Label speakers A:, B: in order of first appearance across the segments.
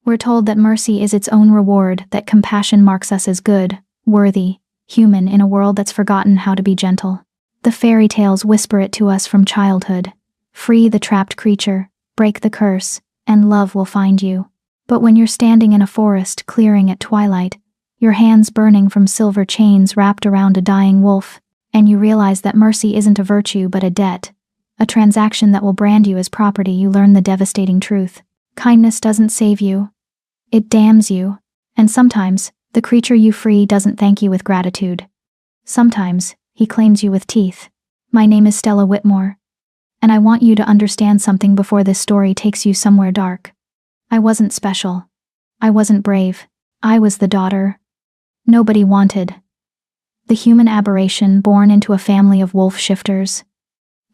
A: We're told that mercy is its own reward, that compassion marks us as good, worthy, human in a world that's forgotten how to be gentle. The fairy tales whisper it to us from childhood. Free the trapped creature, break the curse, and love will find you. But when you're standing in a forest clearing at twilight, your hands burning from silver chains wrapped around a dying wolf, and you realize that mercy isn't a virtue but a debt, a transaction that will brand you as property, you learn the devastating truth. Kindness doesn't save you. It damns you. And sometimes, the creature you free doesn't thank you with gratitude. Sometimes, he claims you with teeth. My name is Stella Whitmore. And I want you to understand something before this story takes you somewhere dark. I wasn't special. I wasn't brave. I was the daughter nobody wanted. The human aberration born into a family of wolf shifters.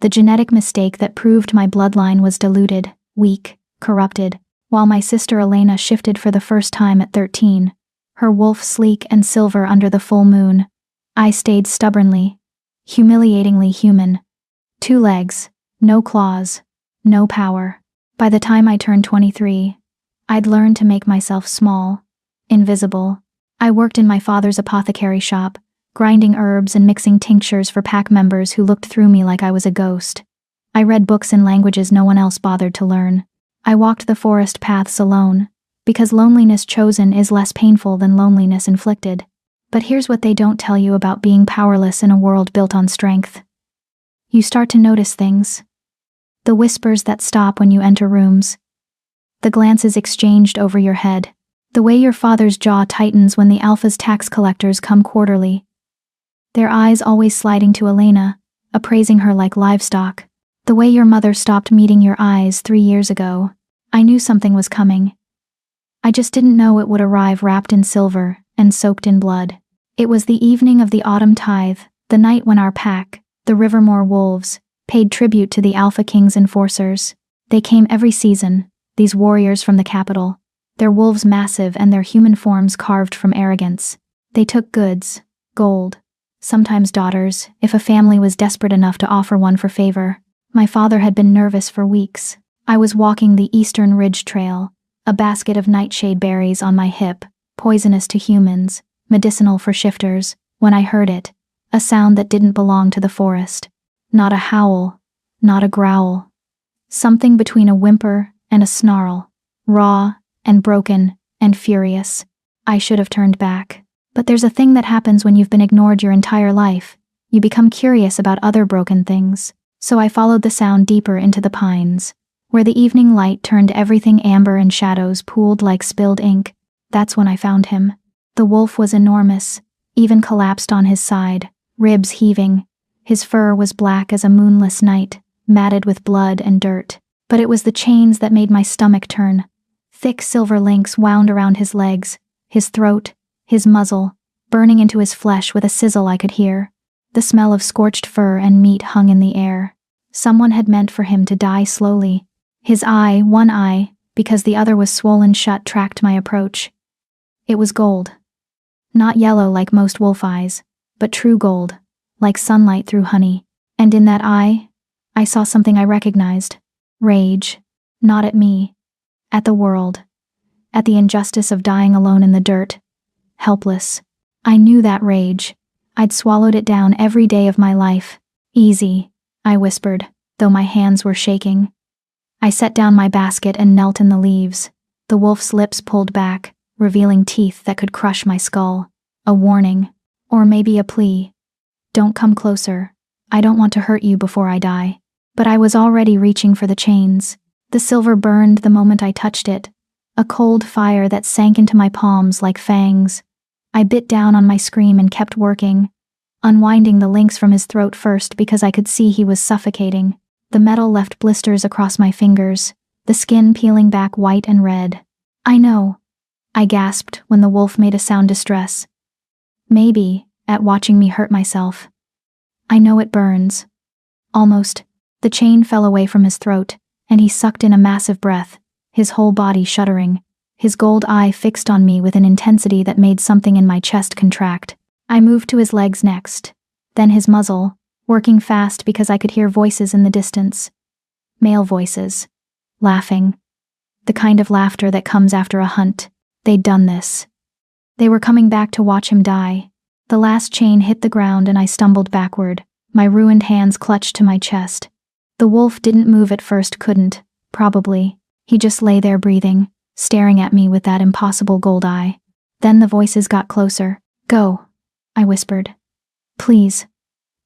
A: The genetic mistake that proved my bloodline was diluted, weak, corrupted, while my sister Elena shifted for the first time at 13, her wolf sleek and silver under the full moon. I stayed stubbornly, humiliatingly human. 2 legs, no claws, no power. By the time I turned 23, I'd learned to make myself small, invisible. I worked in my father's apothecary shop, grinding herbs and mixing tinctures for pack members who looked through me like I was a ghost. I read books in languages no one else bothered to learn. I walked the forest paths alone, because loneliness chosen is less painful than loneliness inflicted. But here's what they don't tell you about being powerless in a world built on strength. You start to notice things. The whispers that stop when you enter rooms. The glances exchanged over your head. The way your father's jaw tightens when the Alpha's tax collectors come quarterly. Their eyes always sliding to Elena, appraising her like livestock. The way your mother stopped meeting your eyes 3 years ago. I knew something was coming. I just didn't know it would arrive wrapped in silver and soaked in blood. It was the evening of the autumn tithe, the night when our pack, the Rivermore Wolves, paid tribute to the Alpha King's enforcers. They came every season, these warriors from the capital, their wolves massive and their human forms carved from arrogance. They took goods, gold, sometimes daughters, if a family was desperate enough to offer one for favor. My father had been nervous for weeks. I was walking the Eastern Ridge Trail, a basket of nightshade berries on my hip, poisonous to humans, medicinal for shifters, when I heard it, a sound that didn't belong to the forest. Not a howl, not a growl. Something between a whimper and a snarl, raw and broken and furious. I should have turned back. But there's a thing that happens when you've been ignored your entire life. You become curious about other broken things. So I followed the sound deeper into the pines, where the evening light turned everything amber and shadows pooled like spilled ink. That's when I found him. The wolf was enormous, even collapsed on his side, ribs heaving. His fur was black as a moonless night, matted with blood and dirt. But it was the chains that made my stomach turn. Thick silver links wound around his legs, his throat, his muzzle, burning into his flesh with a sizzle I could hear. The smell of scorched fur and meat hung in the air. Someone had meant for him to die slowly. His eye, one eye, because the other was swollen shut, tracked my approach. It was gold. Not yellow like most wolf eyes, but true gold, like sunlight through honey. And in that eye, I saw something I recognized. Rage. Not at me. At the world. At the injustice of dying alone in the dirt. Helpless. I knew that rage. I'd swallowed it down every day of my life. Easy, I whispered, though my hands were shaking. I set down my basket and knelt in the leaves. The wolf's lips pulled back, revealing teeth that could crush my skull. A warning. Or maybe a plea. Don't come closer. I don't want to hurt you before I die. But I was already reaching for the chains. The silver burned the moment I touched it. A cold fire that sank into my palms like fangs. I bit down on my scream and kept working, unwinding the links from his throat first because I could see he was suffocating. The metal left blisters across my fingers, the skin peeling back white and red. I know, I gasped when the wolf made a sound distress. Maybe, at watching me hurt myself. I know it burns. Almost. The chain fell away from his throat, and he sucked in a massive breath, his whole body shuddering. His gold eye fixed on me with an intensity that made something in my chest contract. I moved to his legs next, then his muzzle, working fast because I could hear voices in the distance. Male voices. Laughing. the kind of laughter that comes after a hunt. They'd done this. They were coming back to watch him die. The last chain hit the ground and I stumbled backward, my ruined hands clutched to my chest. The wolf didn't move at first, couldn't, probably. He just lay there breathing, staring at me with that impossible gold eye. Then the voices got closer. Go, I whispered. Please.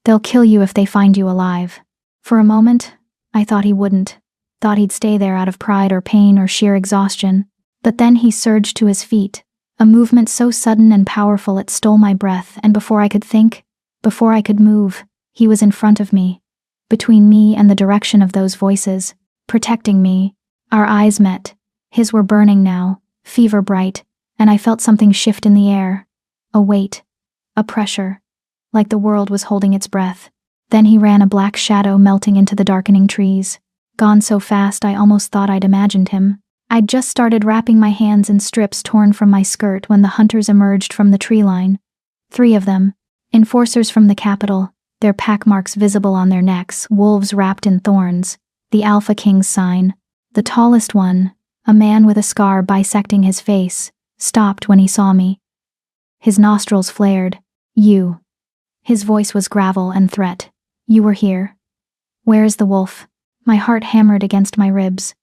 A: They'll kill you if they find you alive. For a moment, I thought he wouldn't. Thought he'd stay there out of pride or pain or sheer exhaustion. But then he surged to his feet, a movement so sudden and powerful it stole my breath, and before I could think, before I could move, he was in front of me, between me and the direction of those voices, protecting me. Our eyes met. His were burning now, fever bright, and I felt something shift in the air. A weight, a pressure, like the world was holding its breath. Then he ran, a black shadow melting into the darkening trees. Gone so fast I almost thought I'd imagined him. I'd just started wrapping my hands in strips torn from my skirt when the hunters emerged from the tree line. 3 of them, enforcers from the capital, their pack marks visible on their necks, wolves wrapped in thorns, the Alpha King's sign. The tallest one, a man with a scar bisecting his face, stopped when he saw me. His nostrils flared. You. His voice was gravel and threat. You were here. Where's the wolf? My heart hammered against my ribs.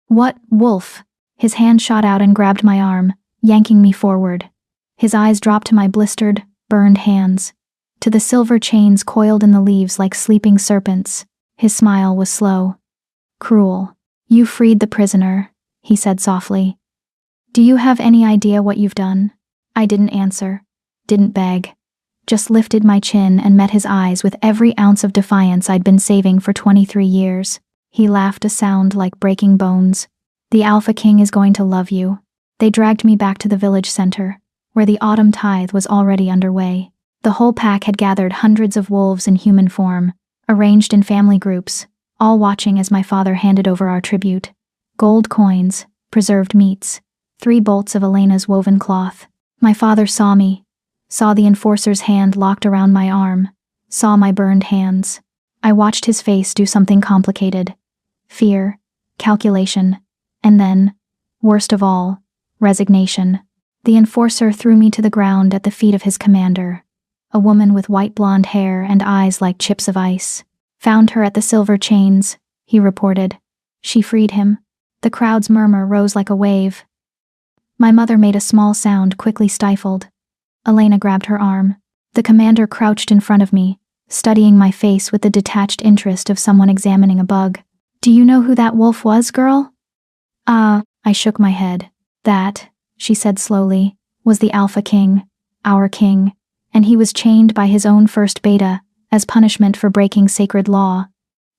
A: What wolf? His hand shot out and grabbed my arm, yanking me forward. His eyes dropped to my blistered, burned hands, to the silver chains coiled in the leaves like sleeping serpents. His smile was slow. Cruel. You freed the prisoner, he said softly. Do you have any idea what you've done? I didn't answer, didn't beg, just lifted my chin and met his eyes with every ounce of defiance I'd been saving for 23 years. He laughed, a sound like breaking bones. The Alpha King is going to love you. They dragged me back to the village center, where the autumn tithe was already underway. The whole pack had gathered, hundreds of wolves in human form, arranged in family groups, all watching as my father handed over our tribute. Gold coins, preserved meats, 3 bolts of Elena's woven cloth. My father saw me, saw the enforcer's hand locked around my arm, saw my burned hands. I watched his face do something complicated. Fear, calculation, and then, worst of all, resignation. The enforcer threw me to the ground at the feet of his commander, a woman with white blonde hair and eyes like chips of ice. Found her at the silver chains, he reported. She freed him. The crowd's murmur rose like a wave. My mother made a small sound, quickly stifled. Elena grabbed her arm. The commander crouched in front of me, studying my face with the detached interest of someone examining a bug. Do you know who that wolf was, girl? I shook my head. That, she said slowly, was the Alpha King, our king, and he was chained by his own first beta, as punishment for breaking sacred law.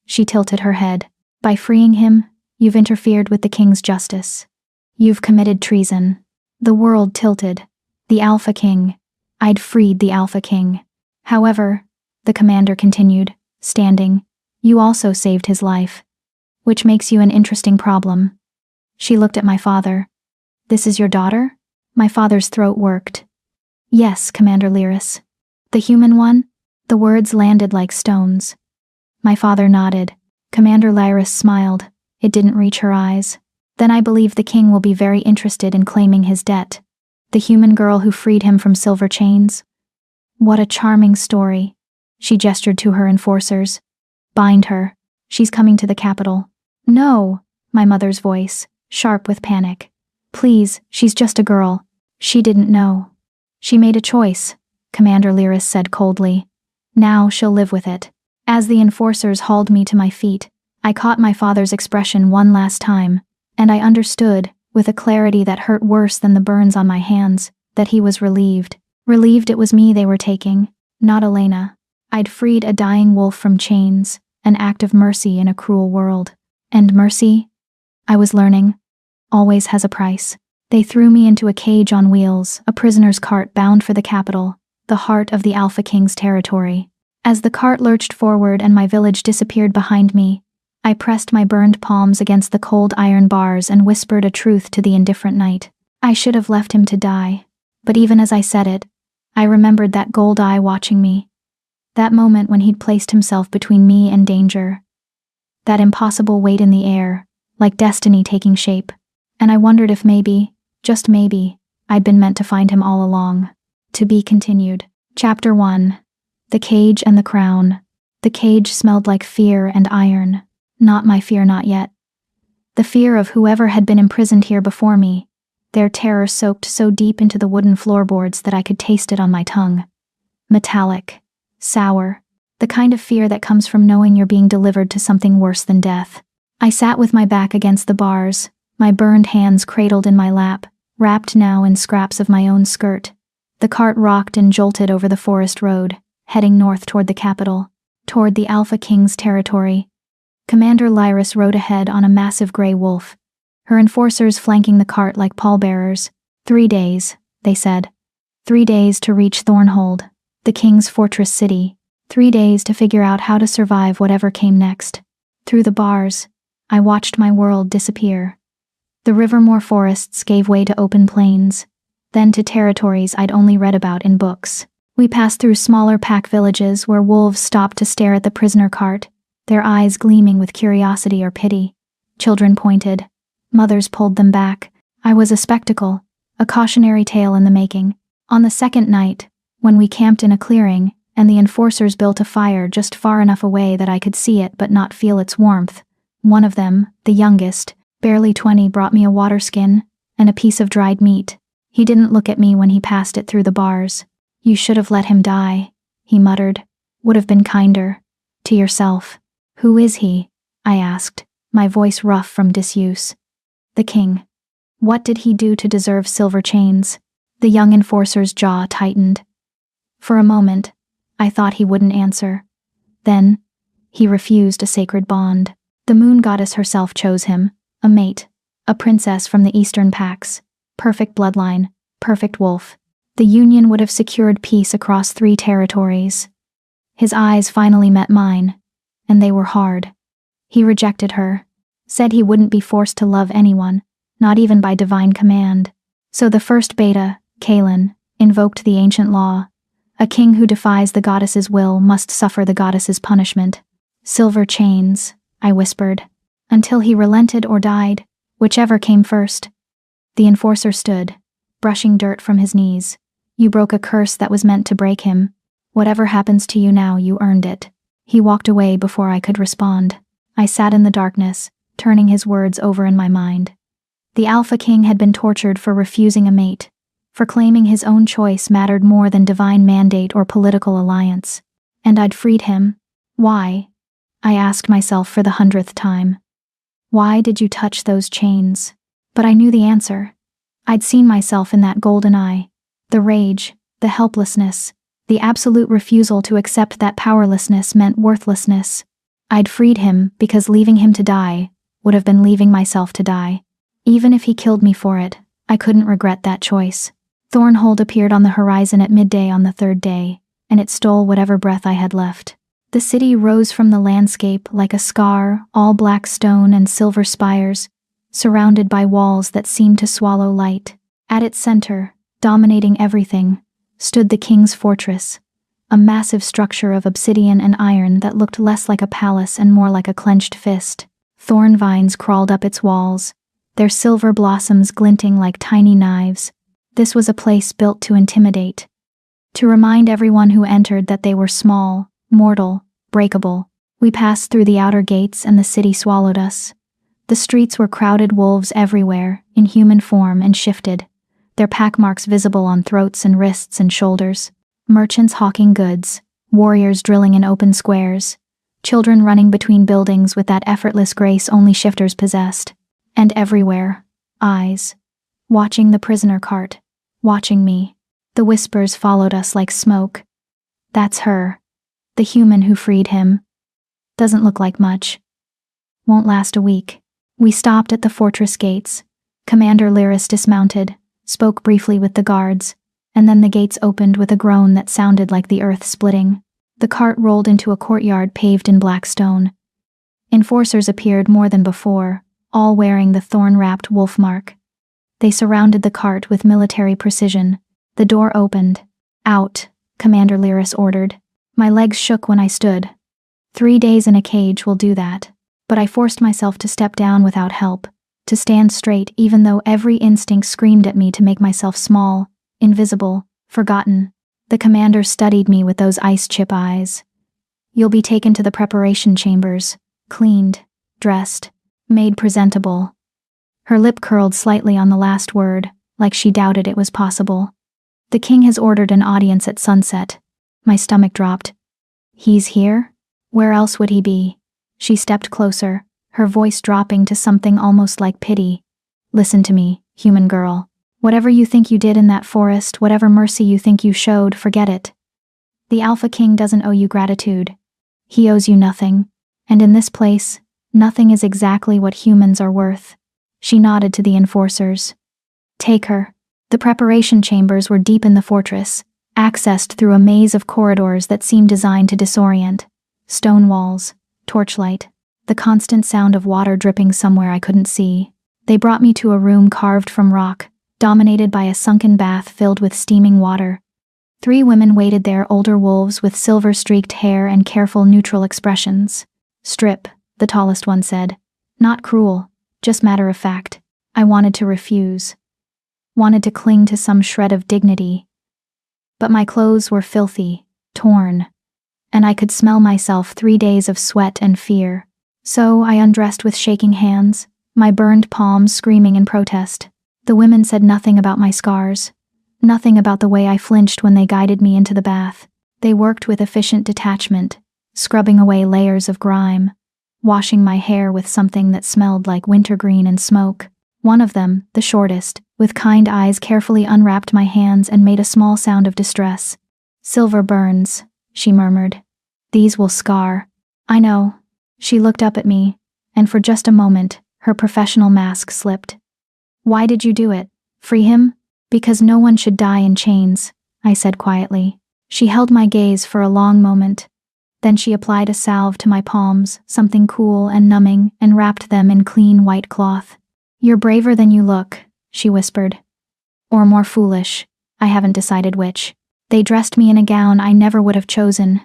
A: She tilted her head. By freeing him, you've interfered with the king's justice. You've committed treason. The world tilted. The Alpha King. I'd freed the Alpha King. However, the commander continued, standing, you also saved his life. Which makes you an interesting problem. She looked at my father. This is your daughter? My father's throat worked. Yes, Commander Lyris. The human one? The words landed like stones. My father nodded. Commander Lyris smiled. It didn't reach her eyes. Then I believe the king will be very interested in claiming his debt. The human girl who freed him from silver chains. What a charming story. She gestured to her enforcers. Bind her. She's coming to the capital. No, my mother's voice, sharp with panic. Please, she's just a girl. She didn't know. She made a choice, Commander Lyris said coldly. Now she'll live with it. As the enforcers hauled me to my feet, I caught my father's expression one last time, and I understood, with a clarity that hurt worse than the burns on my hands, that he was relieved. Relieved it was me they were taking, not Elena. I'd freed a dying wolf from chains, an act of mercy in a cruel world. And mercy, I was learning, always has a price. They threw me into a cage on wheels, a prisoner's cart bound for the capital, the heart of the Alpha King's territory. As the cart lurched forward and my village disappeared behind me, I pressed my burned palms against the cold iron bars and whispered a truth to the indifferent night. I should have left him to die, but even as I said it, I remembered that gold eye watching me. That moment when he'd placed himself between me and danger. That impossible weight in the air, like destiny taking shape. And I wondered if maybe, just maybe, I'd been meant to find him all along. To be continued. Chapter 1. The Cage and the Crown. The cage smelled like fear and iron. Not my fear, not yet. The fear of whoever had been imprisoned here before me. Their terror soaked so deep into the wooden floorboards that I could taste it on my tongue. Metallic. Sour. The kind of fear that comes from knowing you're being delivered to something worse than death. I sat with my back against the bars, my burned hands cradled in my lap, wrapped now in scraps of my own skirt. The cart rocked and jolted over the forest road, heading north toward the capital, toward the Alpha King's territory. Commander Lyris rode ahead on a massive gray wolf, her enforcers flanking the cart like pallbearers. 3 days, they said. 3 days to reach Thornhold, the king's fortress city. 3 days to figure out how to survive whatever came next. Through the bars, I watched my world disappear. The Rivermore forests gave way to open plains, then to territories I'd only read about in books. We passed through smaller pack villages where wolves stopped to stare at the prisoner cart, their eyes gleaming with curiosity or pity. Children pointed. Mothers pulled them back. I was a spectacle, a cautionary tale in the making. On the second night, when we camped in a clearing, and the enforcers built a fire just far enough away that I could see it but not feel its warmth, one of them, the youngest, barely 20, brought me a water skin and a piece of dried meat. He didn't look at me when he passed it through the bars. "You should have let him die," he muttered. "Would have been kinder. To yourself." "Who is he?" I asked, my voice rough from disuse. "The king." "What did he do to deserve silver chains?" The young enforcer's jaw tightened. For a moment, I thought he wouldn't answer. Then, he refused a sacred bond. The moon goddess herself chose him, a mate, a princess from the eastern packs, perfect bloodline, perfect wolf. The union would have secured peace across 3 territories. His eyes finally met mine, and they were hard. He rejected her, said he wouldn't be forced to love anyone, not even by divine command. So the first beta, Kalen, invoked the ancient law. A king who defies the goddess's will must suffer the goddess's punishment. "Silver chains," I whispered, "until he relented or died, whichever came first." The enforcer stood, brushing dirt from his knees. "You broke a curse that was meant to break him. Whatever happens to you now, you earned it." He walked away before I could respond. I sat in the darkness, turning his words over in my mind. The Alpha King had been tortured for refusing a mate, for claiming his own choice mattered more than divine mandate or political alliance. And I'd freed him. Why? I asked myself for the 100th time. Why did you touch those chains? But I knew the answer. I'd seen myself in that golden eye. The rage, the helplessness, the absolute refusal to accept that powerlessness meant worthlessness. I'd freed him because leaving him to die would have been leaving myself to die. Even if he killed me for it, I couldn't regret that choice. Thornhold appeared on the horizon at midday on the 3rd day, and it stole whatever breath I had left. The city rose from the landscape like a scar, all black stone and silver spires, surrounded by walls that seemed to swallow light. At its center, dominating everything, stood the king's fortress, a massive structure of obsidian and iron that looked less like a palace and more like a clenched fist. Thorn vines crawled up its walls, their silver blossoms glinting like tiny knives. This was a place built to intimidate, to remind everyone who entered that they were small, mortal, breakable. We passed through the outer gates and the city swallowed us. The streets were crowded, wolves everywhere, in human form and shifted, their pack marks visible on throats and wrists and shoulders. Merchants hawking goods, warriors drilling in open squares, children running between buildings with that effortless grace only shifters possessed. And everywhere, eyes, watching the prisoner cart, watching me. The whispers followed us like smoke. "That's her. The human who freed him. Doesn't look like much. Won't last a week." We stopped at the fortress gates. Commander Lyris dismounted, spoke briefly with the guards, and then the gates opened with a groan that sounded like the earth splitting. The cart rolled into a courtyard paved in black stone. Enforcers appeared more than before, all wearing the thorn-wrapped wolf mark. They surrounded the cart with military precision. The door opened. "Out," Commander Lyris ordered. My legs shook when I stood. 3 days in a cage will do that. But I forced myself to step down without help, to stand straight even though every instinct screamed at me to make myself small, invisible, forgotten. The commander studied me with those ice chip eyes. You'll be taken to the preparation chambers, cleaned, dressed, made presentable. Her lip curled slightly on the last word, like she doubted it was possible. The king has ordered an audience at sunset. My stomach dropped. He's here? Where else would he be? She stepped closer, her voice dropping to something almost like pity. Listen to me, human girl. Whatever you think you did in that forest, whatever mercy you think you showed, forget it. The Alpha King doesn't owe you gratitude. He owes you nothing. And in this place, nothing is exactly what humans are worth. She nodded to the enforcers. Take her. The preparation chambers were deep in the fortress, accessed through a maze of corridors that seemed designed to disorient. Stone walls, torchlight, the constant sound of water dripping somewhere I couldn't see. They brought me to a room carved from rock, dominated by a sunken bath filled with steaming water. 3 women waited there, older wolves with silver-streaked hair and careful, neutral expressions. Strip, the tallest one said. Not cruel, just matter of fact. I wanted to refuse. Wanted to cling to some shred of dignity. But my clothes were filthy, torn, and I could smell myself 3 days of sweat and fear. So I undressed with shaking hands, my burned palms screaming in protest. The women said nothing about my scars, nothing about the way I flinched when they guided me into the bath. They worked with efficient detachment, scrubbing away layers of grime, washing my hair with something that smelled like wintergreen and smoke. One of them, the shortest, with kind eyes carefully unwrapped my hands and made a small sound of distress. Silver burns, she murmured. These will scar. I know. She looked up at me, and for just a moment, her professional mask slipped. Why did you do it? Free him? Because no one should die in chains, I said quietly. She held my gaze for a long moment. Then she applied a salve to my palms, something cool and numbing, and wrapped them in clean white cloth. You're braver than you look, she whispered. Or more foolish, I haven't decided which. They dressed me in a gown I never would have chosen.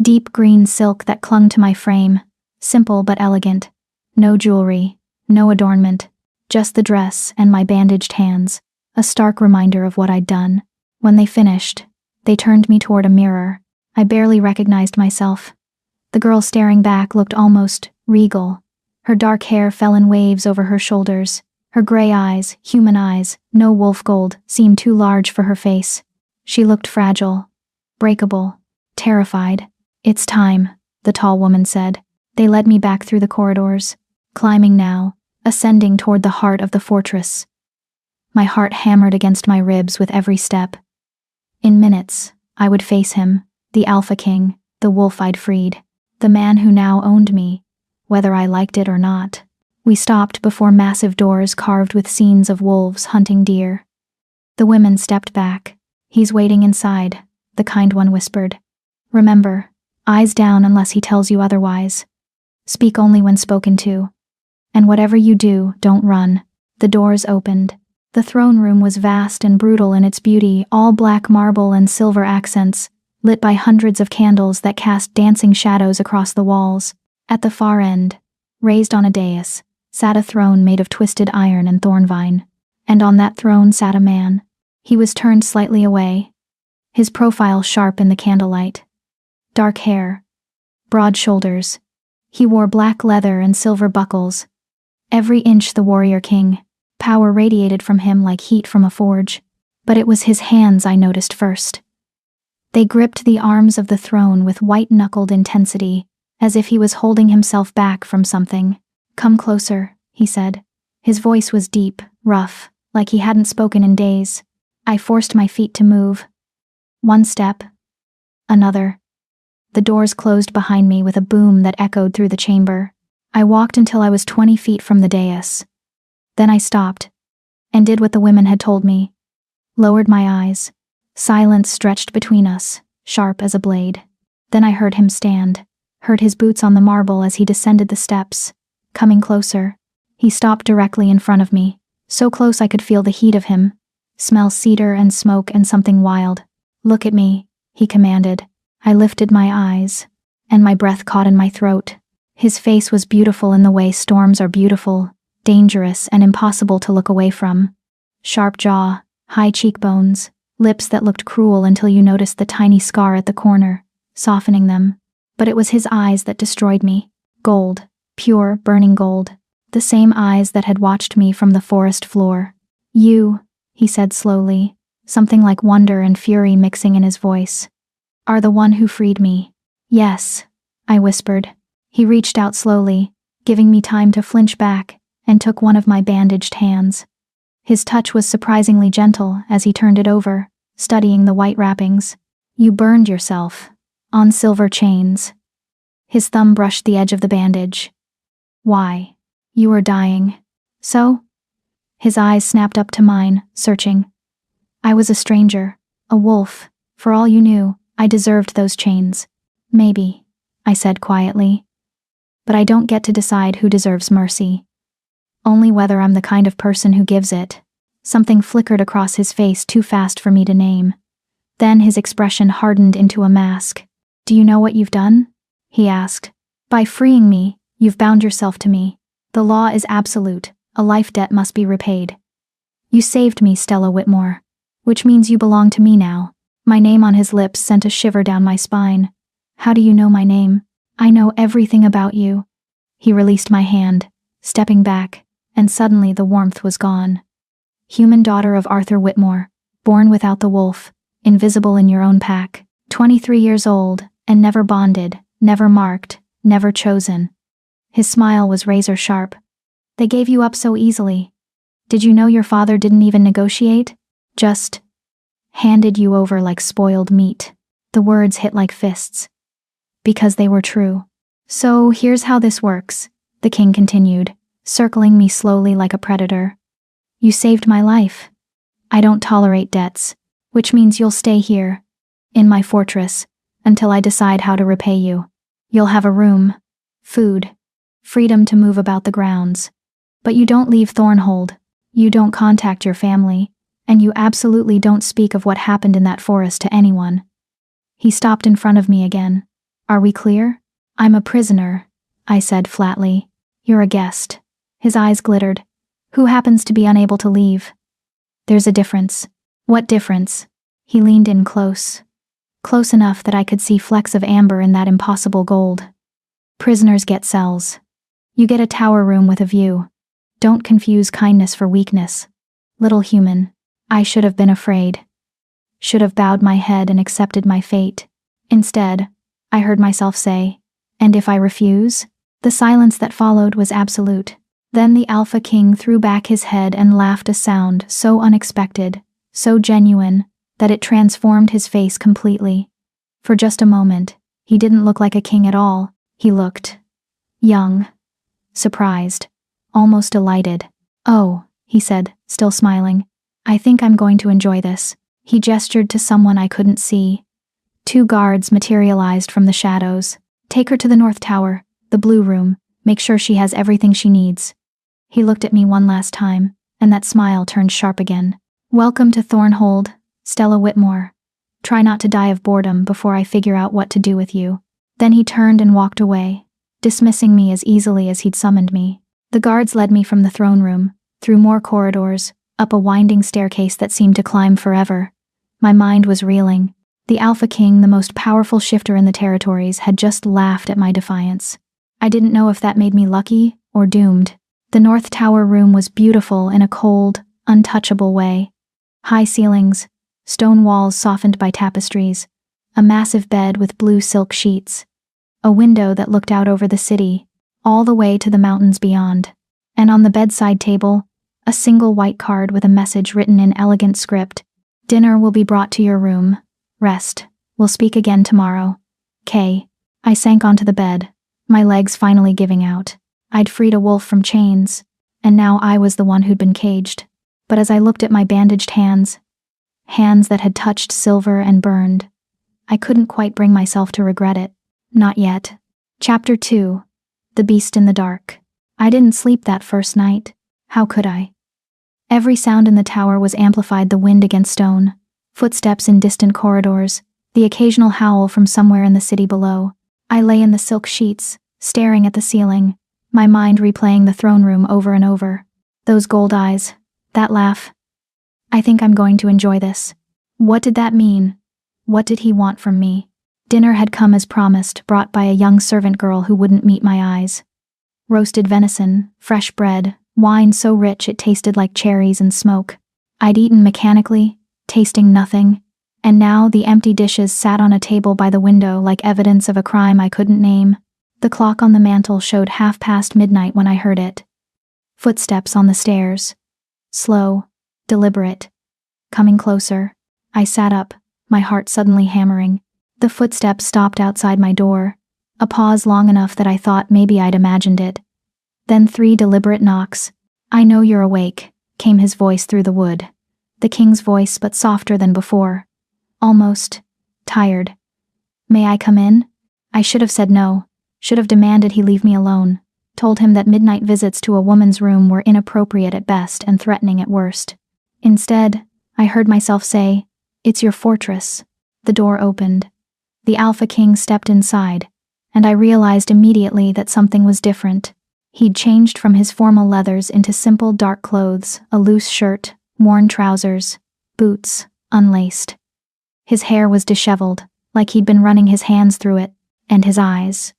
A: Deep green silk that clung to my frame, simple but elegant. No jewelry, no adornment, just the dress and my bandaged hands, a stark reminder of what I'd done. When they finished, they turned me toward a mirror. I barely recognized myself. The girl staring back looked almost regal. Her dark hair fell in waves over her shoulders. Her gray eyes, human eyes, no wolf gold, seemed too large for her face. She looked fragile, breakable, terrified. It's time, the tall woman said. They led me back through the corridors, climbing now, ascending toward the heart of the fortress. My heart hammered against my ribs with every step. In minutes, I would face him, the Alpha King, the wolf I'd freed, the man who now owned me, whether I liked it or not. We stopped before massive doors carved with scenes of wolves hunting deer. The women stepped back. He's waiting inside, the kind one whispered. Remember, eyes down unless he tells you otherwise. Speak only when spoken to. And whatever you do, don't run. The doors opened. The throne room was vast and brutal in its beauty, all black marble and silver accents, lit by hundreds of candles that cast dancing shadows across the walls. At the far end, raised on a dais, sat a throne made of twisted iron and thornvine. And on that throne sat a man. He was turned slightly away, his profile sharp in the candlelight. Dark hair, broad shoulders. He wore black leather and silver buckles. Every inch the warrior king. Power radiated from him like heat from a forge. But it was his hands I noticed first. They gripped the arms of the throne with white-knuckled intensity, as if he was holding himself back from something. Come closer, he said. His voice was deep, rough, like he hadn't spoken in days. I forced my feet to move. One step. Another. The doors closed behind me with a boom that echoed through the chamber. I walked until I was 20 feet from the dais. Then I stopped, and did what the women had told me. Lowered my eyes. Silence stretched between us, sharp as a blade. Then I heard him stand, heard his boots on the marble as he descended the steps. Coming closer. He stopped directly in front of me, so close I could feel the heat of him. Smell cedar and smoke and something wild. Look at me, he commanded. I lifted my eyes, and my breath caught in my throat. His face was beautiful in the way storms are beautiful, dangerous and impossible to look away from. Sharp jaw, high cheekbones, lips that looked cruel until you noticed the tiny scar at the corner, softening them. But it was his eyes that destroyed me. Gold, pure, burning gold. The same eyes that had watched me from the forest floor. You, he said slowly, something like wonder and fury mixing in his voice, are the one who freed me. Yes, I whispered. He reached out slowly, giving me time to flinch back, and took one of my bandaged hands. His touch was surprisingly gentle as he turned it over, studying the white wrappings. You burned yourself. On silver chains. His thumb brushed the edge of the bandage. Why? You were dying. So? His eyes snapped up to mine, searching. I was a stranger, a wolf. For all you knew, I deserved those chains. Maybe, I said quietly. But I don't get to decide who deserves mercy. Only whether I'm the kind of person who gives it. Something flickered across his face too fast for me to name. Then his expression hardened into a mask. Do you know what you've done? He asked. By freeing me, you've bound yourself to me. The law is absolute. A life debt must be repaid. You saved me, Stella Whitmore. Which means you belong to me now. My name on his lips sent a shiver down my spine. How do you know my name? I know everything about you. He released my hand, stepping back, and suddenly the warmth was gone. Human daughter of Arthur Whitmore, born without the wolf, invisible in your own pack, 23 years old, and never bonded, never marked, never chosen. His smile was razor sharp. They gave you up so easily. Did you know your father didn't even negotiate? Just handed you over like spoiled meat. The words hit like fists. Because they were true. So here's how this works, the king continued, circling me slowly like a predator. You saved my life. I don't tolerate debts, which means you'll stay here, in my fortress, until I decide how to repay you. You'll have a room, food, freedom to move about the grounds. But you don't leave Thornhold, you don't contact your family, and you absolutely don't speak of what happened in that forest to anyone. He stopped in front of me again. Are we clear? I'm a prisoner, I said flatly. You're a guest. His eyes glittered. Who happens to be unable to leave? There's a difference. What difference? He leaned in close. Close enough that I could see flecks of amber in that impossible gold. Prisoners get cells. You get a tower room with a view. Don't confuse kindness for weakness. Little human, I should have been afraid. Should have bowed my head and accepted my fate. Instead, I heard myself say, and if I refuse? The silence that followed was absolute. Then the Alpha King threw back his head and laughed a sound so unexpected, so genuine, that it transformed his face completely. For just a moment, he didn't look like a king at all. He looked young, surprised, almost delighted. Oh, he said, still smiling. I think I'm going to enjoy this. He gestured to someone I couldn't see. 2 guards materialized from the shadows. Take her to the North Tower, the Blue Room. Make sure she has everything she needs. He looked at me one last time, and that smile turned sharp again. Welcome to Thornhold, Stella Whitmore. Try not to die of boredom before I figure out what to do with you. Then he turned and walked away, dismissing me as easily as he'd summoned me. The guards led me from the throne room, through more corridors, up a winding staircase that seemed to climb forever. My mind was reeling. The Alpha King, the most powerful shifter in the territories, had just laughed at my defiance. I didn't know if that made me lucky or doomed. The North Tower room was beautiful in a cold, untouchable way. High ceilings, stone walls softened by tapestries, a massive bed with blue silk sheets, a window that looked out over the city, all the way to the mountains beyond. And on the bedside table, a single white card with a message written in elegant script. Dinner will be brought to your room. Rest. We'll speak again tomorrow. K. I sank onto the bed, my legs finally giving out. I'd freed a wolf from chains, and now I was the one who'd been caged. But as I looked at my bandaged hands that had touched silver and burned, I couldn't quite bring myself to regret it. Not yet. Chapter 2. The Beast in the Dark. I didn't sleep that first night. How could I? Every sound in the tower was amplified, the wind against stone, footsteps in distant corridors, the occasional howl from somewhere in the city below. I lay in the silk sheets, staring at the ceiling, my mind replaying the throne room over and over. Those gold eyes, that laugh. I think I'm going to enjoy this. What did that mean? What did he want from me? Dinner had come as promised, brought by a young servant girl who wouldn't meet my eyes. Roasted venison, fresh bread, wine so rich it tasted like cherries and smoke. I'd eaten mechanically, tasting nothing, and now the empty dishes sat on a table by the window like evidence of a crime I couldn't name. The clock on the mantel showed midnight when I heard it. Footsteps on the stairs. Slow, deliberate. Coming closer. I sat up, my heart suddenly hammering. The footsteps stopped outside my door. A pause long enough that I thought maybe I'd imagined it. Then 3 deliberate knocks. "I know you're awake," came his voice through the wood. The king's voice, but softer than before. Almost tired. "May I come in?" I should have said no. Should have demanded he leave me alone. Told him that midnight visits to a woman's room were inappropriate at best and threatening at worst. Instead, I heard myself say, "It's your fortress." The door opened. The Alpha King stepped inside, and I realized immediately that something was different. He'd changed from his formal leathers into simple dark clothes, a loose shirt, worn trousers, boots, unlaced. His hair was disheveled, like he'd been running his hands through it, and his eyes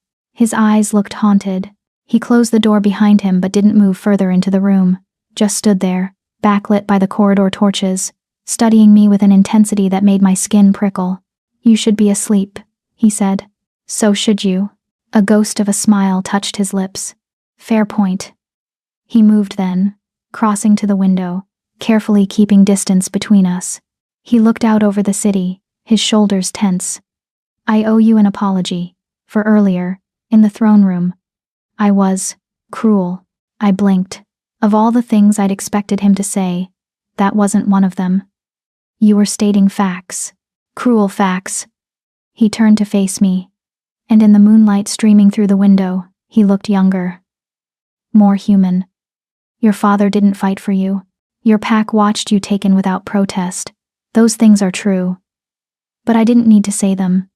A: looked haunted. He closed the door behind him but didn't move further into the room, just stood there, backlit by the corridor torches, studying me with an intensity that made my skin prickle. "You should be asleep," he said. "So should you." A ghost of a smile touched his lips. "Fair point." He moved then, crossing to the window, carefully keeping distance between us. He looked out over the city, his shoulders tense. "I owe you an apology, for earlier, in the throne room. I was cruel." I blinked. Of all the things I'd expected him to say, that wasn't one of them. "You were stating facts. Cruel facts." He turned to face me, and in the moonlight streaming through the window, he looked younger. More human. "Your father didn't fight for you. Your pack watched you taken without protest. Those things are true. But I didn't need to say them.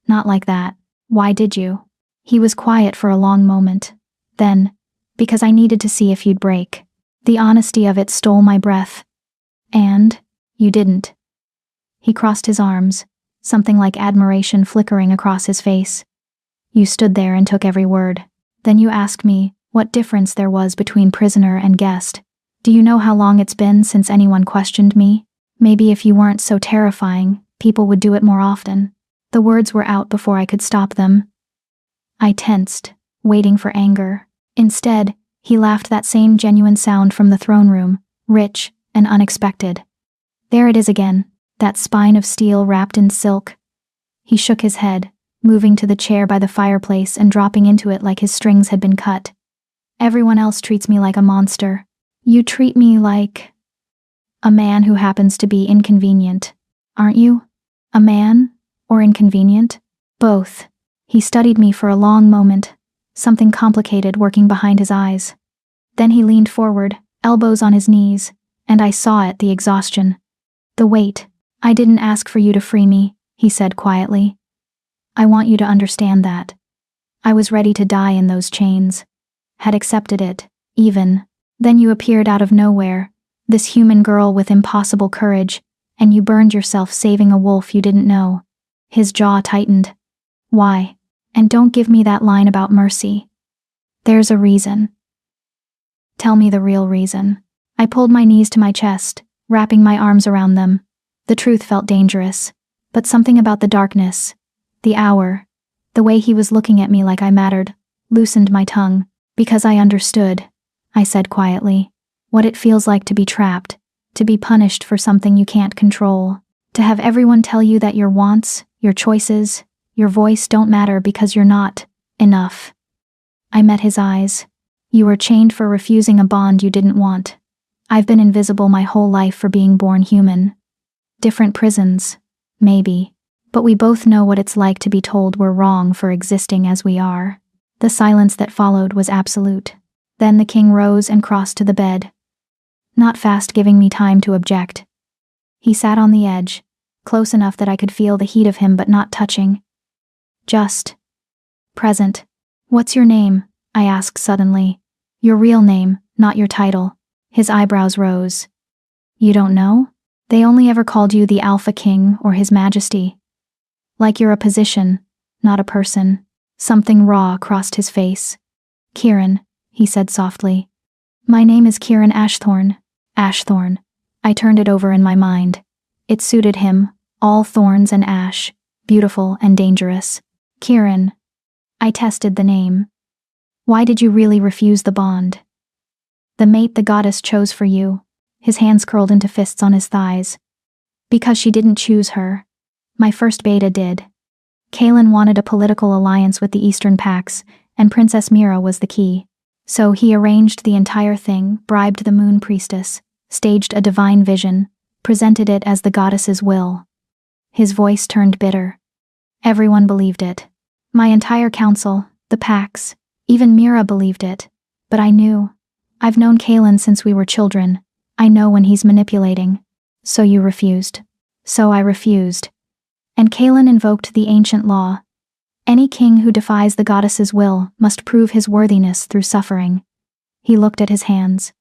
A: Not like that. Why did you?" He was quiet for a long moment. Then, "Because I needed to see if you'd break." The honesty of it stole my breath. "And you didn't." He crossed his arms, something like admiration flickering across his face. "You stood there and took every word. Then you asked me what difference there was between prisoner and guest. Do you know how long it's been since anyone questioned me? Maybe if you weren't so terrifying, people would do it more often." The words were out before I could stop them. I tensed, waiting for anger. Instead, he laughed, that same genuine sound from the throne room, rich and unexpected. There it is again, that spine of steel wrapped in silk. He shook his head, moving to the chair by the fireplace and dropping into it like his strings had been cut. "Everyone else treats me like a monster. You treat me like a man who happens to be inconvenient. Aren't you? A man, or inconvenient? Both." He studied me for a long moment, something complicated working behind his eyes. Then he leaned forward, elbows on his knees, and I saw it, the exhaustion. "The weight. I didn't ask for you to free me," he said quietly. "I want you to understand that. I was ready to die in those chains. Had accepted it, even. Then you appeared out of nowhere, this human girl with impossible courage, and you burned yourself saving a wolf you didn't know." His jaw tightened. "Why? And don't give me that line about mercy. There's a reason." "Tell me the real reason." I pulled my knees to my chest, wrapping my arms around them. The truth felt dangerous, but something about the darkness, the hour, the way he was looking at me like I mattered, loosened my tongue. "Because I understood," I said quietly, "what it feels like to be trapped, to be punished for something you can't control, to have everyone tell you that your wants, your choices, your voice don't matter because you're not enough." I met his eyes. "You were chained for refusing a bond you didn't want. I've been invisible my whole life for being born human. Different prisons, maybe, but we both know what it's like to be told we're wrong for existing as we are." The silence that followed was absolute. Then the king rose and crossed to the bed. Not fast, giving me time to object. He sat on the edge, close enough that I could feel the heat of him but not touching. Just present. "What's your name?" I asked suddenly. Your real name, not your title. His eyebrows rose. You don't know? They only ever called you the Alpha King or His Majesty. Like you're a position, not a person. Something raw crossed his face. Kieran, he said softly. My name is Kieran Ashthorn. Ashthorn. I turned it over in my mind. It suited him, all thorns and ash, beautiful and dangerous. Kieran. I tested the name. Why did you really refuse the bond? The mate the goddess chose for you. His hands curled into fists on his thighs. Because she didn't choose her. My first beta did. Kaelin wanted a political alliance with the Eastern Pax, and Princess Mira was the key. So he arranged the entire thing, bribed the Moon Priestess, staged a divine vision, presented it as the goddess's will. His voice turned bitter. Everyone believed it. My entire council, the Pax, even Mira believed it. But I knew. I've known Kaelin since we were children. I know when he's manipulating. So you refused. So I refused. And Kaelin invoked the ancient law. Any king who defies the goddess's will must prove his worthiness through suffering. He looked at his hands.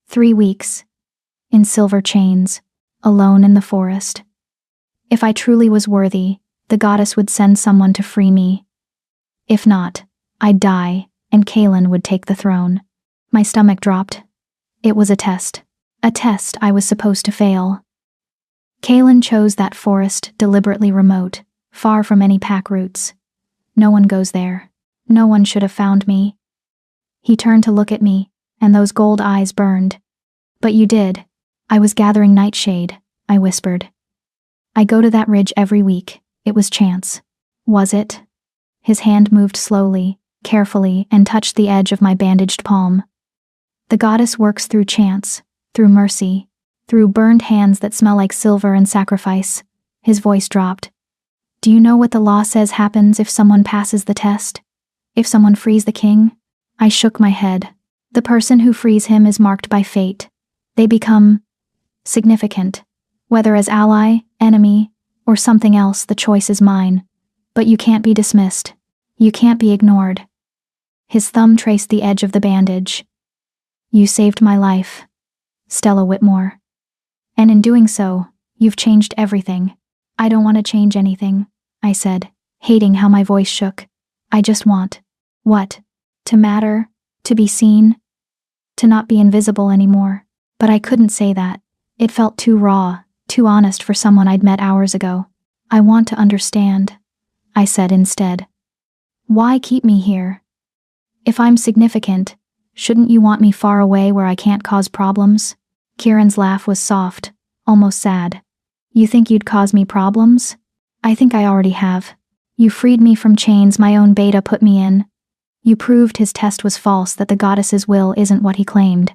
A: 3 weeks. In silver chains. Alone in the forest. If I truly was worthy, the goddess would send someone to free me. If not, I'd die, and Kaelin would take the throne. My stomach dropped. It was a test. A test I was supposed to fail. Kaelin chose that forest deliberately remote, far from any pack routes. No one goes there. No one should have found me. He turned to look at me, and those gold eyes burned. But you did. I was gathering nightshade, I whispered. I go to that ridge every week. It was chance. Was it? His hand moved slowly, carefully, and touched the edge of my bandaged palm. The goddess works through chance, through mercy, through burned hands that smell like silver and sacrifice. His voice dropped. Do you know what the law says happens if someone passes the test? If someone frees the king? I shook my head. The person who frees him is marked by fate. They become significant. Whether as ally, enemy, or something else, the choice is mine. But you can't be dismissed. You can't be ignored. His thumb traced the edge of the bandage. You saved my life, Stella Whitmore. And in doing so, you've changed everything. I don't want to change anything, I said, hating how my voice shook. I just want. What? To matter? To be seen? To not be invisible anymore. But I couldn't say that. It felt too raw, too honest for someone I'd met hours ago. I want to understand, I said instead. Why keep me here? If I'm significant, shouldn't you want me far away where I can't cause problems? Kieran's laugh was soft, almost sad. You think you'd cause me problems? I think I already have. You freed me from chains my own beta put me in. You proved his test was false, that the goddess's will isn't what he claimed.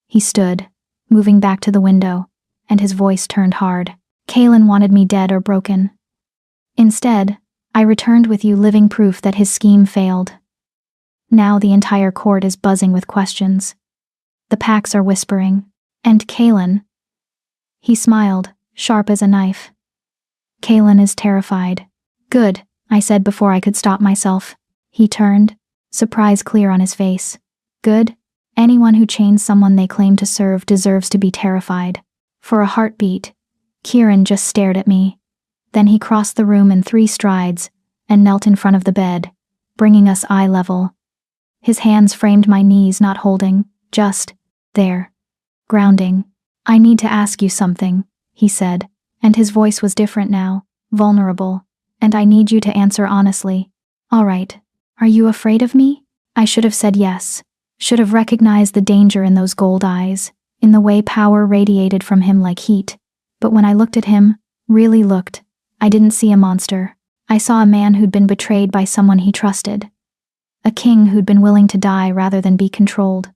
A: He stood, moving back to the window, and his voice turned hard. Kaelin wanted me dead or broken. Instead, I returned with you living proof that his scheme failed. Now the entire court is buzzing with questions. The Pax are whispering. And Kaelin? He smiled, sharp as a knife. Kaelin is terrified. Good, I said before I could stop myself. He turned, surprise clear on his face. Good? Anyone who chains someone they claim to serve deserves to be terrified. For a heartbeat, Kieran just stared at me. Then he crossed the room in 3 strides and knelt in front of the bed, bringing us eye level. His hands framed my knees, not holding, just there. Grounding. I need to ask you something, he said, and his voice was different now, vulnerable, and I need you to answer honestly. All right. Are you afraid of me? I should have said yes. Should have recognized the danger in those gold eyes, in the way power radiated from him like heat. But when I looked at him, really looked, I didn't see a monster. I saw a man who'd been betrayed by someone he trusted. A king who'd been willing to die rather than be controlled.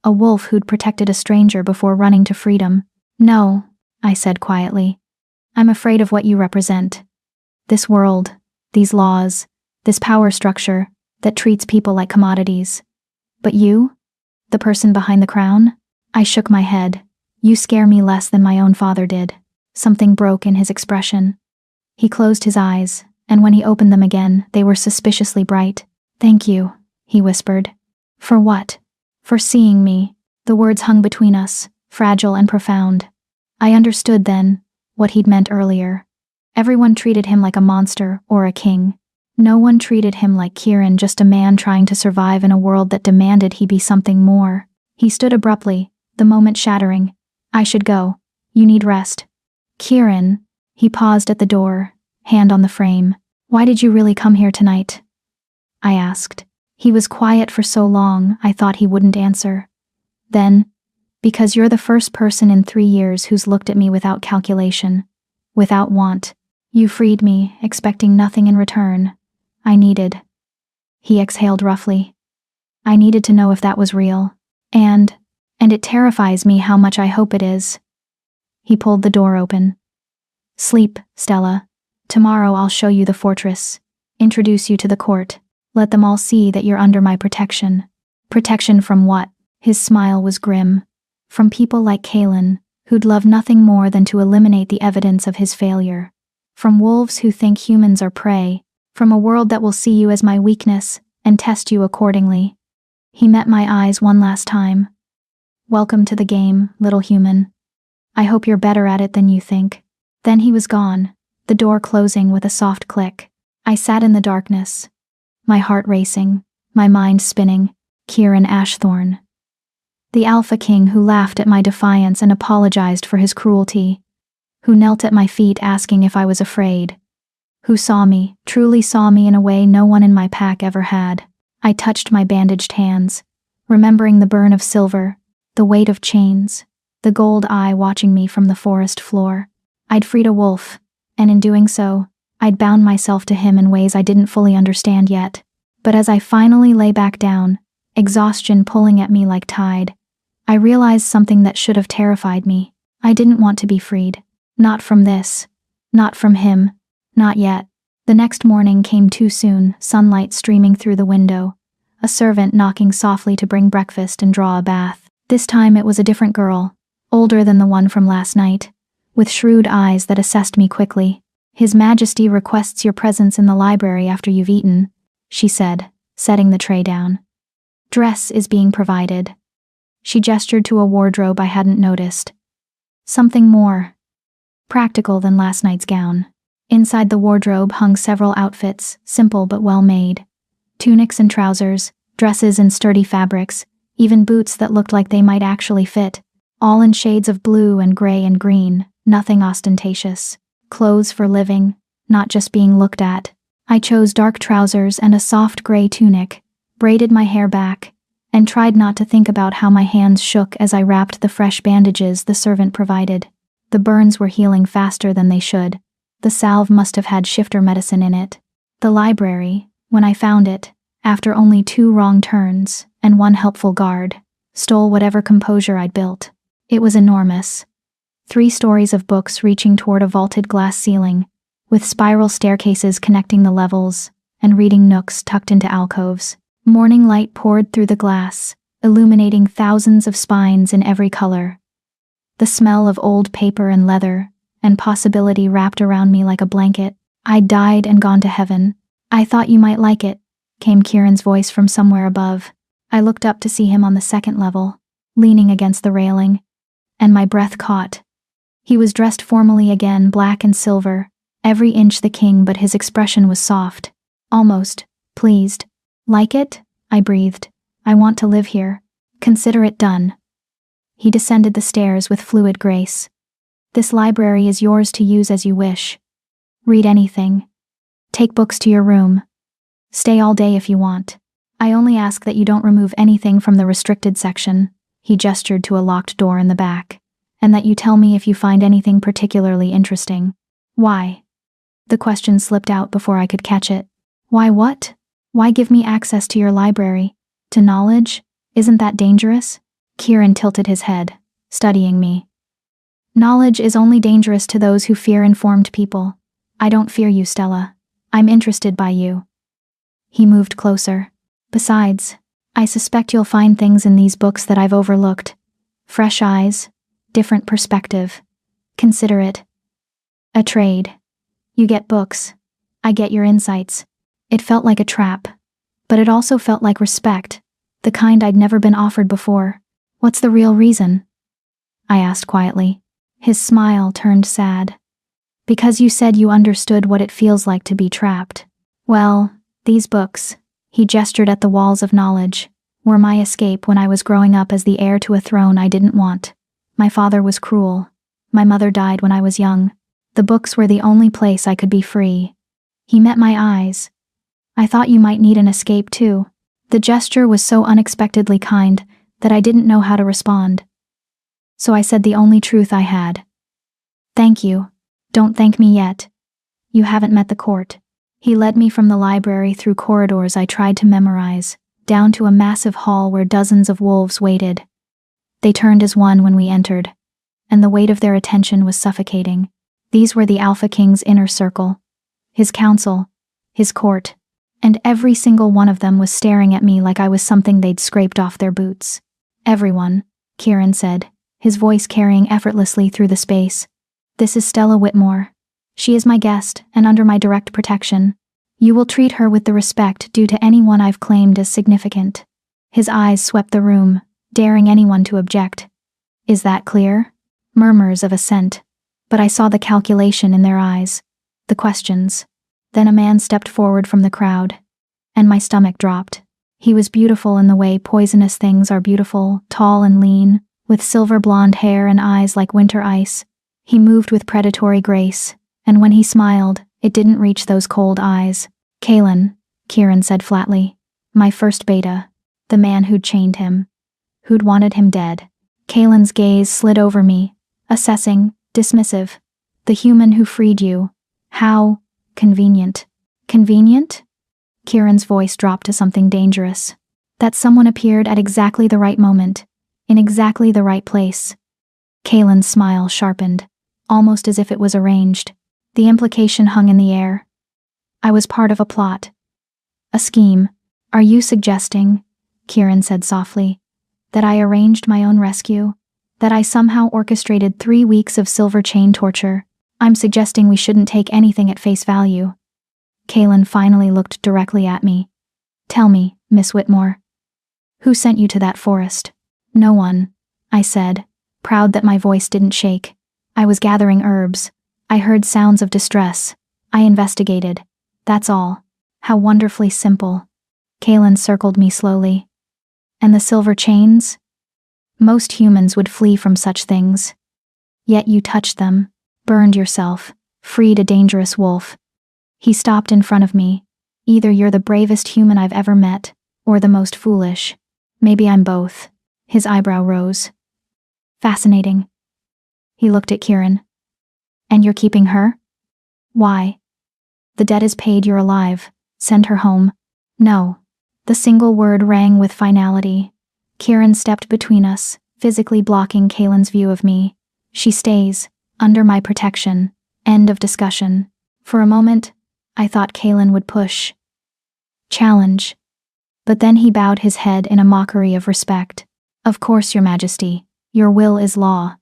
A: A wolf who'd protected a stranger before running to freedom. No, I said quietly. I'm afraid of what you represent. This world, these laws, this power structure that treats people like commodities. But you? The person behind the crown? I shook my head. You scare me less than my own father did. Something broke in his expression. He closed his eyes, and when he opened them again, they were suspiciously bright. Thank you, he whispered. For what? For seeing me. The words hung between us, fragile and profound. I understood then what he'd meant earlier. Everyone treated him like a monster or a king. No one treated him like Kieran, just a man trying to survive in a world that demanded he be something more. He stood abruptly, the moment shattering. I should go. You need rest. Kieran. He paused at the door, hand on the frame. Why did you really come here tonight? I asked. He was quiet for so long, I thought he wouldn't answer. Then, because you're the first person in 3 years who's looked at me without calculation, without want. You freed me, expecting nothing in return. I needed. He exhaled roughly. I needed to know if that was real. And it terrifies me how much I hope it is. He pulled the door open. Sleep, Stella. Tomorrow I'll show you the fortress. Introduce you to the court. Let them all see that you're under my protection. Protection from what? His smile was grim. From people like Kaelin, who'd love nothing more than to eliminate the evidence of his failure. From wolves who think humans are prey. From a world that will see you as my weakness and test you accordingly. He met my eyes one last time. Welcome to the game, little human. I hope you're better at it than you think. Then he was gone, the door closing with a soft click. I sat in the darkness, my heart racing, my mind spinning. Kieran Ashthorne. The Alpha King who laughed at my defiance and apologized for his cruelty. Who knelt at my feet asking if I was afraid. Who saw me, truly saw me in a way no one in my pack ever had. I touched my bandaged hands, remembering the burn of silver, the weight of chains, the gold eye watching me from the forest floor. I'd freed a wolf, and in doing so, I'd bound myself to him in ways I didn't fully understand yet. But as I finally lay back down, exhaustion pulling at me like tide, I realized something that should have terrified me. I didn't want to be freed. Not from this. Not from him. Not yet. The next morning came too soon, sunlight streaming through the window, a servant knocking softly to bring breakfast and draw a bath. This time it was a different girl, older than the one from last night, with shrewd eyes that assessed me quickly. His Majesty requests your presence in the library after you've eaten, she said, setting the tray down. Dress is being provided. She gestured to a wardrobe I hadn't noticed. Something more practical than last night's gown. Inside the wardrobe hung several outfits, simple but well-made. Tunics and trousers, dresses in sturdy fabrics, even boots that looked like they might actually fit, all in shades of blue and gray and green, nothing ostentatious. Clothes for living, not just being looked at. I chose dark trousers and a soft gray tunic, braided my hair back, and tried not to think about how my hands shook as I wrapped the fresh bandages the servant provided. The burns were healing faster than they should. The salve must have had shifter medicine in it. The library, when I found it, after only 2 wrong turns and 1 helpful guard, stole whatever composure I'd built. It was enormous. 3 stories of books reaching toward a vaulted glass ceiling, with spiral staircases connecting the levels, and reading nooks tucked into alcoves. Morning light poured through the glass, illuminating thousands of spines in every color. The smell of old paper and leather, and possibility wrapped around me like a blanket. I'd died and gone to heaven. I thought you might like it, came Kieran's voice from somewhere above. I looked up to see him on the 2nd level, leaning against the railing, and my breath caught. He was dressed formally again, black and silver, every inch the king, but his expression was soft, almost pleased. Like it? I breathed. I want to live here. Consider it done. He descended the stairs with fluid grace. This library is yours to use as you wish. Read anything. Take books to your room. Stay all day if you want. I only ask that you don't remove anything from the restricted section, he gestured to a locked door in the back, and that you tell me if you find anything particularly interesting. Why? The question slipped out before I could catch it. Why what? Why give me access to your library? To knowledge? Isn't that dangerous? Kieran tilted his head, studying me. Knowledge is only dangerous to those who fear informed people. I don't fear you, Stella. I'm interested by you. He moved closer. Besides, I suspect you'll find things in these books that I've overlooked. Fresh eyes, different perspective. Consider it a trade. You get books. I get your insights. It felt like a trap. But it also felt like respect, the kind I'd never been offered before. What's the real reason? I asked quietly. His smile turned sad. Because you said you understood what it feels like to be trapped. Well, these books, he gestured at the walls of knowledge, were my escape when I was growing up as the heir to a throne I didn't want. My father was cruel. My mother died when I was young. The books were the only place I could be free. He met my eyes. I thought you might need an escape too. The gesture was so unexpectedly kind that I didn't know how to respond. So I said the only truth I had. Thank you. Don't thank me yet. You haven't met the court. He led me from the library through corridors I tried to memorize, down to a massive hall where dozens of wolves waited. They turned as one when we entered, and the weight of their attention was suffocating. These were the Alpha King's inner circle, his council, his court, and every single one of them was staring at me like I was something they'd scraped off their boots. Everyone, Kieran said, his voice carrying effortlessly through the space. This is Stella Whitmore. She is my guest and under my direct protection. You will treat her with the respect due to anyone I've claimed as significant. His eyes swept the room, daring anyone to object. Is that clear? Murmurs of assent. But I saw the calculation in their eyes, the questions. Then a man stepped forward from the crowd, and my stomach dropped. He was beautiful in the way poisonous things are beautiful, tall and lean, with silver blonde hair and eyes like winter ice. He moved with predatory grace, and when he smiled, it didn't reach those cold eyes. Kalen, Kieran said flatly. My first beta. The man who'd chained him. Who'd wanted him dead. Kalen's gaze slid over me, assessing, dismissive. The human who freed you. How convenient. Convenient? Kieran's voice dropped to something dangerous. That someone appeared at exactly the right moment, in exactly the right place. Kalen's smile sharpened, almost as if it was arranged. The implication hung in the air. I was part of a plot. A scheme. Are you suggesting, Kieran said softly, that I arranged my own rescue? That I somehow orchestrated 3 weeks of silver chain torture? I'm suggesting we shouldn't take anything at face value. Kalen finally looked directly at me. Tell me, Miss Whitmore. Who sent you to that forest? No one, I said, proud that my voice didn't shake. I was gathering herbs. I heard sounds of distress. I investigated. That's all. How wonderfully simple. Kalen circled me slowly. And the silver chains? Most humans would flee from such things. Yet you touched them, burned yourself, freed a dangerous wolf. He stopped in front of me. Either you're the bravest human I've ever met, or the most foolish. Maybe I'm both. His eyebrow rose. Fascinating. He looked at Kieran. And you're keeping her? Why? The debt is paid, you're alive. Send her home. No. The single word rang with finality. Kieran stepped between us, physically blocking Kalen's view of me. She stays, under my protection. End of discussion. For a moment, I thought Kalen would push. Challenge. But then he bowed his head in a mockery of respect. Of course, Your Majesty. Your will is law.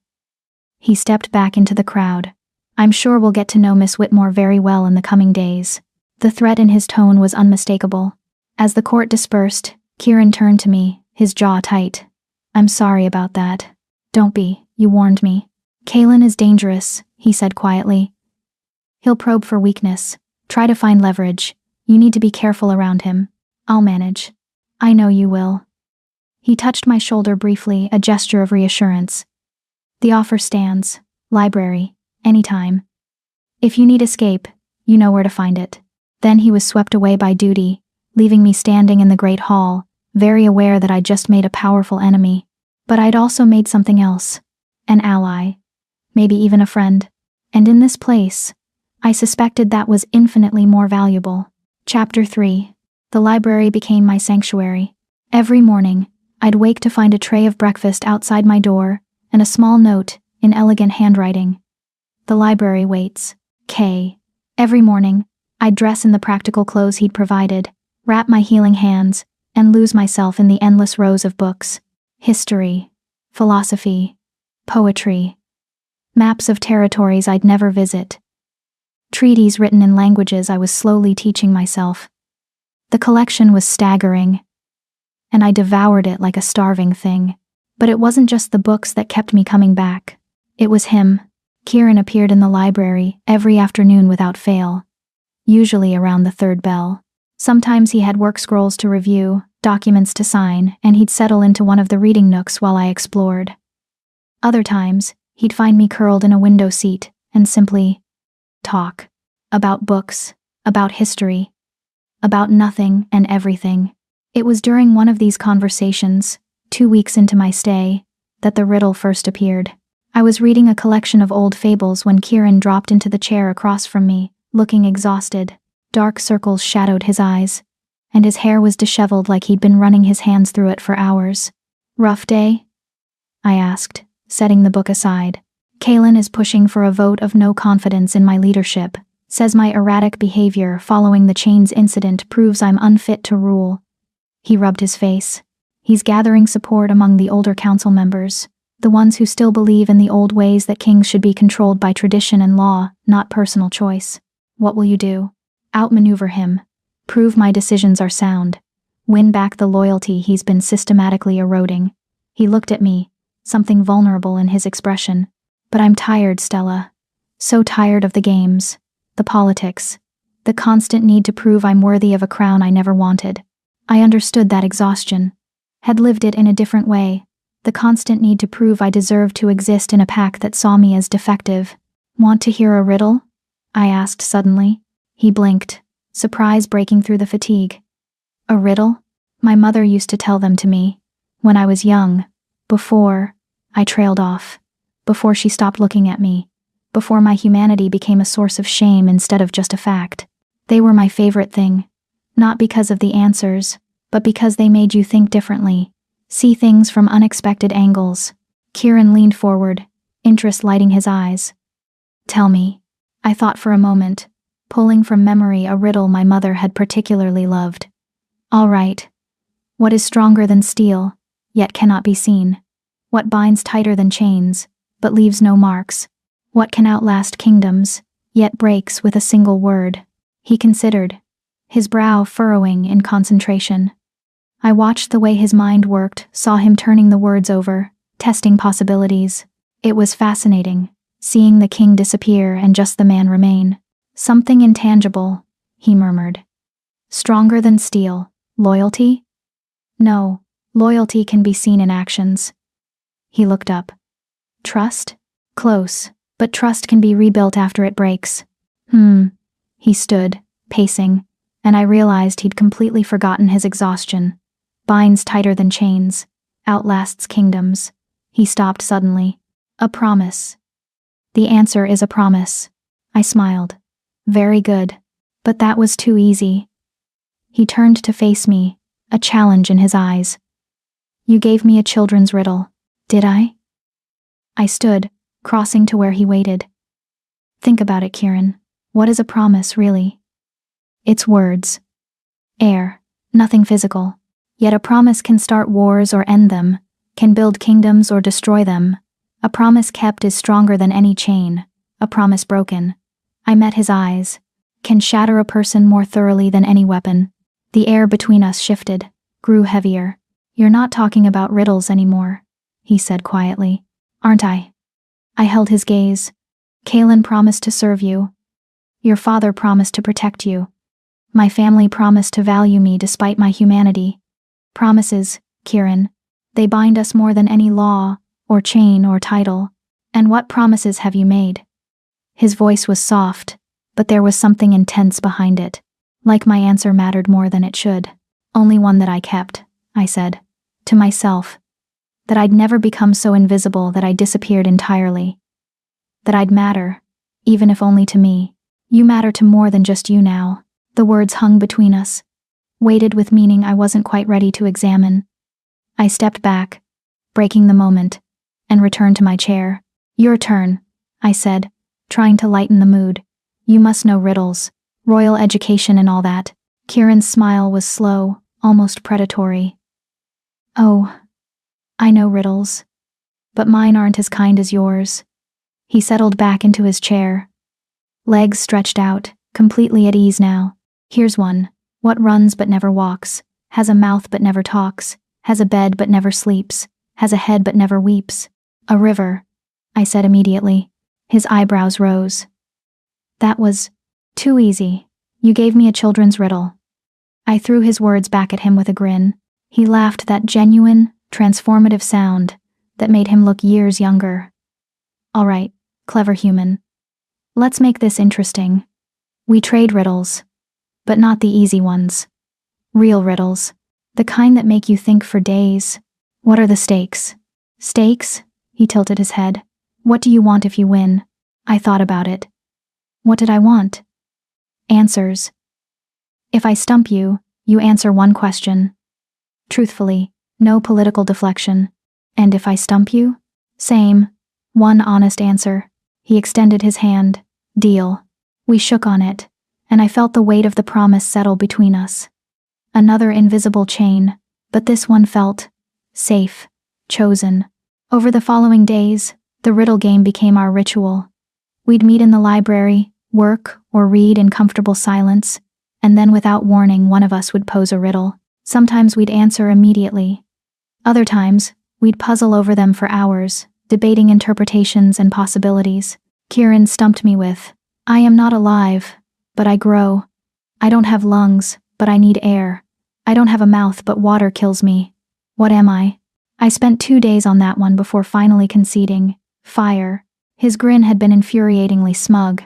A: He stepped back into the crowd. I'm sure we'll get to know Miss Whitmore very well in the coming days. The threat in his tone was unmistakable. As the court dispersed, Kieran turned to me, his jaw tight. I'm sorry about that. Don't be, you warned me. Kalen is dangerous, he said quietly. He'll probe for weakness, try to find leverage. You need to be careful around him. I'll manage. I know you will. He touched my shoulder briefly, a gesture of reassurance. The offer stands. Library. Anytime. If you need escape, you know where to find it. Then he was swept away by duty, leaving me standing in the great hall, very aware that I'd just made a powerful enemy. But I'd also made something else. An ally. Maybe even a friend. And in this place, I suspected that was infinitely more valuable. Chapter 3. The library became my sanctuary. Every morning, I'd wake to find a tray of breakfast outside my door, and a small note, in elegant handwriting. The library waits. K. Every morning, I'd dress in the practical clothes he'd provided, wrap my healing hands, and lose myself in the endless rows of books. History, philosophy, poetry, maps of territories I'd never visit, treaties written in languages I was slowly teaching myself. The collection was staggering, and I devoured it like a starving thing. But it wasn't just the books that kept me coming back. It was him. Kieran appeared in the library every afternoon without fail, usually around the third bell. Sometimes he had work scrolls to review, documents to sign, and he'd settle into one of the reading nooks while I explored. Other times, he'd find me curled in a window seat and simply talk about books, about history, about nothing and everything. It was during one of these conversations, 2 weeks into my stay, that the riddle first appeared. I was reading a collection of old fables when Kieran dropped into the chair across from me, looking exhausted. Dark circles shadowed his eyes, and his hair was disheveled like he'd been running his hands through it for hours. "Rough day?" I asked, setting the book aside. "Kaelin is pushing for a vote of no confidence in my leadership, says my erratic behavior following the Chains incident proves I'm unfit to rule." He rubbed his face. "He's gathering support among the older council members, the ones who still believe in the old ways that kings should be controlled by tradition and law, not personal choice. What will you do? Outmaneuver him. Prove my decisions are sound. Win back the loyalty he's been systematically eroding." He looked at me, something vulnerable in his expression. "But I'm tired, Stella. So tired of the games, the politics, the constant need to prove I'm worthy of a crown I never wanted." I understood that exhaustion. Had lived it in a different way. The constant need to prove I deserved to exist in a pack that saw me as defective. "Want to hear a riddle?" I asked suddenly. He blinked, surprise breaking through the fatigue. "A riddle?" My mother used to tell them to me. When I was young. Before I trailed off. Before she stopped looking at me. Before my humanity became a source of shame instead of just a fact. They were my favorite thing. Not because of the answers, but because they made you think differently. See things from unexpected angles. Kieran leaned forward, interest lighting his eyes. "Tell me." I thought for a moment, pulling from memory a riddle my mother had particularly loved. "All right. What is stronger than steel, yet cannot be seen? What binds tighter than chains, but leaves no marks? What can outlast kingdoms, yet breaks with a single word?" He considered, his brow furrowing in concentration. I watched the way his mind worked, saw him turning the words over, testing possibilities. It was fascinating, seeing the king disappear and just the man remain. "Something intangible," he murmured. "Stronger than steel. Loyalty?" "No, loyalty can be seen in actions." He looked up. "Trust? Close, but trust can be rebuilt after it breaks." He stood, pacing, and I realized he'd completely forgotten his exhaustion. "Binds tighter than chains. Outlasts kingdoms." He stopped suddenly. "A promise." "The answer is a promise." I smiled. "Very good. But that was too easy." He turned to face me, a challenge in his eyes. "You gave me a children's riddle, did I?" I stood, crossing to where he waited. "Think about it, Kieran. What is a promise, really? It's words. Air. Nothing physical. Yet a promise can start wars or end them, can build kingdoms or destroy them. A promise kept is stronger than any chain. A promise broken." I met his eyes. "Can shatter a person more thoroughly than any weapon." The air between us shifted, grew heavier. "You're not talking about riddles anymore," he said quietly. "Aren't I?" I held his gaze. "Kaelin promised to serve you. Your father promised to protect you. My family promised to value me despite my humanity. Promises, Kieran. They bind us more than any law, or chain, or title. And what promises have you made?" His voice was soft, but there was something intense behind it. Like my answer mattered more than it should. "Only one that I kept," I said. To myself. That I'd never become so invisible that I disappeared entirely. That I'd matter, even if only to me. "You matter to more than just you now." The words hung between us, weighted with meaning I wasn't quite ready to examine. I stepped back, breaking the moment, and returned to my chair. "Your turn," I said, trying to lighten the mood. "You must know riddles, royal education and all that." Kieran's smile was slow, almost predatory. "Oh, I know riddles. But mine aren't as kind as yours." He settled back into his chair. Legs stretched out, completely at ease now. "Here's one. What runs but never walks, has a mouth but never talks, has a bed but never sleeps, has a head but never weeps? A river, I said immediately. His eyebrows rose. That was too easy. You gave me a children's riddle. I threw his words back at him with a grin. He laughed, that genuine, transformative sound that made him look years younger. All right, clever human. Let's make this interesting. We trade riddles, but not the easy ones. Real riddles, the kind that make you think for days. What are the stakes? Stakes? He tilted his head. What do you want if you win? I thought about it. What did I want? Answers. If I stump you, you answer one question. Truthfully, no political deflection. And if I stump you? Same. One honest answer. He extended his hand. Deal. We shook on it, and I felt the weight of the promise settle between us. Another invisible chain, but this one felt safe, chosen. Over the following days, the riddle game became our ritual. We'd meet in the library, work, or read in comfortable silence, and then without warning one of us would pose a riddle. Sometimes we'd answer immediately. Other times, we'd puzzle over them for hours, debating interpretations and possibilities. Kieran stumped me with, I am not alive, but I grow. I don't have lungs, but I need air. I don't have a mouth, but water kills me. What am I? I spent 2 days on that one before finally conceding. Fire. His grin had been infuriatingly smug.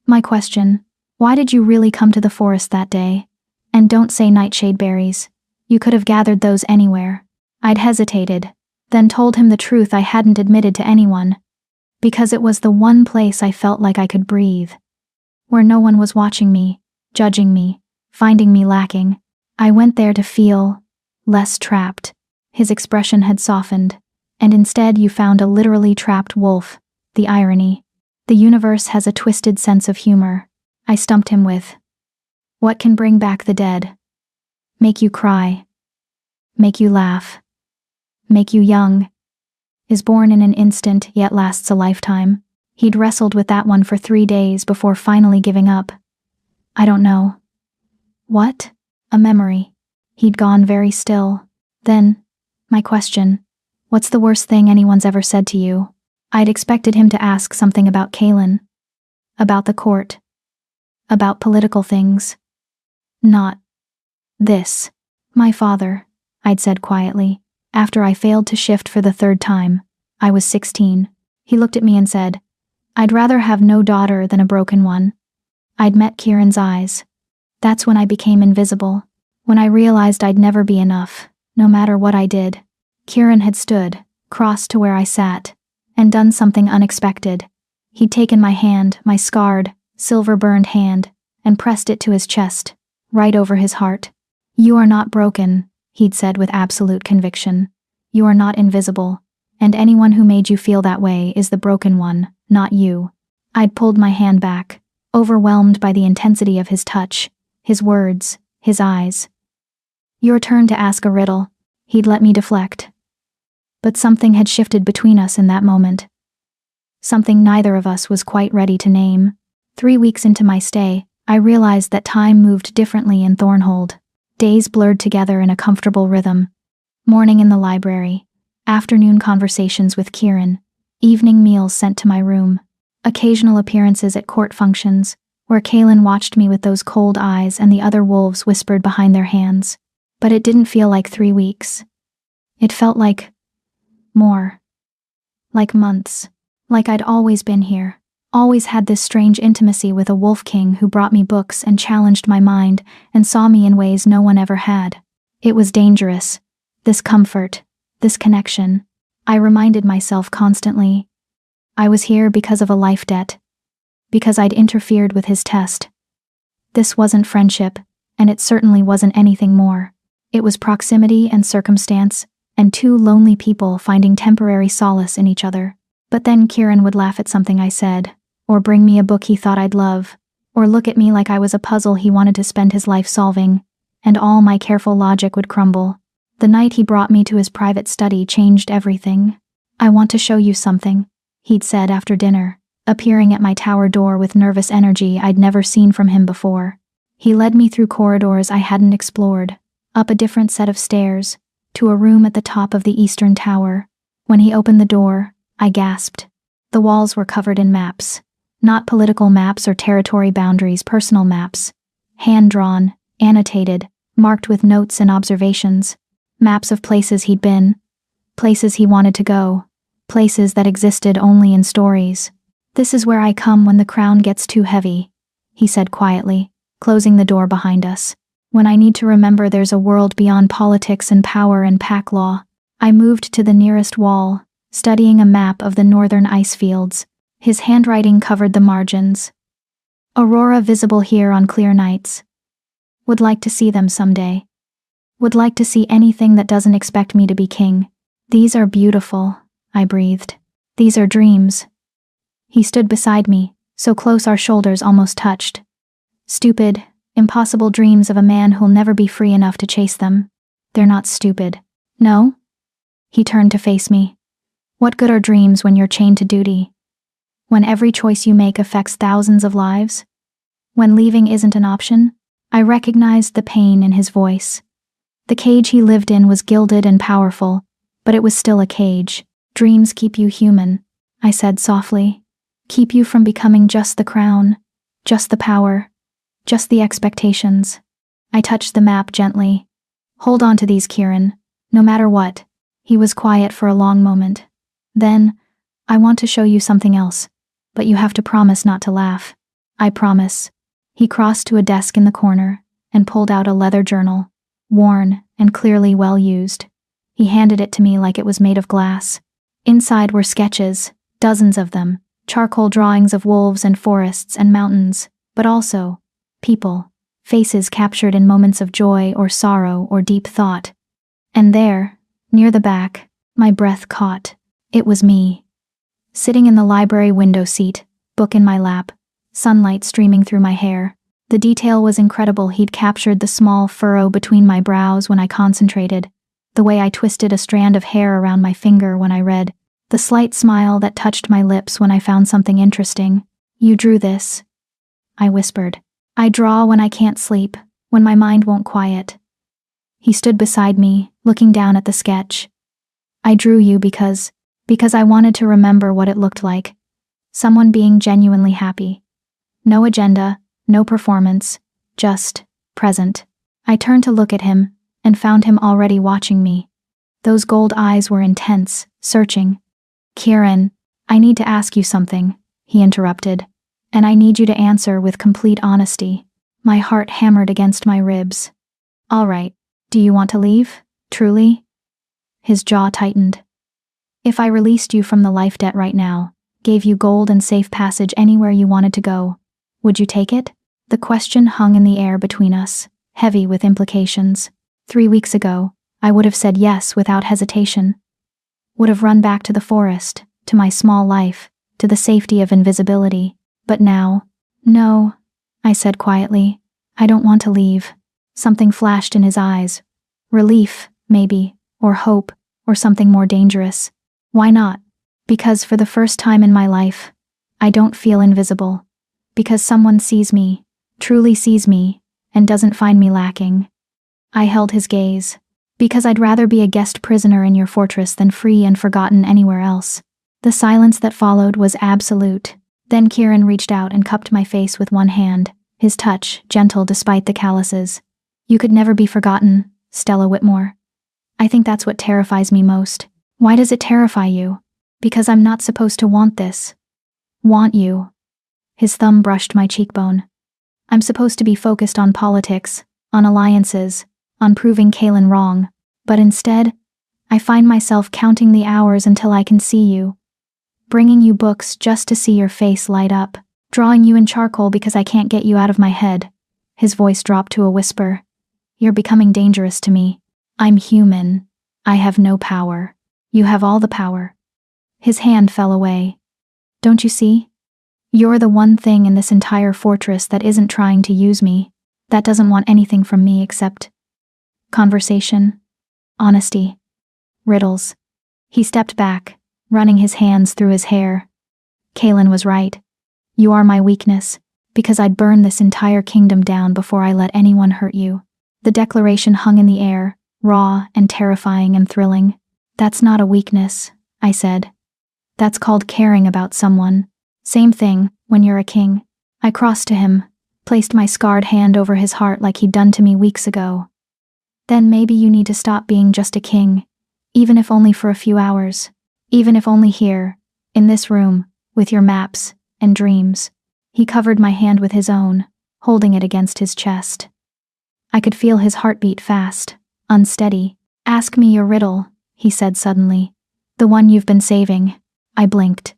A: My question, why did you really come to the forest that day? And don't say nightshade berries. You could have gathered those anywhere. I'd hesitated, then told him the truth I hadn't admitted to anyone. Because it was the one place I felt like I could breathe. Where no one was watching me, judging me, finding me lacking. I went there to feel less trapped. His expression had softened, and instead you found a literally trapped wolf. The irony. The universe has a twisted sense of humor. I stumped him with, what can bring back the dead? Make you cry. Make you laugh. Make you young. Is born in an instant yet lasts a lifetime. He'd wrestled with that one for 3 days before finally giving up. I don't know. What? A memory. He'd gone very still. Then, my question, what's the worst thing anyone's ever said to you? I'd expected him to ask something about Kaylin. About the court. About political things. Not this. My father, I'd said quietly, after I failed to shift for the 3rd time. I was 16. He looked at me and said, I'd rather have no daughter than a broken one. I'd met Kieran's eyes. That's when I became invisible. When I realized I'd never be enough, no matter what I did. Kieran had stood, crossed to where I sat, and done something unexpected. He'd taken my hand, my scarred, silver-burned hand, and pressed it to his chest, right over his heart. You are not broken, he'd said with absolute conviction. You are not invisible, and anyone who made you feel that way is the broken one, not you. I'd pulled my hand back, overwhelmed by the intensity of his touch, his words, his eyes. Your turn to ask a riddle. He'd let me deflect. But something had shifted between us in that moment. Something neither of us was quite ready to name. 3 weeks into my stay, I realized that time moved differently in Thornhold. Days blurred together in a comfortable rhythm. Morning in the library, afternoon conversations with Kieran, evening meals sent to my room, occasional appearances at court functions, where Kaylin watched me with those cold eyes and the other wolves whispered behind their hands. But it didn't feel like 3 weeks. It felt like more. Like months. Like I'd always been here. Always had this strange intimacy with a wolf king who brought me books and challenged my mind and saw me in ways no one ever had. It was dangerous. This comfort. This connection. I reminded myself constantly. I was here because of a life debt. Because I'd interfered with his test. This wasn't friendship, and it certainly wasn't anything more. It was proximity and circumstance, and 2 lonely people finding temporary solace in each other. But then Kieran would laugh at something I said, or bring me a book he thought I'd love, or look at me like I was a puzzle he wanted to spend his life solving, and all my careful logic would crumble. The night he brought me to his private study changed everything. I want to show you something, he'd said after dinner, appearing at my tower door with nervous energy I'd never seen from him before. He led me through corridors I hadn't explored, up a different set of stairs, to a room at the top of the eastern tower. When he opened the door, I gasped. The walls were covered in maps. Not political maps or territory boundaries, personal maps. Hand-drawn, annotated, marked with notes and observations. Maps of places he'd been, places he wanted to go, places that existed only in stories. "This is where I come when the crown gets too heavy," he said quietly, closing the door behind us. "When I need to remember there's a world beyond politics and power and pack law." I moved to the nearest wall, studying a map of the northern ice fields. His handwriting covered the margins. "Aurora visible here on clear nights. Would like to see them someday. Would like to see anything that doesn't expect me to be king. These are beautiful," I breathed. "These are dreams." He stood beside me, so close our shoulders almost touched. "Stupid, impossible dreams of a man who'll never be free enough to chase them. They're not stupid." "No?" He turned to face me. "What good are dreams when you're chained to duty? When every choice you make affects thousands of lives? When leaving isn't an option?" I recognized the pain in his voice. The cage he lived in was gilded and powerful, but it was still a cage. "Dreams keep you human," I said softly. "Keep you from becoming just the crown, just the power, just the expectations." I touched the map gently. "Hold on to these, Kieran, no matter what." He was quiet for a long moment. Then, "I want to show you something else, but you have to promise not to laugh." "I promise." He crossed to a desk in the corner and pulled out a leather journal, worn and clearly well used. He handed it to me like it was made of glass. Inside were sketches, dozens of them, charcoal drawings of wolves and forests and mountains, but also people, faces captured in moments of joy or sorrow or deep thought. And there, near the back, my breath caught. It was me. Sitting in the library window seat, book in my lap, sunlight streaming through my hair. The detail was incredible. He'd captured the small furrow between my brows when I concentrated, the way I twisted a strand of hair around my finger when I read, the slight smile that touched my lips when I found something interesting. "You drew this," I whispered. "I draw when I can't sleep, when my mind won't quiet." He stood beside me, looking down at the sketch. "I drew you because I wanted to remember what it looked like. Someone being genuinely happy. No agenda, no performance, just present." I turned to look at him and found him already watching me. Those gold eyes were intense, searching. "Kieran, I need to ask you something," he interrupted, "and I need you to answer with complete honesty." My heart hammered against my ribs. "All right, do you want to leave? Truly?" His jaw tightened. "If I released you from the life debt right now, gave you gold and safe passage anywhere you wanted to go, would you take it?" The question hung in the air between us, heavy with implications. 3 weeks ago, I would have said yes without hesitation. Would have run back to the forest, to my small life, to the safety of invisibility. But now, "No," I said quietly. "I don't want to leave." Something flashed in his eyes. Relief, maybe, or hope, or something more dangerous. "Why not?" "Because for the first time in my life, I don't feel invisible. Because someone sees me, truly sees me, and doesn't find me lacking." I held his gaze. "Because I'd rather be a guest prisoner in your fortress than free and forgotten anywhere else." The silence that followed was absolute. Then Kieran reached out and cupped my face with one hand, his touch gentle despite the calluses. "You could never be forgotten, Stella Whitmore. I think that's what terrifies me most." "Why does it terrify you?" "Because I'm not supposed to want this." "Want you?" His thumb brushed my cheekbone. "I'm supposed to be focused on politics, on alliances, on proving Kaelin wrong, but instead, I find myself counting the hours until I can see you, bringing you books just to see your face light up, drawing you in charcoal because I can't get you out of my head." His voice dropped to a whisper. "You're becoming dangerous to me. I'm human. I have no power. You have all the power." His hand fell away. "Don't you see? You're the one thing in this entire fortress that isn't trying to use me, that doesn't want anything from me except conversation, honesty, riddles." He stepped back, running his hands through his hair. "Kaelin was right. You are my weakness. Because I'd burn this entire kingdom down before I let anyone hurt you. The declaration hung in the air, raw and terrifying and thrilling. That's not a weakness, I said. That's called caring about someone. Same thing, when you're a king. I crossed to him, placed my scarred hand over his heart like he'd done to me weeks ago. Then maybe you need to stop being just a king, even if only for a few hours, even if only here, in this room, with your maps and dreams. He covered my hand with his own, holding it against his chest. I could feel his heartbeat fast, unsteady. Ask me your riddle, he said suddenly. The one you've been saving. I blinked.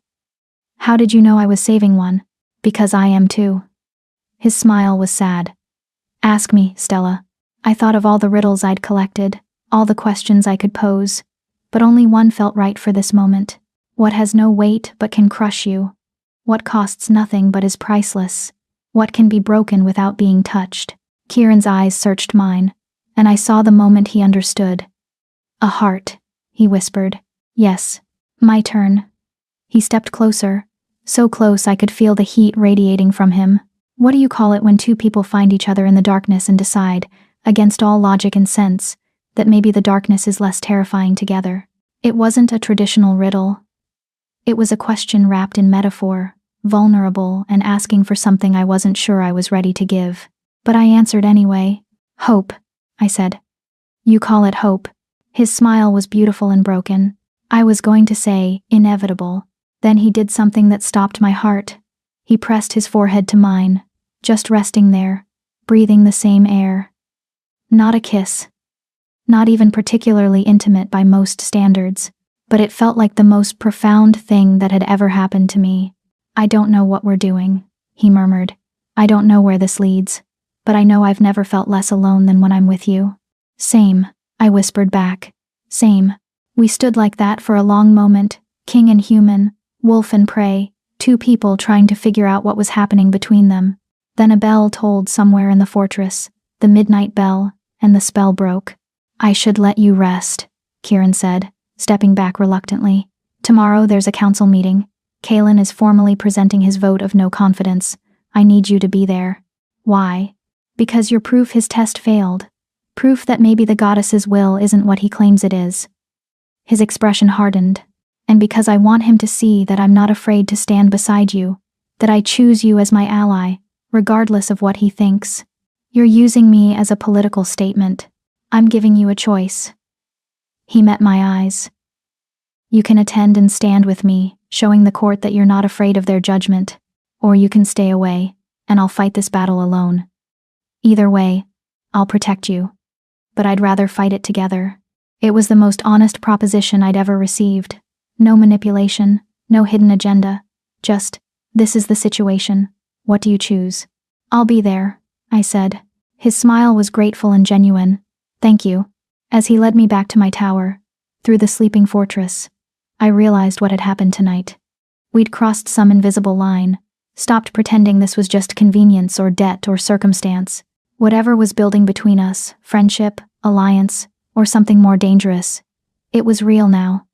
A: How did you know I was saving one? Because I am too. His smile was sad. Ask me, Stella. I thought of all the riddles I'd collected, all the questions I could pose, but only one felt right for this moment. What has no weight but can crush you? What costs nothing but is priceless? What can be broken without being touched? Kieran's eyes searched mine, and I saw the moment he understood. A heart, he whispered. Yes, my turn. He stepped closer, so close I could feel the heat radiating from him. What do you call it when two people find each other in the darkness and decide, against all logic and sense, that maybe the darkness is less terrifying together? It wasn't a traditional riddle. It was a question wrapped in metaphor, vulnerable and asking for something I wasn't sure I was ready to give. But I answered anyway. Hope, I said. You call it hope. His smile was beautiful and broken. I was going to say, inevitable. Then he did something that stopped my heart. He pressed his forehead to mine, just resting there, breathing the same air. Not a kiss. Not even particularly intimate by most standards, but it felt like the most profound thing that had ever happened to me. I don't know what we're doing, he murmured. I don't know where this leads, but I know I've never felt less alone than when I'm with you. Same, I whispered back. Same. We stood like that for a long moment, king and human, wolf and prey, two people trying to figure out what was happening between them. Then a bell tolled somewhere in the fortress, the midnight bell, and the spell broke. I should let you rest, Kieran said, stepping back reluctantly. Tomorrow there's a council meeting. Kalen is formally presenting his vote of no confidence. I need you to be there. Why? Because you're proof his test failed. Proof that maybe the goddess's will isn't what he claims it is. His expression hardened. And because I want him to see that I'm not afraid to stand beside you, that I choose you as my ally, regardless of what he thinks. You're using me as a political statement. I'm giving you a choice. He met my eyes. You can attend and stand with me, showing the court that you're not afraid of their judgment, or you can stay away, and I'll fight this battle alone. Either way, I'll protect you. But I'd rather fight it together. It was the most honest proposition I'd ever received. No manipulation, no hidden agenda. Just, this is the situation. What do you choose? I'll be there, I said. His smile was grateful and genuine. Thank you. As he led me back to my tower, through the sleeping fortress, I realized what had happened tonight. We'd crossed some invisible line, stopped pretending this was just convenience or debt or circumstance. Whatever was building between us, friendship, alliance, or something more dangerous, it was real now.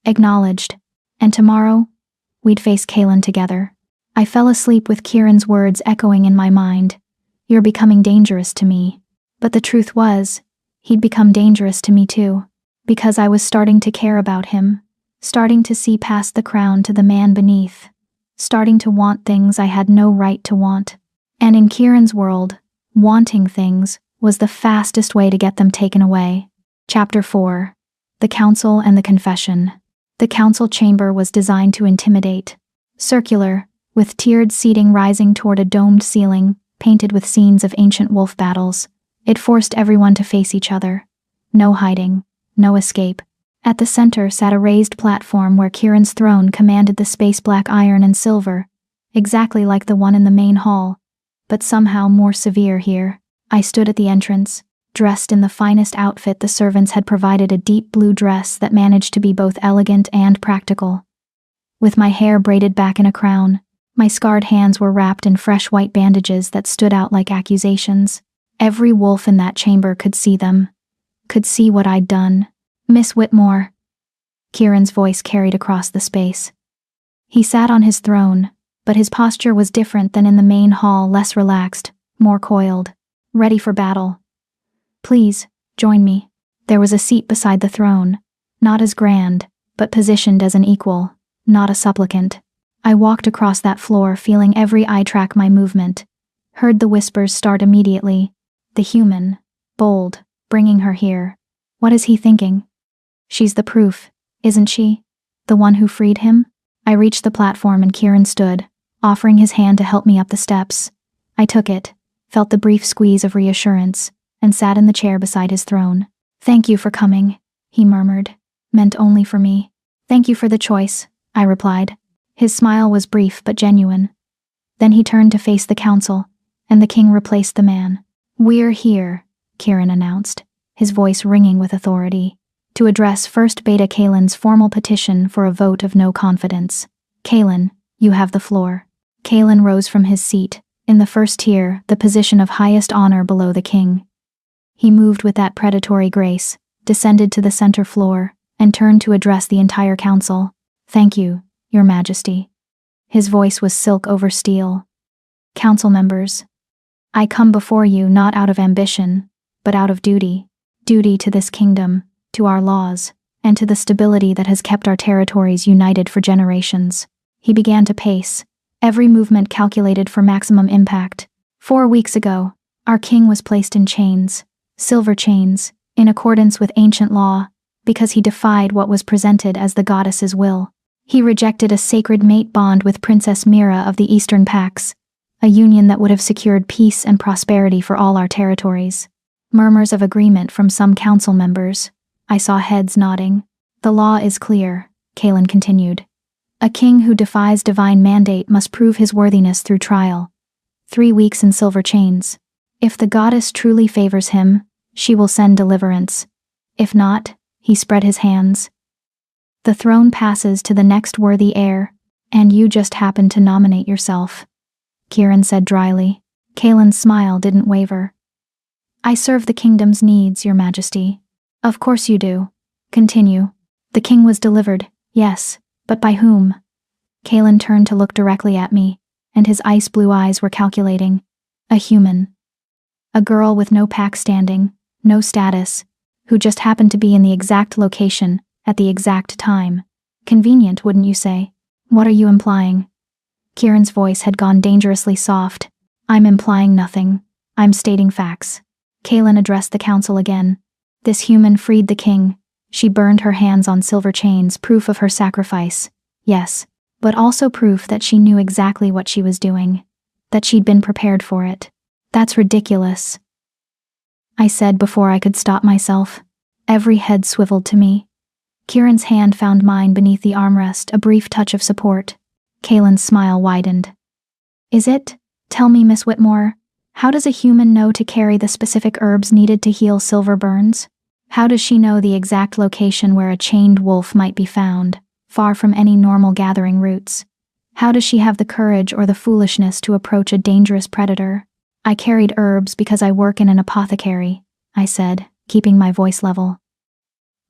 A: Acknowledged. And tomorrow, we'd face Kalen together. I fell asleep with Kieran's words echoing in my mind. You're becoming dangerous to me. But the truth was, he'd become dangerous to me too. Because I was starting to care about him. Starting to see past the crown to the man beneath. Starting to want things I had no right to want. And in Kieran's world, wanting things was the fastest way to get them taken away. Chapter 4. The Council and the Confession. The council chamber was designed to intimidate. Circular, with tiered seating rising toward a domed ceiling, painted with scenes of ancient wolf battles. It forced everyone to face each other. No hiding, no escape. At the center sat a raised platform where Kieran's throne commanded the space black iron and silver, exactly like the one in the main hall, but somehow more severe here. I stood at the entrance, dressed in the finest outfit the servants had provided, a deep blue dress that managed to be both elegant and practical. With my hair braided back in a crown, my scarred hands were wrapped in fresh white bandages that stood out like accusations. Every wolf in that chamber could see them, could see what I'd done. Miss Whitmore. Kieran's voice carried across the space. He sat on his throne, but his posture was different than in the main hall, less relaxed, more coiled, ready for battle. Please, join me. There was a seat beside the throne, not as grand, but positioned as an equal, not a supplicant. I walked across that floor, feeling every eye track my movement. Heard the whispers start immediately. The human, bold, bringing her here. What is he thinking? She's the proof, isn't she? The one who freed him? I reached the platform and Kieran stood, offering his hand to help me up the steps. I took it, felt the brief squeeze of reassurance, and sat in the chair beside his throne. Thank you for coming, he murmured. Meant only for me. Thank you for the choice, I replied. His smile was brief but genuine. Then he turned to face the council, and the king replaced the man. We're here, Kieran announced, his voice ringing with authority, to address First Beta Kaelin's formal petition for a vote of no confidence. Kaelin, you have the floor. Kaelin rose from his seat, in the first tier, the position of highest honor below the king. He moved with that predatory grace, descended to the center floor, and turned to address the entire council. Thank you, Your Majesty. His voice was silk over steel. Council members, I come before you not out of ambition, but out of duty. Duty to this kingdom, to our laws, and to the stability that has kept our territories united for generations. He began to pace, every movement calculated for maximum impact. 4 weeks ago, our king was placed in chains, silver chains, in accordance with ancient law, because he defied what was presented as the goddess's will. He rejected a sacred mate bond with Princess Mira of the Eastern Pax, a union that would have secured peace and prosperity for all our territories. Murmurs of agreement from some council members. I saw heads nodding. The law is clear, Kaelin continued. A king who defies divine mandate must prove his worthiness through trial. 3 weeks in silver chains. If the goddess truly favors him, she will send deliverance. If not, he spread his hands. The throne passes to the next worthy heir, and you just happened to nominate yourself, Kieran said dryly. Kaelin's smile didn't waver. I serve the kingdom's needs, Your Majesty. Of course you do. Continue. The king was delivered, yes, but by whom? Kaelin turned to look directly at me, and his ice blue eyes were calculating. A human. A girl with no pack standing, no status, who just happened to be in the exact location, at the exact time. Convenient, wouldn't you say? What are you implying? Kieran's voice had gone dangerously soft. I'm implying nothing. I'm stating facts. Kaelin addressed the council again. This human freed the king. She burned her hands on silver chains, proof of her sacrifice. Yes, but also proof that she knew exactly what she was doing. That she'd been prepared for it. That's ridiculous, I said before I could stop myself. Every head swiveled to me. Kieran's hand found mine beneath the armrest, a brief touch of support. Kaelin's smile widened. Is it? Tell me, Miss Whitmore, how does a human know to carry the specific herbs needed to heal silver burns? How does she know the exact location where a chained wolf might be found, far from any normal gathering routes? How does she have the courage or the foolishness to approach a dangerous predator? I carried herbs because I work in an apothecary, I said, keeping my voice level.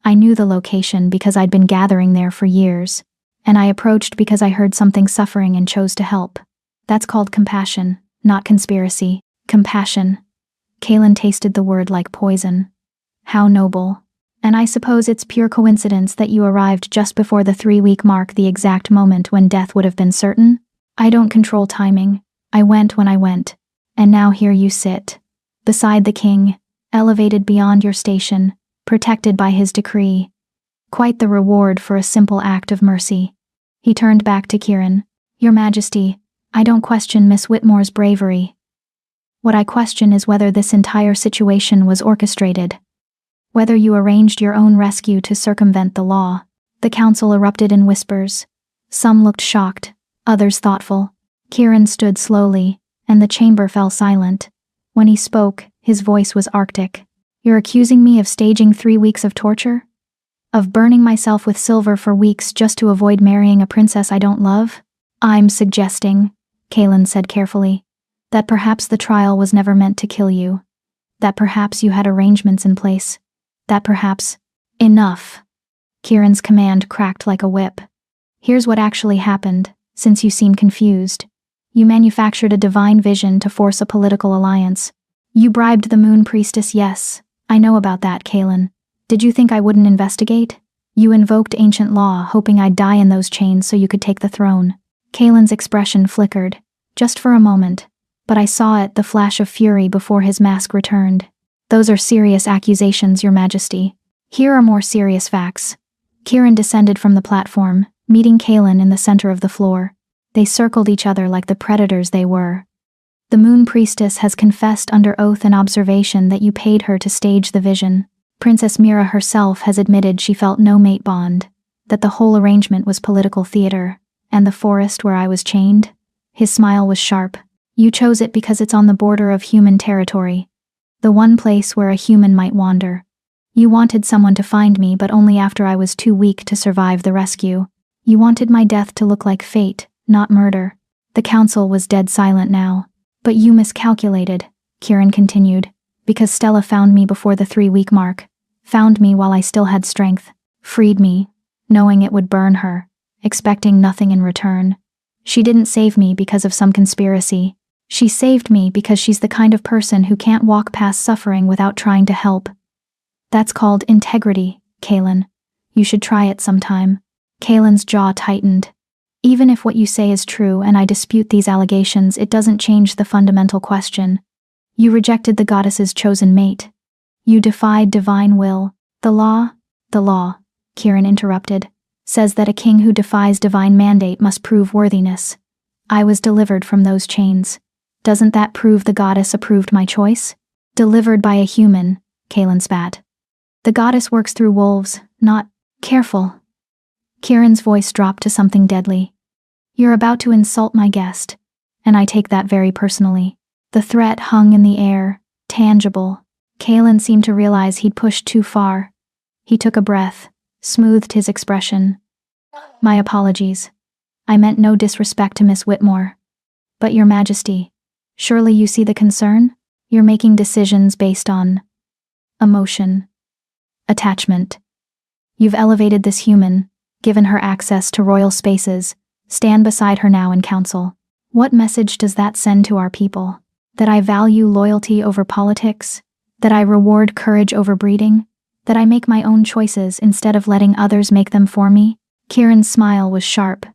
A: I knew the location because I'd been gathering there for years, and I approached because I heard something suffering and chose to help. That's called compassion, not conspiracy. Compassion. Kaelin tasted the word like poison. How noble. And I suppose it's pure coincidence that you arrived just before the 3-week mark, the exact moment when death would have been certain? I don't control timing. I went when I went. And now here you sit, beside the king, elevated beyond your station, protected by his decree. Quite the reward for a simple act of mercy. He turned back to Kieran. Your Majesty, I don't question Miss Whitmore's bravery. What I question is whether this entire situation was orchestrated. Whether you arranged your own rescue to circumvent the law. The council erupted in whispers. Some looked shocked, others thoughtful. Kieran stood slowly, and the chamber fell silent. When he spoke, his voice was arctic. You're accusing me of staging 3 weeks of torture? Of burning myself with silver for weeks just to avoid marrying a princess I don't love? I'm suggesting, Kaelin said carefully, that perhaps the trial was never meant to kill you. That perhaps you had arrangements in place. That perhaps— Enough. Kieran's command cracked like a whip. Here's what actually happened, since you seem confused. You manufactured a divine vision to force a political alliance. You bribed the Moon Priestess, yes. I know about that, Kaelin. Did you think I wouldn't investigate? You invoked ancient law, hoping I'd die in those chains so you could take the throne. Kaelin's expression flickered, just for a moment, but I saw it, the flash of fury before his mask returned. Those are serious accusations, Your Majesty. Here are more serious facts. Kieran descended from the platform, meeting Kaelin in the center of the floor. They circled each other like the predators they were. The Moon Priestess has confessed under oath and observation that you paid her to stage the vision. Princess Mira herself has admitted she felt no mate bond, that the whole arrangement was political theater. And the forest where I was chained? His smile was sharp. You chose it because it's on the border of human territory. The one place where a human might wander. You wanted someone to find me, but only after I was too weak to survive the rescue. You wanted my death to look like fate, not murder. The council was dead silent now. But you miscalculated, Kieran continued, because Stella found me before the 3-week mark. Found me while I still had strength. Freed me, knowing it would burn her, expecting nothing in return. She didn't save me because of some conspiracy. She saved me because she's the kind of person who can't walk past suffering without trying to help. That's called integrity, Kaelin. You should try it sometime. Kaelin's jaw tightened. Even if what you say is true and I dispute these allegations, it doesn't change the fundamental question. You rejected the goddess's chosen mate. You defied divine will. The law, Kieran interrupted, says that a king who defies divine mandate must prove worthiness. I was delivered from those chains. Doesn't that prove the goddess approved my choice? Delivered by a human, Kaelin spat. The goddess works through wolves, not— Careful. Kieran's voice dropped to something deadly. You're about to insult my guest, and I take that very personally. The threat hung in the air, tangible. Kaelin seemed to realize he'd pushed too far. He took a breath, smoothed his expression. My apologies. I meant no disrespect to Miss Whitmore. But Your Majesty, surely you see the concern? You're making decisions based on emotion, attachment. You've elevated this human, given her access to royal spaces. Stand beside her now in council. What message does that send to our people? That I value loyalty over politics? That I reward courage over breeding? That I make my own choices instead of letting others make them for me? Kieran's smile was sharp.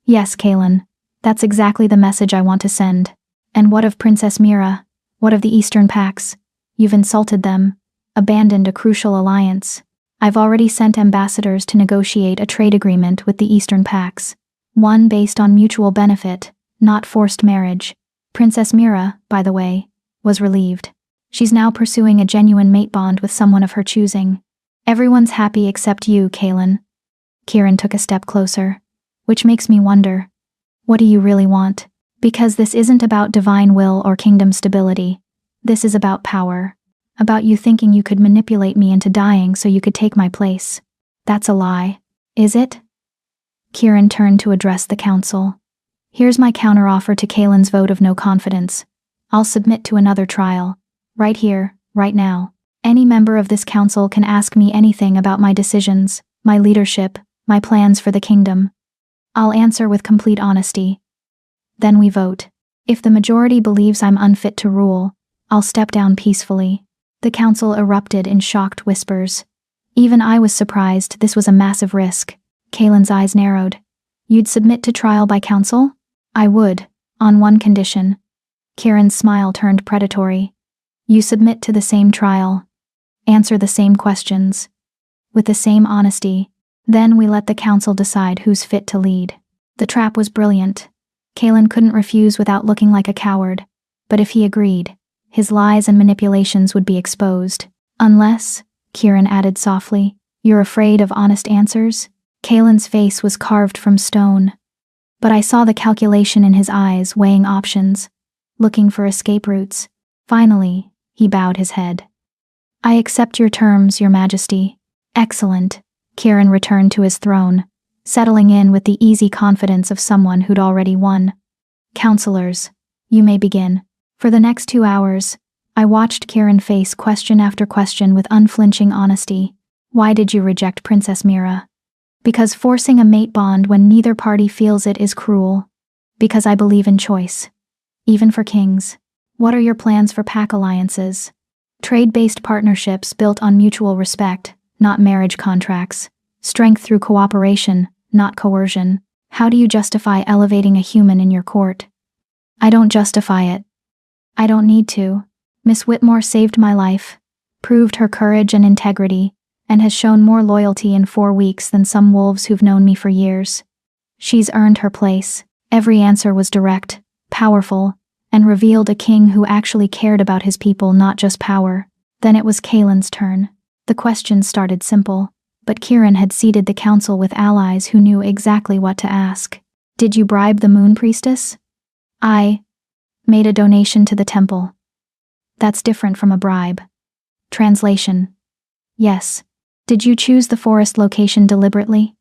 A: Yes, Kaelin, that's exactly the message I want to send. And what of Princess Mira? What of the Eastern Pax? You've insulted them, abandoned a crucial alliance. I've already sent ambassadors to negotiate a trade agreement with the Eastern Pax. One based on mutual benefit, not forced marriage. Princess Mira, by the way, was relieved. She's now pursuing a genuine mate bond with someone of her choosing. Everyone's happy except you, Kaelin. Kieran took a step closer. Which makes me wonder, what do you really want? Because this isn't about divine will or kingdom stability. This is about power. About you thinking you could manipulate me into dying so you could take my place. That's a lie. Is it? Kieran turned to address the council. Here's my counteroffer to Kaelin's vote of no confidence. I'll submit to another trial. Right here, right now. Any member of this council can ask me anything about my decisions, my leadership, my plans for the kingdom. I'll answer with complete honesty. Then we vote. If the majority believes I'm unfit to rule, I'll step down peacefully. The council erupted in shocked whispers. Even I was surprised. This was a massive risk. Kaelin's eyes narrowed. You'd submit to trial by council? I would, on one condition. Kieran's smile turned predatory. You submit to the same trial. Answer the same questions. With the same honesty. Then we let the council decide who's fit to lead. The trap was brilliant. Kaelin couldn't refuse without looking like a coward. But if he agreed, his lies and manipulations would be exposed. Unless, Kieran added softly, you're afraid of honest answers? Kaelin's face was carved from stone. But I saw the calculation in his eyes, weighing options, looking for escape routes. Finally, he bowed his head. I accept your terms, Your Majesty. Excellent. Kieran returned to his throne, settling in with the easy confidence of someone who'd already won. Counselors, you may begin. For the next 2 hours, I watched Kieran face question after question with unflinching honesty. Why did you reject Princess Mira? Because forcing a mate bond when neither party feels it is cruel. Because I believe in choice. Even for kings. What are your plans for pack alliances? Trade-based partnerships built on mutual respect, not marriage contracts. Strength through cooperation, not coercion. How do you justify elevating a human in your court? I don't justify it. I don't need to. Miss Whitmore saved my life, proved her courage and integrity, and has shown more loyalty in 4 weeks than some wolves who've known me for years. She's earned her place. Every answer was direct, powerful, and revealed a king who actually cared about his people, not just power. Then it was Kaelin's turn. The questions started simple, but Kieran had seated the council with allies who knew exactly what to ask. Did you bribe the Moon Priestess? I made a donation to the temple. That's different from a bribe. Translation. Yes. Did you choose the forest location deliberately?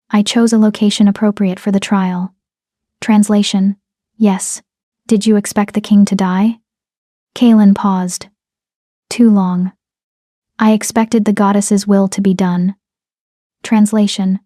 A: I chose a location appropriate for the trial. Translation. Yes. Did you expect the king to die? Kaelin paused. Too long. I expected the goddess's will to be done. Translation.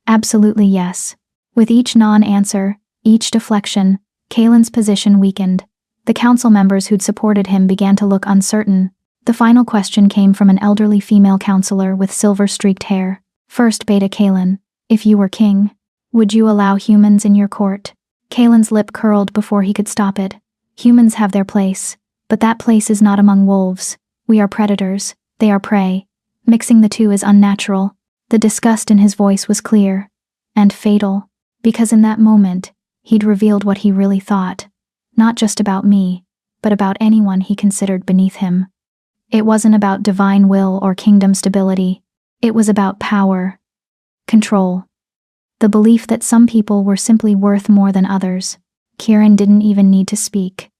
A: Absolutely yes. With each non-answer, each deflection, Kaelin's position weakened. The council members who'd supported him began to look uncertain. The final question came from an elderly female counselor with silver-streaked hair. First Beta Kaelin, if you were king, would you allow humans in your court? Kaelin's lip curled before he could stop it. Humans have their place, but that place is not among wolves. We are predators, they are prey. Mixing the two is unnatural. The disgust in his voice was clear and fatal, because in that moment, he'd revealed what he really thought. Not just about me, but about anyone he considered beneath him. It wasn't about divine will or kingdom stability. It was about power, control, the belief that some people were simply worth more than others. Kieran didn't even need to speak.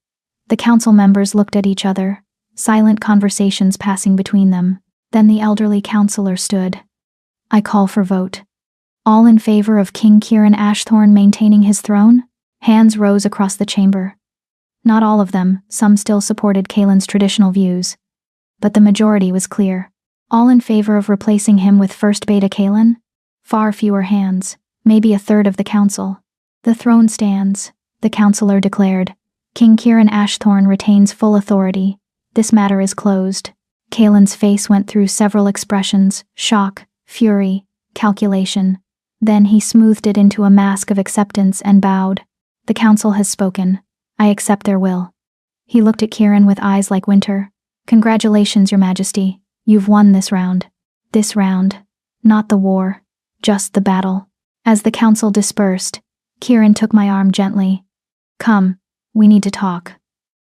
A: The council members looked at each other, silent conversations passing between them. Then the elderly counselor stood. I call for vote. All in favor of King Kieran Ashthorn maintaining his throne? Hands rose across the chamber. Not all of them, some still supported Kaelin's traditional views. But the majority was clear. All in favor of replacing him with First Beta Kaelin? Far fewer hands, maybe a third of the council. The throne stands, the counselor declared. King Kieran Ashthorn retains full authority. This matter is closed. Kaelin's face went through several expressions: shock, fury, calculation. Then he smoothed it into a mask of acceptance and bowed. The council has spoken. I accept their will. He looked at Kieran with eyes like winter. Congratulations, Your Majesty. You've won this round. This round. Not the war. Just the battle. As the council dispersed, Kieran took my arm gently. Come, we need to talk.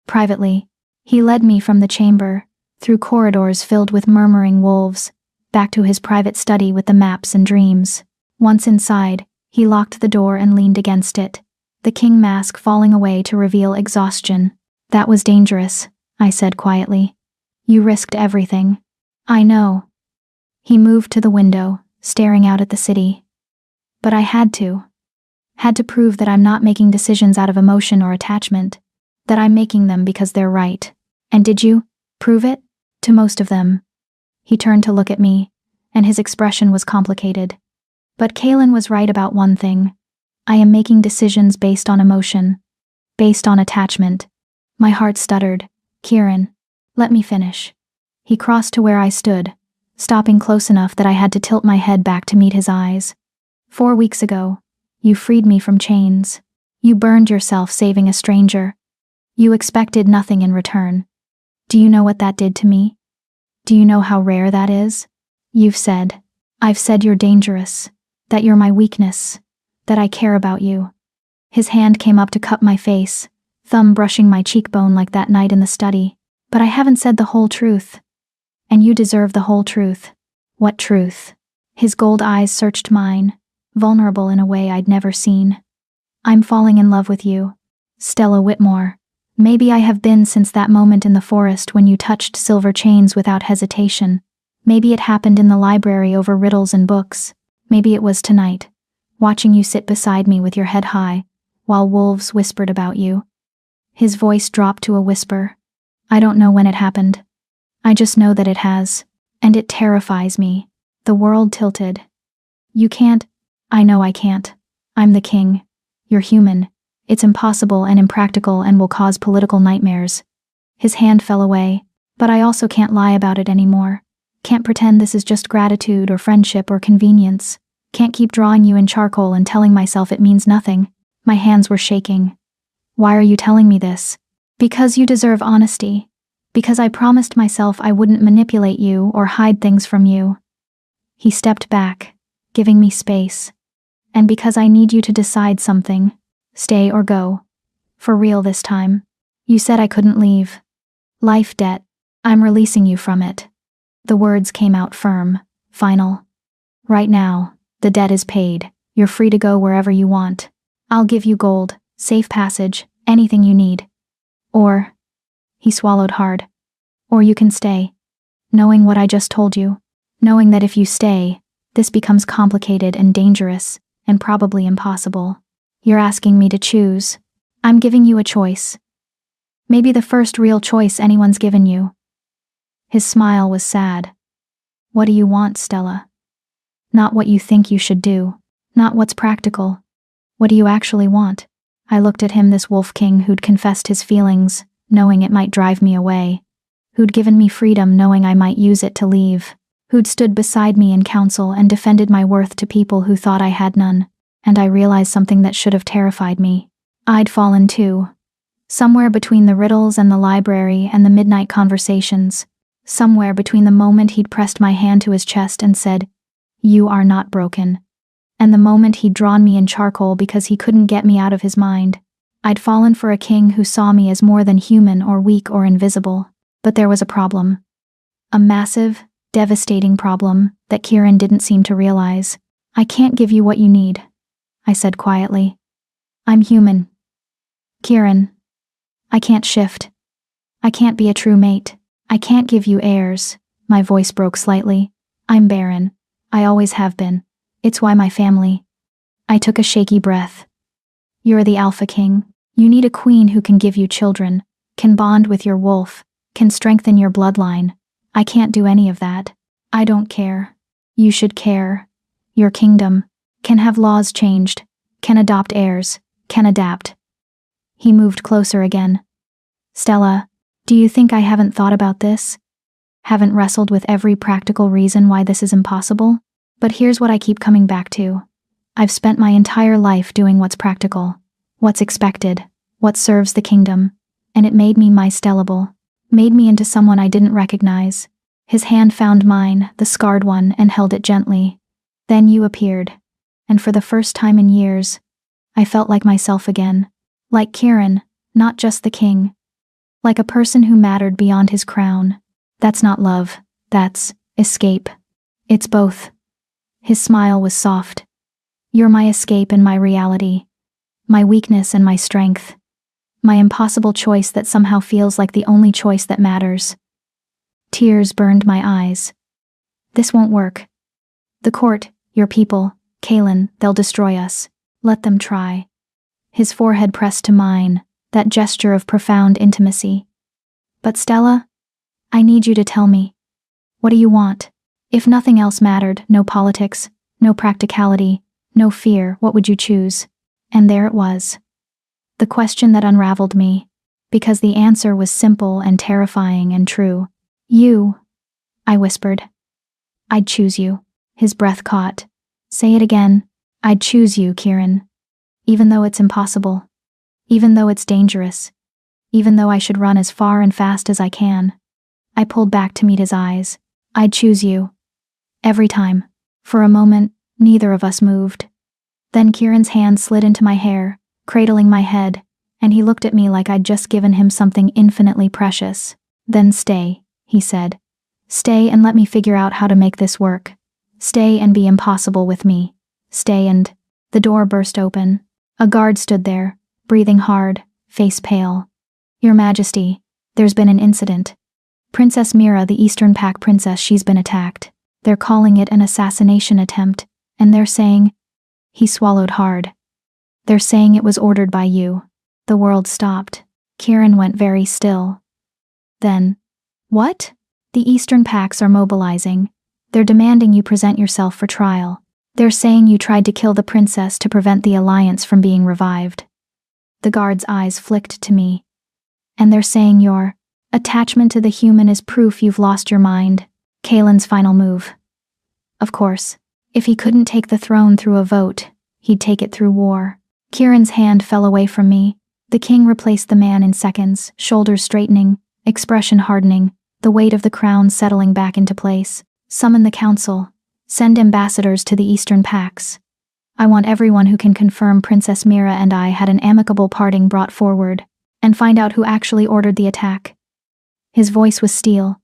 A: Privately, he led me from the chamber, through corridors filled with murmuring wolves, back to his private study with the maps and dreams. Once inside, he locked the door and leaned against it, the king mask falling away to reveal exhaustion. That was dangerous, I said quietly. You risked everything. I know. He moved to the window, staring out at the city. But I had to. Had to prove that I'm not making decisions out of emotion or attachment, that I'm making them because they're right. And did you prove it? To most of them. He turned to look at me, and his expression was complicated. But Kaelin was right about one thing. I am making decisions based on emotion, based on attachment. My heart stuttered. Kieran, let me finish. He crossed to where I stood, stopping close enough that I had to tilt my head back to meet his eyes. 4 weeks ago, you freed me from chains. You burned yourself saving a stranger. You expected nothing in return. Do you know what that did to me? Do you know how rare that is? You've said, I've said you're dangerous, that you're my weakness, that I care about you. His hand came up to cup my face, thumb brushing my cheekbone like that night in the study. But I haven't said the whole truth. And you deserve the whole truth. What truth? His gold eyes searched mine, vulnerable in a way I'd never seen. I'm falling in love with you, Stella Whitmore. Maybe I have been since that moment in the forest when you touched silver chains without hesitation. Maybe it happened in the library over riddles and books. Maybe it was tonight, watching you sit beside me with your head high, while wolves whispered about you. His voice dropped to a whisper. I don't know when it happened. I just know that it has, and it terrifies me. The world tilted. You can't. I know I can't. I'm the king. You're human. It's impossible and impractical and will cause political nightmares. His hand fell away. But I also can't lie about it anymore. Can't pretend this is just gratitude or friendship or convenience. Can't keep drawing you in charcoal and telling myself it means nothing. My hands were shaking. Why are you telling me this? Because you deserve honesty. Because I promised myself I wouldn't manipulate you or hide things from you. He stepped back, giving me space. And because I need you to decide something. Stay or go. For real this time. You said I couldn't leave. Life debt. I'm releasing you from it. The words came out firm, final. Right now, the debt is paid. You're free to go wherever you want. I'll give you gold, safe passage, anything you need. Or, he swallowed hard. Or you can stay. Knowing what I just told you. Knowing that if you stay, this becomes complicated and dangerous, and probably impossible. You're asking me to choose. I'm giving you a choice. Maybe the first real choice anyone's given you. His smile was sad. What do you want, Stella? Not what you think you should do. Not what's practical. What do you actually want? I looked at him, this wolf king who'd confessed his feelings, knowing it might drive me away. Who'd given me freedom knowing I might use it to leave. Who'd stood beside me in council and defended my worth to people who thought I had none. And I realized something that should have terrified me. I'd fallen too. Somewhere between the riddles and the library and the midnight conversations. Somewhere between the moment he'd pressed my hand to his chest and said, "You are not broken," and the moment he'd drawn me in charcoal because he couldn't get me out of his mind. I'd fallen for a king who saw me as more than human or weak or invisible. But there was a problem. A massive, devastating problem that Kieran didn't seem to realize. I can't give you what you need, I said quietly. I'm human. Kieran. I can't shift. I can't be a true mate. I can't give you heirs. My voice broke slightly. I'm barren. I always have been. It's why my family. I took a shaky breath. You're the Alpha King. You need a queen who can give you children, can bond with your wolf, can strengthen your bloodline. I can't do any of that. I don't care. You should care. Your kingdom can have laws changed, can adopt heirs, can adapt. He moved closer again. Stella, do you think I haven't thought about this? Haven't wrestled with every practical reason why this is impossible? But here's what I keep coming back to. I've spent my entire life doing what's practical, what's expected, what serves the kingdom, and it made me mystellable, made me into someone I didn't recognize. His hand found mine, the scarred one, and held it gently. Then you appeared, and for the first time in years, I felt like myself again. Like Kieran, not just the king. Like a person who mattered beyond his crown. That's not love, that's escape. It's both. His smile was soft. You're my escape and my reality. My weakness and my strength. My impossible choice that somehow feels like the only choice that matters. Tears burned my eyes. This won't work. The court, your people, Kaelin, they'll destroy us. Let them try. His forehead pressed to mine, that gesture of profound intimacy. But Stella, I need you to tell me. What do you want? If nothing else mattered, no politics, no practicality, no fear, what would you choose? And there it was. The question that unraveled me, because the answer was simple and terrifying and true. You, I whispered. I'd choose you. His breath caught. Say it again. I'd choose you, Kieran. Even though it's impossible. Even though it's dangerous. Even though I should run as far and fast as I can. I pulled back to meet his eyes. I'd choose you. Every time. For a moment, neither of us moved. Then Kieran's hand slid into my hair, cradling my head, and he looked at me like I'd just given him something infinitely precious. Then stay, he said. Stay and let me figure out how to make this work. Stay and be impossible with me. Stay and... The door burst open. A guard stood there, breathing hard, face pale. Your Majesty, there's been an incident. Princess Mira, the Eastern Pack princess, she's been attacked. They're calling it an assassination attempt, and they're saying... He swallowed hard. They're saying it was ordered by you. The world stopped. Kieran went very still. Then... What? The Eastern Packs are mobilizing. They're demanding you present yourself for trial. They're saying you tried to kill the princess to prevent the alliance from being revived. The guard's eyes flicked to me. And they're saying your attachment to the human is proof you've lost your mind. Kaelin's final move. Of course, if he couldn't take the throne through a vote, he'd take it through war. Kieran's hand fell away from me. The king replaced the man in seconds, shoulders straightening, expression hardening, the weight of the crown settling back into place. Summon the council. Send ambassadors to the Eastern Pax. I want everyone who can confirm Princess Mira and I had an amicable parting brought forward, and find out who actually ordered the attack. His voice was steel.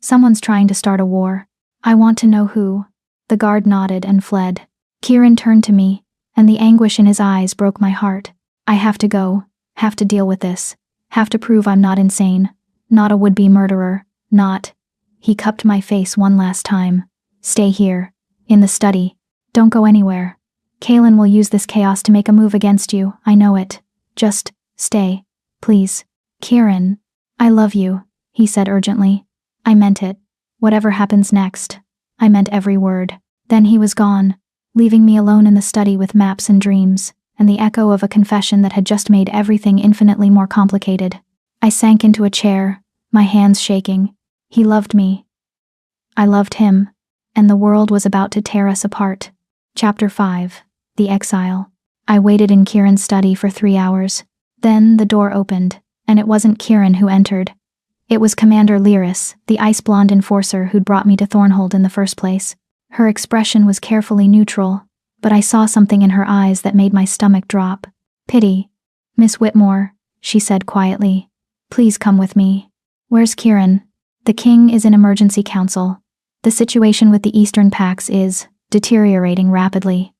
A: Someone's trying to start a war. I want to know who. The guard nodded and fled. Kieran turned to me, and the anguish in his eyes broke my heart. I have to go, have to deal with this, have to prove I'm not insane, not a would-be murderer, not. He cupped my face one last time. Stay here, in the study. Don't go anywhere. Kaelin will use this chaos to make a move against you, I know it. Just stay, please. Kieran, I love you, he said urgently. I meant it. Whatever happens next. I meant every word. Then he was gone, leaving me alone in the study with maps and dreams, and the echo of a confession that had just made everything infinitely more complicated. I sank into a chair, my hands shaking. He loved me. I loved him, and the world was about to tear us apart. Chapter 5. The Exile. I waited in Kieran's study for 3 hours. Then the door opened, and it wasn't Kieran who entered. It was Commander Lyris, the ice-blonde enforcer who'd brought me to Thornhold in the first place. Her expression was carefully neutral, but I saw something in her eyes that made my stomach drop. Pity. Miss Whitmore, she said quietly. Please come with me. Where's Kieran? The king is in emergency council. The situation with the Eastern Pax is deteriorating rapidly.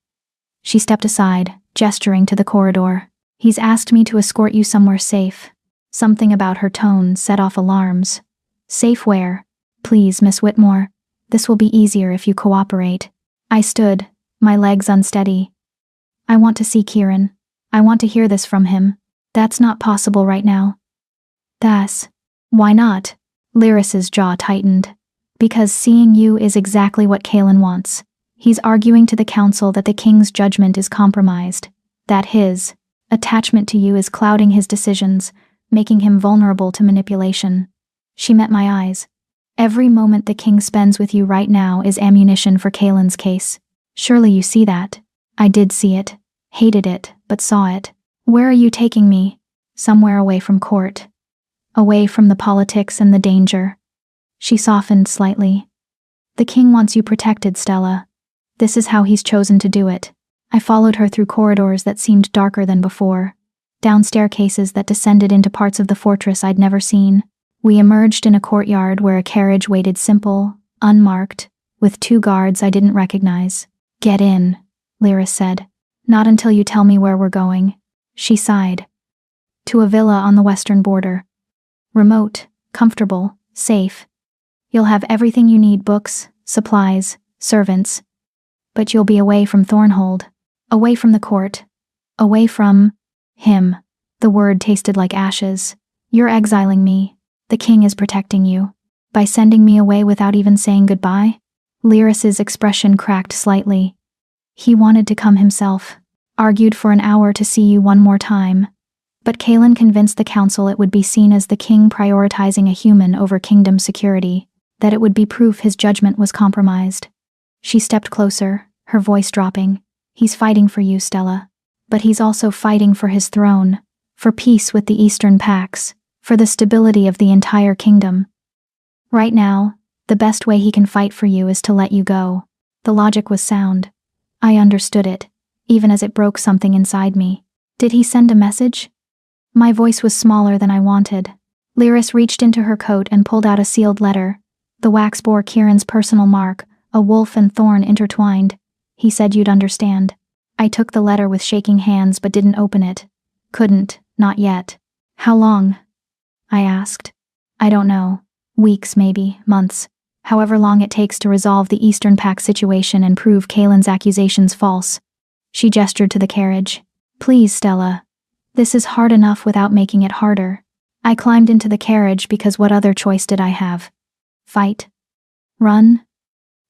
A: She stepped aside, gesturing to the corridor. He's asked me to escort you somewhere safe. Something about her tone set off alarms. Safe where? Please, Miss Whitmore. This will be easier if you cooperate. I stood, my legs unsteady. I want to see Kieran. I want to hear this from him. That's not possible right now. Why not? Lyris's jaw tightened. Because seeing you is exactly what Kaelin wants. He's arguing to the council that the king's judgment is compromised, that his attachment to you is clouding his decisions, making him vulnerable to manipulation. She met my eyes. Every moment the king spends with you right now is ammunition for Kaelin's case. Surely you see that. I did see it, hated it, but saw it. Where are you taking me? Somewhere away from court. Away from the politics and the danger. She softened slightly. The king wants you protected, Stella. This is how he's chosen to do it. I followed her through corridors that seemed darker than before, down staircases that descended into parts of the fortress I'd never seen. We emerged in a courtyard where a carriage waited simple, unmarked, with 2 guards I didn't recognize. Get in, Lyris said. Not until you tell me where we're going. She sighed. To a villa on the western border. Remote, comfortable, safe. You'll have everything you need: books, supplies, servants. But you'll be away from Thornhold, away from the court, away from him. The word tasted like ashes. You're exiling me. The king is protecting you. By sending me away without even saying goodbye? Lyris's expression cracked slightly. He wanted to come himself, argued for an hour to see you one more time. But Kaelin convinced the council it would be seen as the king prioritizing a human over kingdom security, that it would be proof his judgment was compromised. She stepped closer, her voice dropping. He's fighting for you, Stella. But he's also fighting for his throne, for peace with the Eastern Pax, for the stability of the entire kingdom. Right now, the best way he can fight for you is to let you go. The logic was sound. I understood it, even as it broke something inside me. Did he send a message? My voice was smaller than I wanted. Lyris reached into her coat and pulled out a sealed letter. The wax bore Kieran's personal mark, a wolf and thorn intertwined. He said you'd understand. I took the letter with shaking hands but didn't open it. Couldn't, not yet. How long? I asked. I don't know. Weeks maybe, months. However long it takes to resolve the Eastern Pax situation and prove Kaelin's accusations false. She gestured to the carriage. Please, Stella. This is hard enough without making it harder. I climbed into the carriage because what other choice did I have? Fight? Run?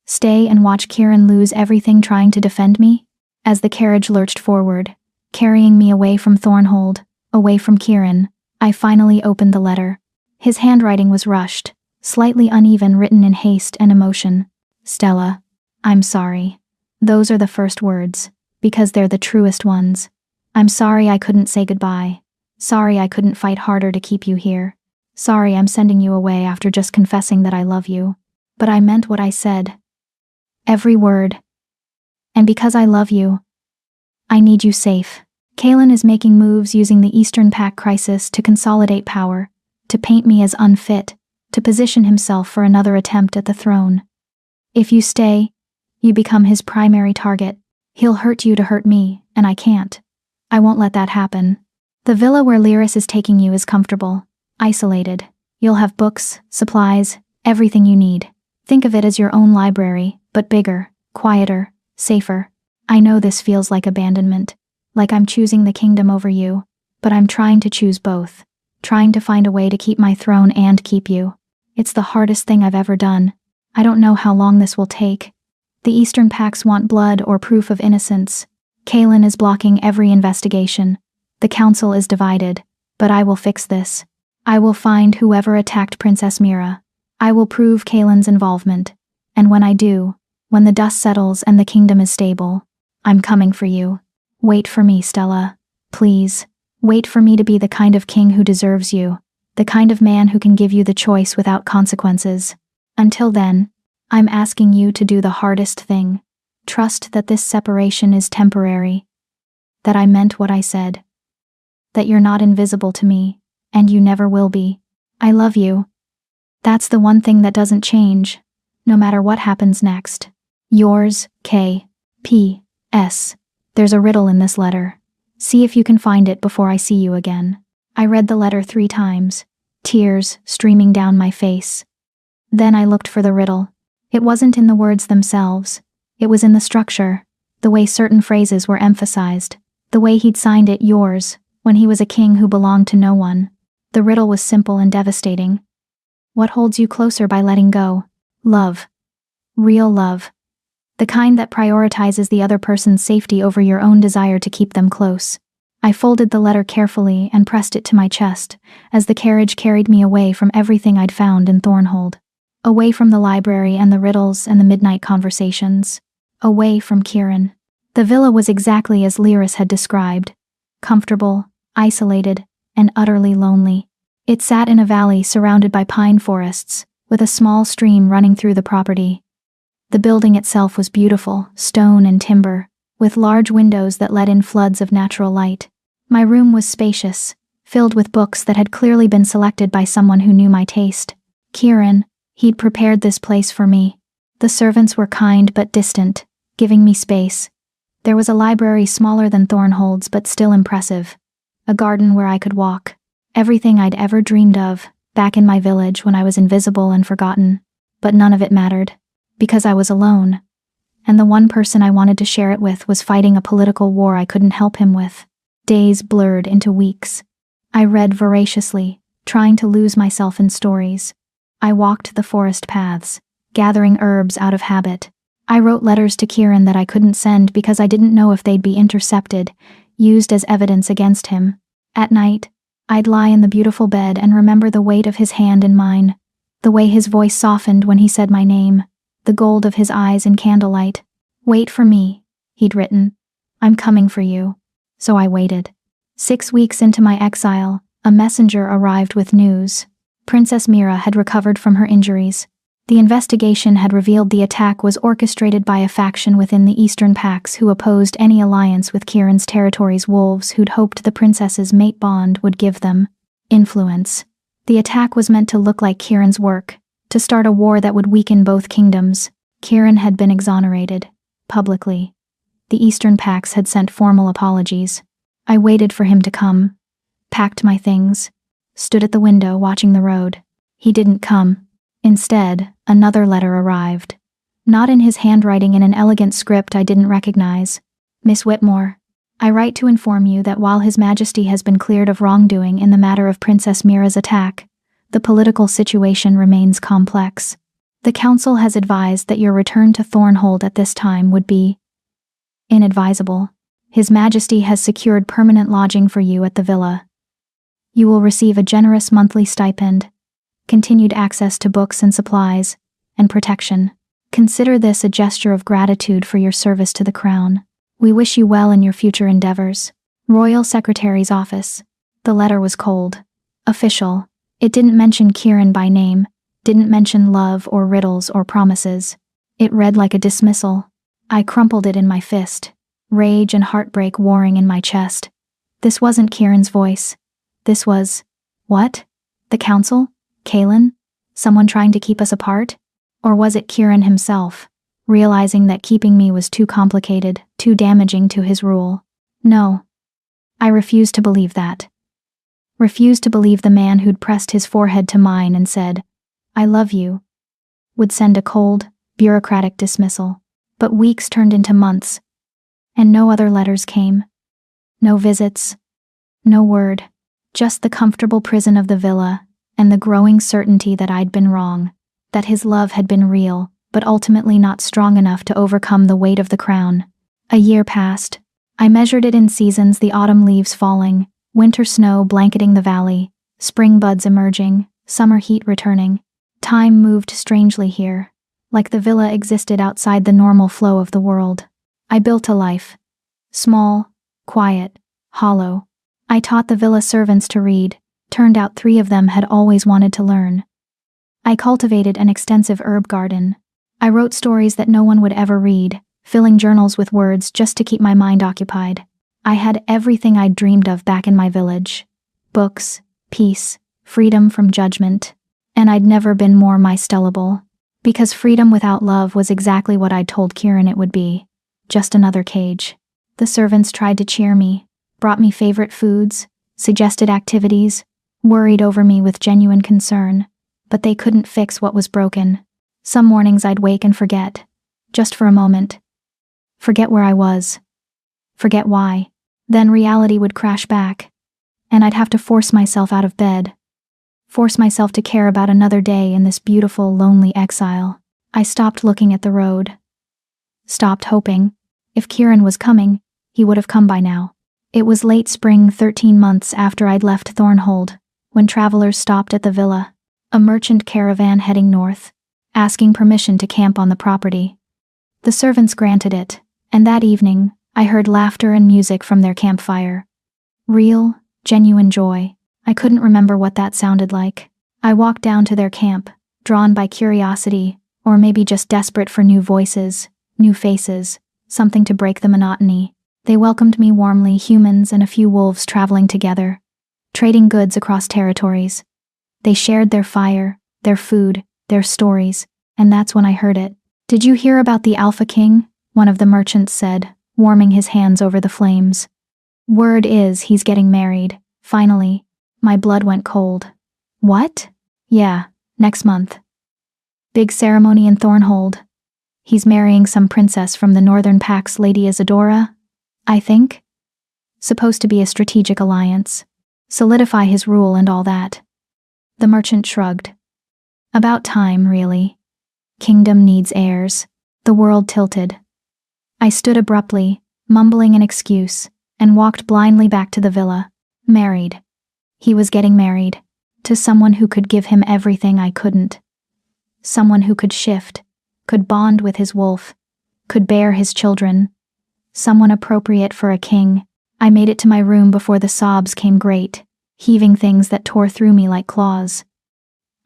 A: Stay and watch Kieran lose everything trying to defend me? As the carriage lurched forward, carrying me away from Thornhold, away from Kieran, I finally opened the letter. His handwriting was rushed, slightly uneven, written in haste and emotion. Stella, I'm sorry. Those are the first words, because they're the truest ones. I'm sorry I couldn't say goodbye. Sorry I couldn't fight harder to keep you here. Sorry I'm sending you away after just confessing that I love you. But I meant what I said. Every word. And because I love you, I need you safe. Kaelin is making moves using the Eastern Pact crisis to consolidate power, to paint me as unfit, to position himself for another attempt at the throne. If you stay, you become his primary target. He'll hurt you to hurt me, and I can't. I won't let that happen. The villa where Lyris is taking you is comfortable, isolated. You'll have books, supplies, everything you need. Think of it as your own library, but bigger, quieter, safer. I know this feels like abandonment, like I'm choosing the kingdom over you, but I'm trying to choose both, trying to find a way to keep my throne and keep you. It's the hardest thing I've ever done. I don't know how long this will take. The Eastern Pacts want blood or proof of innocence. Kaelin is blocking every investigation. The council is divided, but I will fix this. I will find whoever attacked Princess Mira. I will prove Kaelin's involvement. And when I do, when the dust settles and the kingdom is stable, I'm coming for you. Wait for me, Stella. Please. Wait for me to be the kind of king who deserves you, the kind of man who can give you the choice without consequences. Until then, I'm asking you to do the hardest thing. Trust that this separation is temporary. That I meant what I said. That you're not invisible to me, and you never will be. I love you. That's the one thing that doesn't change, no matter what happens next. Yours, K. P. S. There's a riddle in this letter. See if you can find it before I see you again. I read the letter 3 times, tears streaming down my face. Then I looked for the riddle. It wasn't in the words themselves. It was in the structure, the way certain phrases were emphasized, the way he'd signed it yours, when he was a king who belonged to no one. The riddle was simple and devastating. What holds you closer by letting go? Love. Real love. The kind that prioritizes the other person's safety over your own desire to keep them close. I folded the letter carefully and pressed it to my chest, as the carriage carried me away from everything I'd found in Thornhold. Away from the library and the riddles and the midnight conversations. Away from Kieran. The villa was exactly as Lyris had described. Comfortable, isolated, and utterly lonely. It sat in a valley surrounded by pine forests, with a small stream running through the property. The building itself was beautiful, stone and timber, with large windows that let in floods of natural light. My room was spacious, filled with books that had clearly been selected by someone who knew my taste. Kieran, he'd prepared this place for me. The servants were kind but distant, giving me space. There was a library smaller than Thornhold's but still impressive. A garden where I could walk. Everything I'd ever dreamed of, back in my village when I was invisible and forgotten. But none of it mattered, because I was alone. And the one person I wanted to share it with was fighting a political war I couldn't help him with. Days blurred into weeks. I read voraciously, trying to lose myself in stories. I walked the forest paths, gathering herbs out of habit. I wrote letters to Kieran that I couldn't send because I didn't know if they'd be intercepted, used as evidence against him. At night, I'd lie in the beautiful bed and remember the weight of his hand in mine, the way his voice softened when he said my name, the gold of his eyes in candlelight. Wait for me, he'd written. I'm coming for you. So I waited. 6 weeks into my exile, a messenger arrived with news. Princess Mira had recovered from her injuries. The investigation had revealed the attack was orchestrated by a faction within the Eastern Pacts who opposed any alliance with Kieran's territory's wolves who'd hoped the princess's mate bond would give them influence. The attack was meant to look like Kieran's work, to start a war that would weaken both kingdoms. Kieran had been exonerated, publicly. The Eastern Pacts had sent formal apologies. I waited for him to come, packed my things, stood at the window watching the road. He didn't come. Instead, another letter arrived. Not in his handwriting, in an elegant script I didn't recognize. Miss Whitmore, I write to inform you that while His Majesty has been cleared of wrongdoing in the matter of Princess Mira's attack, the political situation remains complex. The council has advised that your return to Thornhold at this time would be inadvisable. His Majesty has secured permanent lodging for you at the villa. You will receive a generous monthly stipend, continued access to books and supplies, and protection. Consider this a gesture of gratitude for your service to the crown. We wish you well in your future endeavors. Royal Secretary's Office. The letter was cold. Official. It didn't mention Kieran by name, didn't mention love or riddles or promises. It read like a dismissal. I crumpled it in my fist, rage and heartbreak warring in my chest. This wasn't Kieran's voice. This was... What? The council? Kaelin? Someone trying to keep us apart? Or was it Kieran himself, realizing that keeping me was too complicated, too damaging to his rule? No. I refused to believe that. Refused to believe the man who'd pressed his forehead to mine and said, "I love you," would send a cold, bureaucratic dismissal. But weeks turned into months, and no other letters came. No visits. No word. Just the comfortable prison of the villa, and the growing certainty that I'd been wrong, that his love had been real, but ultimately not strong enough to overcome the weight of the crown. A year passed. I measured it in seasons: the autumn leaves falling, winter snow blanketing the valley, spring buds emerging, summer heat returning. Time moved strangely here, like the villa existed outside the normal flow of the world. I built a life. Small, quiet, hollow. I taught the villa servants to read. Turned out 3 of them had always wanted to learn. I cultivated an extensive herb garden. I wrote stories that no one would ever read, filling journals with words just to keep my mind occupied. I had everything I'd dreamed of back in my village. Books, peace, freedom from judgment. And I'd never been more mystellable. Because freedom without love was exactly what I'd told Kieran it would be. Just another cage. The servants tried to cheer me, brought me favorite foods, suggested activities, worried over me with genuine concern. But they couldn't fix what was broken. Some mornings I'd wake and forget. Just for a moment. Forget where I was. Forget why. Then reality would crash back. And I'd have to force myself out of bed. Force myself to care about another day in this beautiful, lonely exile. I stopped looking at the road. Stopped hoping. If Kieran was coming, he would have come by now. It was late spring, 13 months after I'd left Thornhold, when travelers stopped at the villa. A merchant caravan heading north, asking permission to camp on the property. The servants granted it, and that evening, I heard laughter and music from their campfire. Real, genuine joy. I couldn't remember what that sounded like. I walked down to their camp, drawn by curiosity, or maybe just desperate for new voices, new faces, something to break the monotony. They welcomed me warmly, humans and a few wolves traveling together, trading goods across territories. They shared their fire, their food, their stories, and that's when I heard it. "Did you hear about the Alpha King?" one of the merchants said, warming his hands over the flames. "Word is he's getting married, finally." My blood went cold. "What?" "Yeah, next month. Big ceremony in Thornhold. He's marrying some princess from the Northern Pax, Lady Isadora, I think. Supposed to be a strategic alliance. Solidify his rule and all that." The merchant shrugged. "About time, really. Kingdom needs heirs." The world tilted. I stood abruptly, mumbling an excuse, and walked blindly back to the villa. Married. He was getting married. To someone who could give him everything I couldn't. Someone who could shift, could bond with his wolf, could bear his children. Someone appropriate for a king. I made it to my room before the sobs came great, heaving things that tore through me like claws.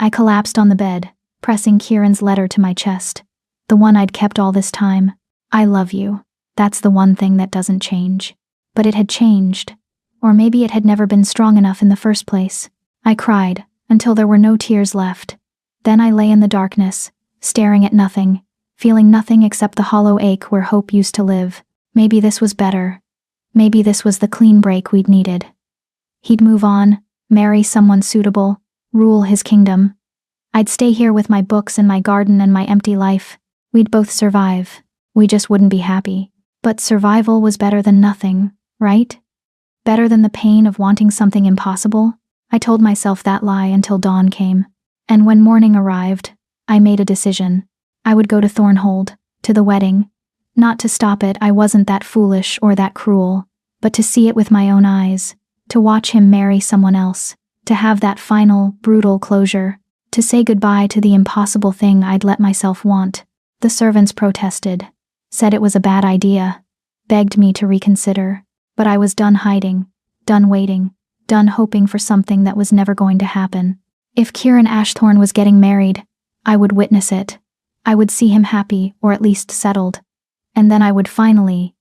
A: I collapsed on the bed, pressing Kieran's letter to my chest, the one I'd kept all this time. "I love you. That's the one thing that doesn't change." But it had changed. Or maybe it had never been strong enough in the first place. I cried, until there were no tears left. Then I lay in the darkness, staring at nothing, feeling nothing except the hollow ache where hope used to live. Maybe this was better. Maybe this was the clean break we'd needed. He'd move on, marry someone suitable, rule his kingdom. I'd stay here with my books and my garden and my empty life. We'd both survive. We just wouldn't be happy. But survival was better than nothing, right? Better than the pain of wanting something impossible. I told myself that lie until dawn came. And when morning arrived, I made a decision. I would go to Thornhold, to the wedding. Not to stop it, I wasn't that foolish or that cruel, but to see it with my own eyes, to watch him marry someone else, to have that final, brutal closure, to say goodbye to the impossible thing I'd let myself want. The servants protested, said it was a bad idea, begged me to reconsider, but I was done hiding, done waiting, done hoping for something that was never going to happen. If Kieran Ashthorne was getting married, I would witness it. I would see him happy, or at least settled. And then I would finally,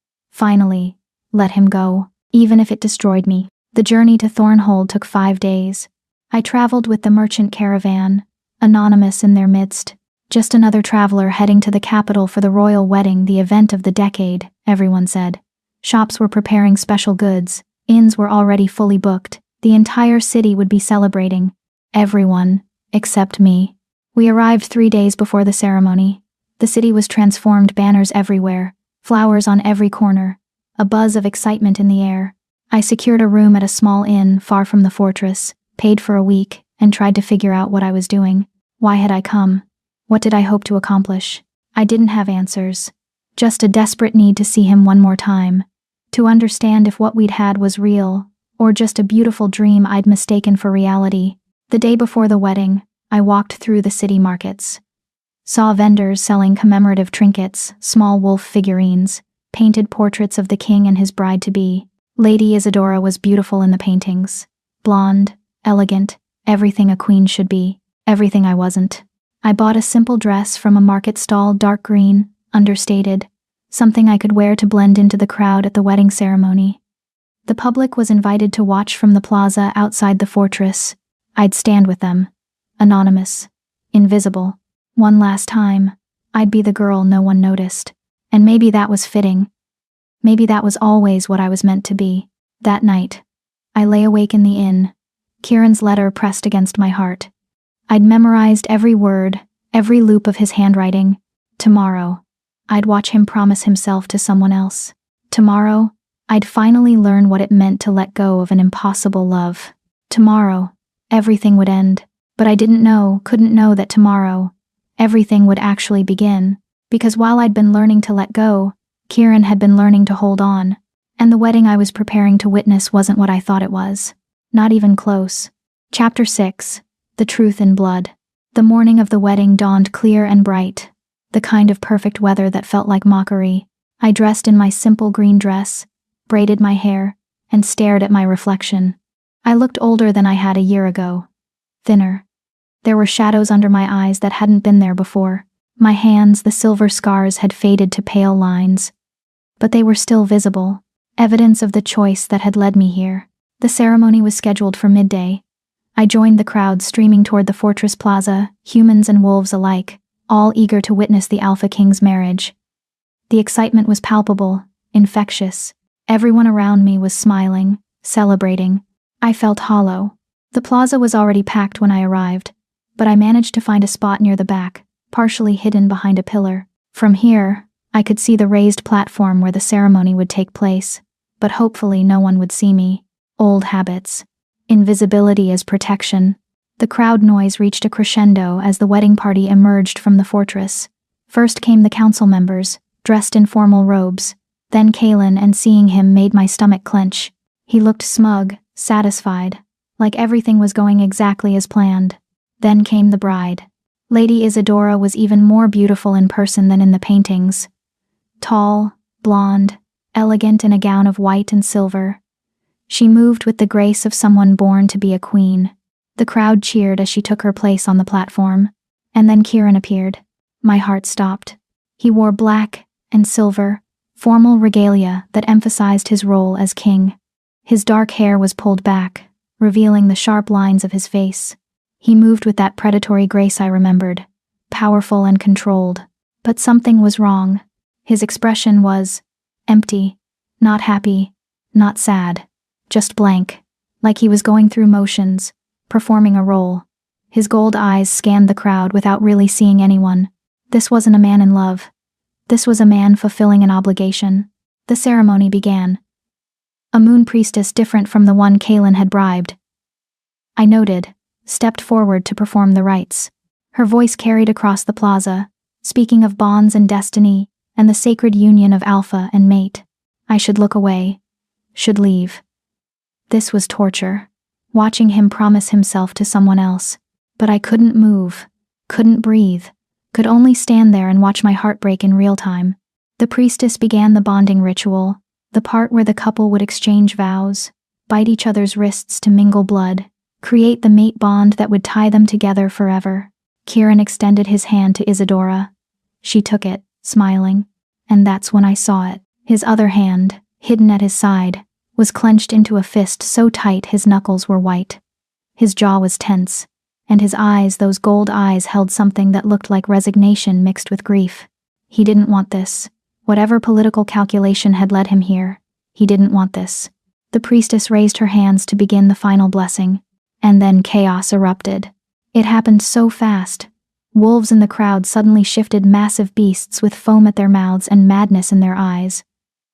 A: let him go, even if it destroyed me. The journey to Thornhold took 5 days. I traveled with the merchant caravan, anonymous in their midst. Just another traveler heading to the capital for the royal wedding, the event of the decade, everyone said. Shops were preparing special goods, inns were already fully booked, the entire city would be celebrating. Everyone, except me. We arrived 3 days before the ceremony. The city was transformed, banners everywhere, flowers on every corner, a buzz of excitement in the air. I secured a room at a small inn far from the fortress, paid for a week, and tried to figure out what I was doing. Why had I come? What did I hope to accomplish? I didn't have answers. Just a desperate need to see him one more time, to understand if what we'd had was real, or just a beautiful dream I'd mistaken for reality. The day before the wedding, I walked through the city markets. Saw vendors selling commemorative trinkets, small wolf figurines, painted portraits of the king and his bride-to-be. Lady Isadora was beautiful in the paintings. Blonde, elegant, everything a queen should be, everything I wasn't. I bought a simple dress from a market stall, dark green, understated, something I could wear to blend into the crowd at the wedding ceremony. The public was invited to watch from the plaza outside the fortress. I'd stand with them, anonymous, invisible. One last time, I'd be the girl no one noticed. And maybe that was fitting. Maybe that was always what I was meant to be. That night, I lay awake in the inn, Kieran's letter pressed against my heart. I'd memorized every word, every loop of his handwriting. Tomorrow, I'd watch him promise himself to someone else. Tomorrow, I'd finally learn what it meant to let go of an impossible love. Tomorrow, everything would end. But I couldn't know that tomorrow, everything would actually begin. Because while I'd been learning to let go, Kieran had been learning to hold on. And the wedding I was preparing to witness wasn't what I thought it was. Not even close. Chapter 6. The Truth in Blood. The morning of the wedding dawned clear and bright. The kind of perfect weather that felt like mockery. I dressed in my simple green dress, braided my hair, and stared at my reflection. I looked older than I had a year ago. Thinner. There were shadows under my eyes that hadn't been there before. My hands, the silver scars, had faded to pale lines. But they were still visible, evidence of the choice that had led me here. The ceremony was scheduled for midday. I joined the crowd streaming toward the fortress plaza, humans and wolves alike, all eager to witness the Alpha King's marriage. The excitement was palpable, infectious. Everyone around me was smiling, celebrating. I felt hollow. The plaza was already packed when I arrived, but I managed to find a spot near the back, partially hidden behind a pillar. From here, I could see the raised platform where the ceremony would take place, but hopefully no one would see me. Old habits. Invisibility as protection. The crowd noise reached a crescendo as the wedding party emerged from the fortress. First came the council members, dressed in formal robes. Then Kalen, and seeing him made my stomach clench. He looked smug, satisfied, like everything was going exactly as planned. Then came the bride. Lady Isadora was even more beautiful in person than in the paintings. Tall, blonde, elegant in a gown of white and silver. She moved with the grace of someone born to be a queen. The crowd cheered as she took her place on the platform. And then Kieran appeared. My heart stopped. He wore black and silver, formal regalia that emphasized his role as king. His dark hair was pulled back, revealing the sharp lines of his face. He moved with that predatory grace I remembered, powerful and controlled. But something was wrong. His expression was empty, not happy, not sad, just blank, like he was going through motions, performing a role. His gold eyes scanned the crowd without really seeing anyone. This wasn't a man in love. This was a man fulfilling an obligation. The ceremony began. A moon priestess different from the one Kalen had bribed. I noted, stepped forward to perform the rites. Her voice carried across the plaza, speaking of bonds and destiny, and the sacred union of alpha and mate. I should look away. Should leave. This was torture. Watching him promise himself to someone else. But I couldn't move. Couldn't breathe. Could only stand there and watch my heart break in real time. The priestess began the bonding ritual, the part where the couple would exchange vows, bite each other's wrists to mingle blood, create the mate bond that would tie them together forever. Kieran extended his hand to Isadora. She took it, smiling, and that's when I saw it. His other hand, hidden at his side, was clenched into a fist so tight his knuckles were white. His jaw was tense, and his eyes, those gold eyes, held something that looked like resignation mixed with grief. He didn't want this. Whatever political calculation had led him here, he didn't want this. The priestess raised her hands to begin the final blessing, and then chaos erupted. It happened so fast. Wolves in the crowd suddenly shifted, massive beasts with foam at their mouths and madness in their eyes.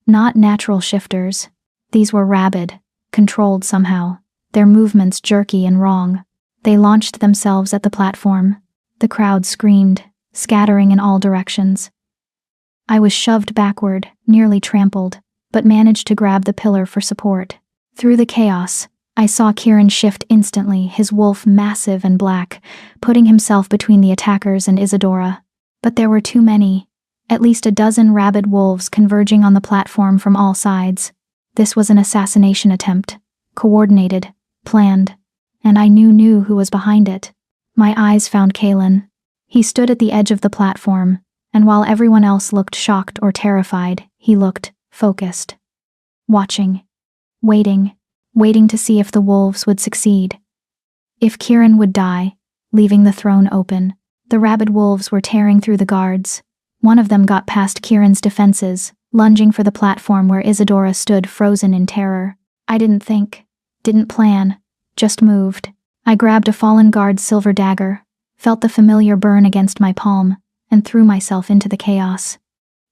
A: Not natural shifters. These were rabid, controlled somehow, their movements jerky and wrong. They launched themselves at the platform. The crowd screamed, scattering in all directions. I was shoved backward, nearly trampled, but managed to grab the pillar for support. Through the chaos, I saw Kieran shift instantly, his wolf massive and black, putting himself between the attackers and Isadora. But there were too many, at least a dozen rabid wolves converging on the platform from all sides. This was an assassination attempt, coordinated, planned, and I knew who was behind it. My eyes found Kalen. He stood at the edge of the platform, and while everyone else looked shocked or terrified, he looked focused. Watching. Waiting to see if the wolves would succeed. If Kieran would die, leaving the throne open. The rabid wolves were tearing through the guards. One of them got past Kieran's defenses, lunging for the platform where Isadora stood frozen in terror. I didn't think, didn't plan, just moved. I grabbed a fallen guard's silver dagger, felt the familiar burn against my palm, and threw myself into the chaos.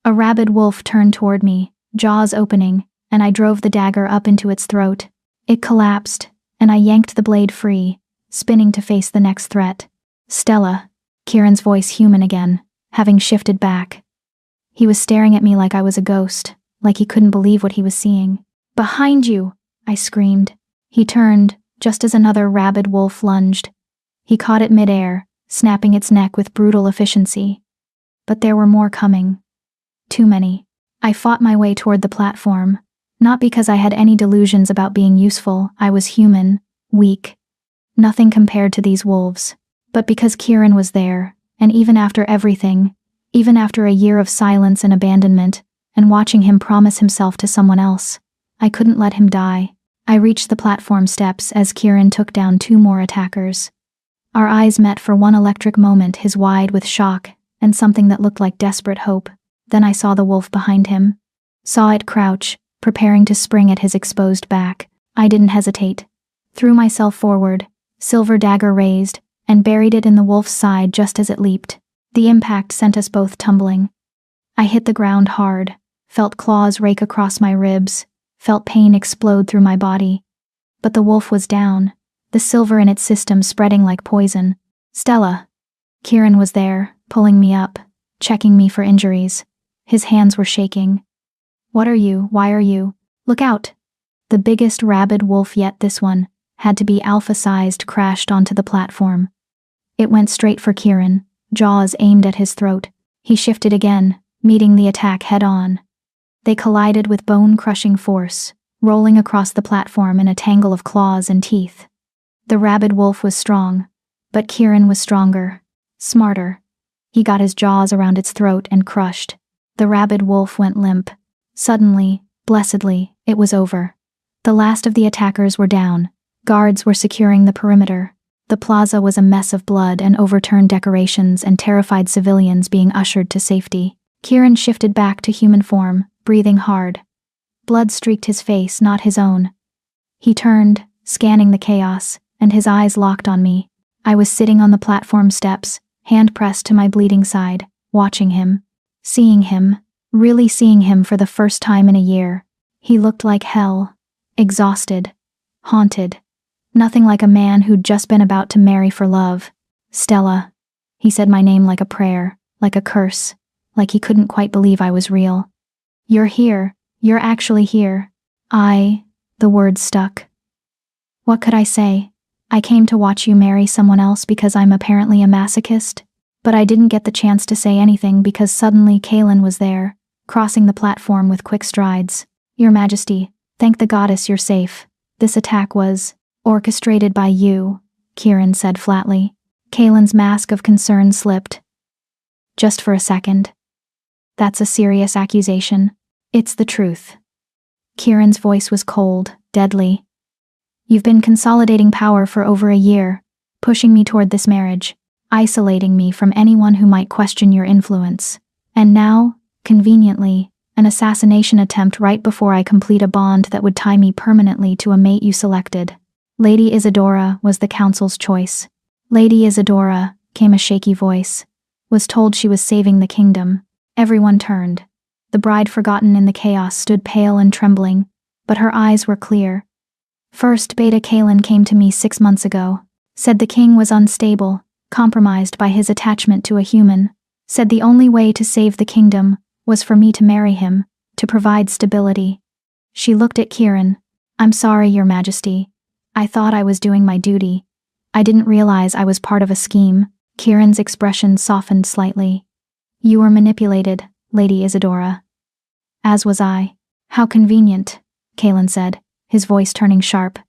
A: A rabid wolf turned toward me, jaws opening, and I drove the dagger up into its throat. It collapsed, and I yanked the blade free, spinning to face the next threat. Stella, Kieran's voice human again, having shifted back. He was staring at me like I was a ghost, like he couldn't believe what he was seeing. "Behind you!" I screamed. He turned, just as another rabid wolf lunged. He caught it midair, snapping its neck with brutal efficiency. But there were more coming. Too many. I fought my way toward the platform. Not because I had any delusions about being useful, I was human, weak. Nothing compared to these wolves. But because Kieran was there, and even after everything, even after a year of silence and abandonment, and watching him promise himself to someone else, I couldn't let him die. I reached the platform steps as Kieran took down 2 more attackers. Our eyes met for one electric moment, his wide with shock, and something that looked like desperate hope. Then I saw the wolf behind him. Saw it crouch, preparing to spring at his exposed back. I didn't hesitate. Threw myself forward, silver dagger raised, and buried it in the wolf's side just as it leaped. The impact sent us both tumbling. I hit the ground hard, felt claws rake across my ribs, felt pain explode through my body. But the wolf was down, the silver in its system spreading like poison. "Stella." Kieran was there, pulling me up, checking me for injuries. His hands were shaking. "What are you? Why are you? Look out!" The biggest rabid wolf yet, this one, had to be alpha-sized, crashed onto the platform. It went straight for Kieran, jaws aimed at his throat. He shifted again, meeting the attack head-on. They collided with bone-crushing force, rolling across the platform in a tangle of claws and teeth. The rabid wolf was strong, but Kieran was stronger, smarter. He got his jaws around its throat and crushed. The rabid wolf went limp. Suddenly, blessedly, it was over. The last of the attackers were down. Guards were securing the perimeter. The plaza was a mess of blood and overturned decorations and terrified civilians being ushered to safety. Kieran shifted back to human form, breathing hard. Blood streaked his face, not his own. He turned, scanning the chaos, and his eyes locked on me. I was sitting on the platform steps, hand pressed to my bleeding side, watching him. Seeing him. Really seeing him for the first time in a year. He looked like hell. Exhausted. Haunted. Nothing like a man who'd just been about to marry for love. "Stella." He said my name like a prayer, like a curse, like he couldn't quite believe I was real. You're here. You're actually here. The words stuck. What could I say? I came to watch you marry someone else because I'm apparently a masochist? But I didn't get the chance to say anything because suddenly Kaelin was there, crossing the platform with quick strides. Your Majesty, thank the goddess you're safe. This attack was orchestrated by you, Kieran said flatly. Kaelin's mask of concern slipped. Just for a second. That's a serious accusation. It's the truth. Kieran's voice was cold, deadly. You've been consolidating power for over a year, pushing me toward this marriage, isolating me from anyone who might question your influence. And now, conveniently, an assassination attempt right before I complete a bond that would tie me permanently to a mate you selected. Lady Isadora was the council's choice. Lady Isadora, came a shaky voice, was told she was saving the kingdom. Everyone turned. The bride forgotten in the chaos stood pale and trembling, but her eyes were clear. First Beta Kaelin came to me 6 months ago, said the king was unstable, compromised by his attachment to a human, said the only way to save the kingdom was for me to marry him, to provide stability. She looked at Kieran. I'm sorry, Your Majesty. I thought I was doing my duty. I didn't realize I was part of a scheme. Kieran's expression softened slightly. You were manipulated, Lady Isadora. As was I. How convenient, Kaelin said, his voice turning sharp.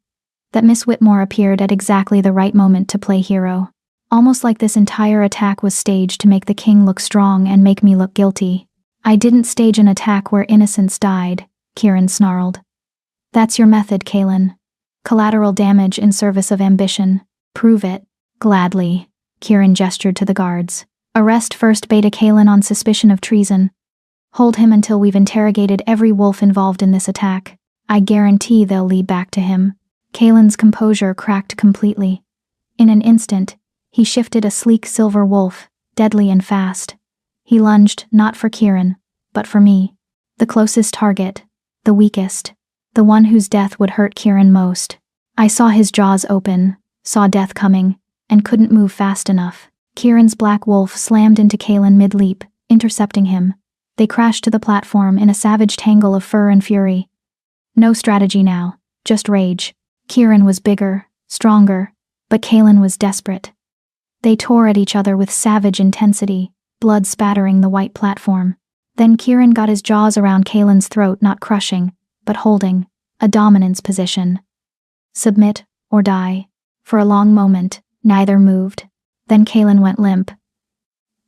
A: That Miss Whitmore appeared at exactly the right moment to play hero. Almost like this entire attack was staged to make the king look strong and make me look guilty. I didn't stage an attack where innocents died, Kieran snarled. That's your method, Kaelin. Collateral damage in service of ambition. Prove it. Gladly. Kieran gestured to the guards. Arrest First Beta Kaelin on suspicion of treason. Hold him until we've interrogated every wolf involved in this attack. I guarantee they'll lead back to him. Kaelin's composure cracked completely. In an instant, he shifted a sleek silver wolf, deadly and fast. He lunged, not for Kieran, but for me. The closest target, the weakest, the one whose death would hurt Kieran most. I saw his jaws open, saw death coming, and couldn't move fast enough. Kieran's black wolf slammed into Kaelin mid-leap, intercepting him. They crashed to the platform in a savage tangle of fur and fury. No strategy now, just rage. Kieran was bigger, stronger, but Kaelin was desperate. They tore at each other with savage intensity, blood spattering the white platform. Then Kieran got his jaws around Kaelin's throat, not crushing, but holding, a dominance position. Submit or die. For a long moment, neither moved. Then Kaelin went limp.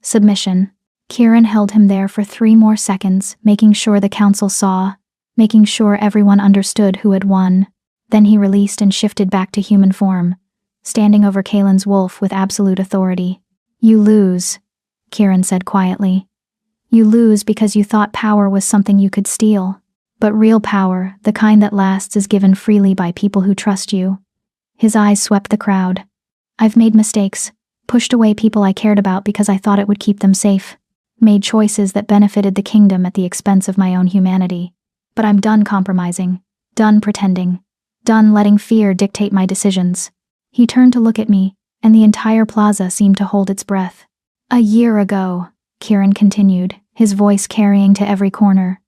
A: Submission. Kieran held him there for 3 more seconds, making sure the council saw, making sure everyone understood who had won. Then he released and shifted back to human form, standing over Kaelin's wolf with absolute authority. You lose, Kieran said quietly. You lose because you thought power was something you could steal. But real power, the kind that lasts, is given freely by people who trust you. His eyes swept the crowd. I've made mistakes, pushed away people I cared about because I thought it would keep them safe, made choices that benefited the kingdom at the expense of my own humanity. But I'm done compromising, done pretending, done letting fear dictate my decisions. He turned to look at me, and the entire plaza seemed to hold its breath. A year ago, Kieran continued, his voice carrying to every corner.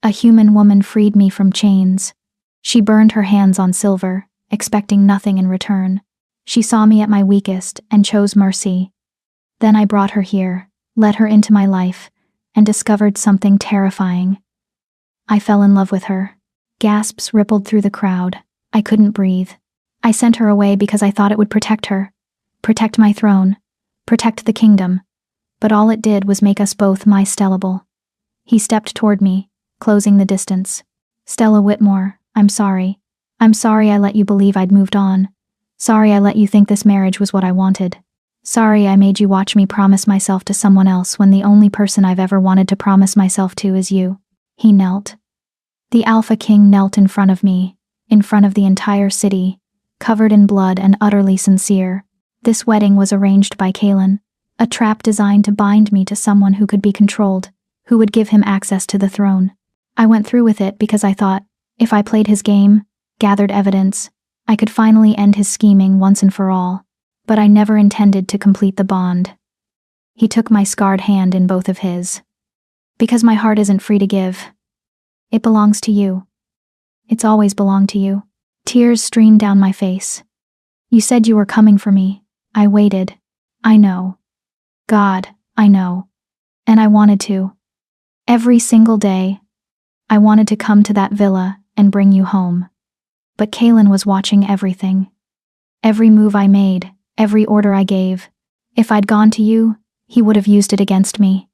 A: A human woman freed me from chains. She burned her hands on silver, expecting nothing in return. She saw me at my weakest and chose mercy. Then I brought her here, let her into my life, and discovered something terrifying. I fell in love with her. Gasps rippled through the crowd. I couldn't breathe. I sent her away because I thought it would protect her, protect my throne, protect the kingdom. But all it did was make us both misstellable. He stepped toward me, closing the distance. Stella Whitmore, I'm sorry. I'm sorry I let you believe I'd moved on. Sorry I let you think this marriage was what I wanted. Sorry I made you watch me promise myself to someone else when the only person I've ever wanted to promise myself to is you. He knelt. The Alpha King knelt in front of me, in front of the entire city, covered in blood and utterly sincere. This wedding was arranged by Kaelin, a trap designed to bind me to someone who could be controlled, who would give him access to the throne. I went through with it because I thought, if I played his game, gathered evidence, I could finally end his scheming once and for all. But I never intended to complete the bond. He took my scarred hand in both of his. Because my heart isn't free to give. It belongs to you. It's always belonged to you. Tears streamed down my face. You said you were coming for me. I waited. I know. God, I know. And I wanted to. Every single day. I wanted to come to that villa and bring you home. But Kaylin was watching everything. Every move I made, every order I gave. If I'd gone to you, he would have used it against me.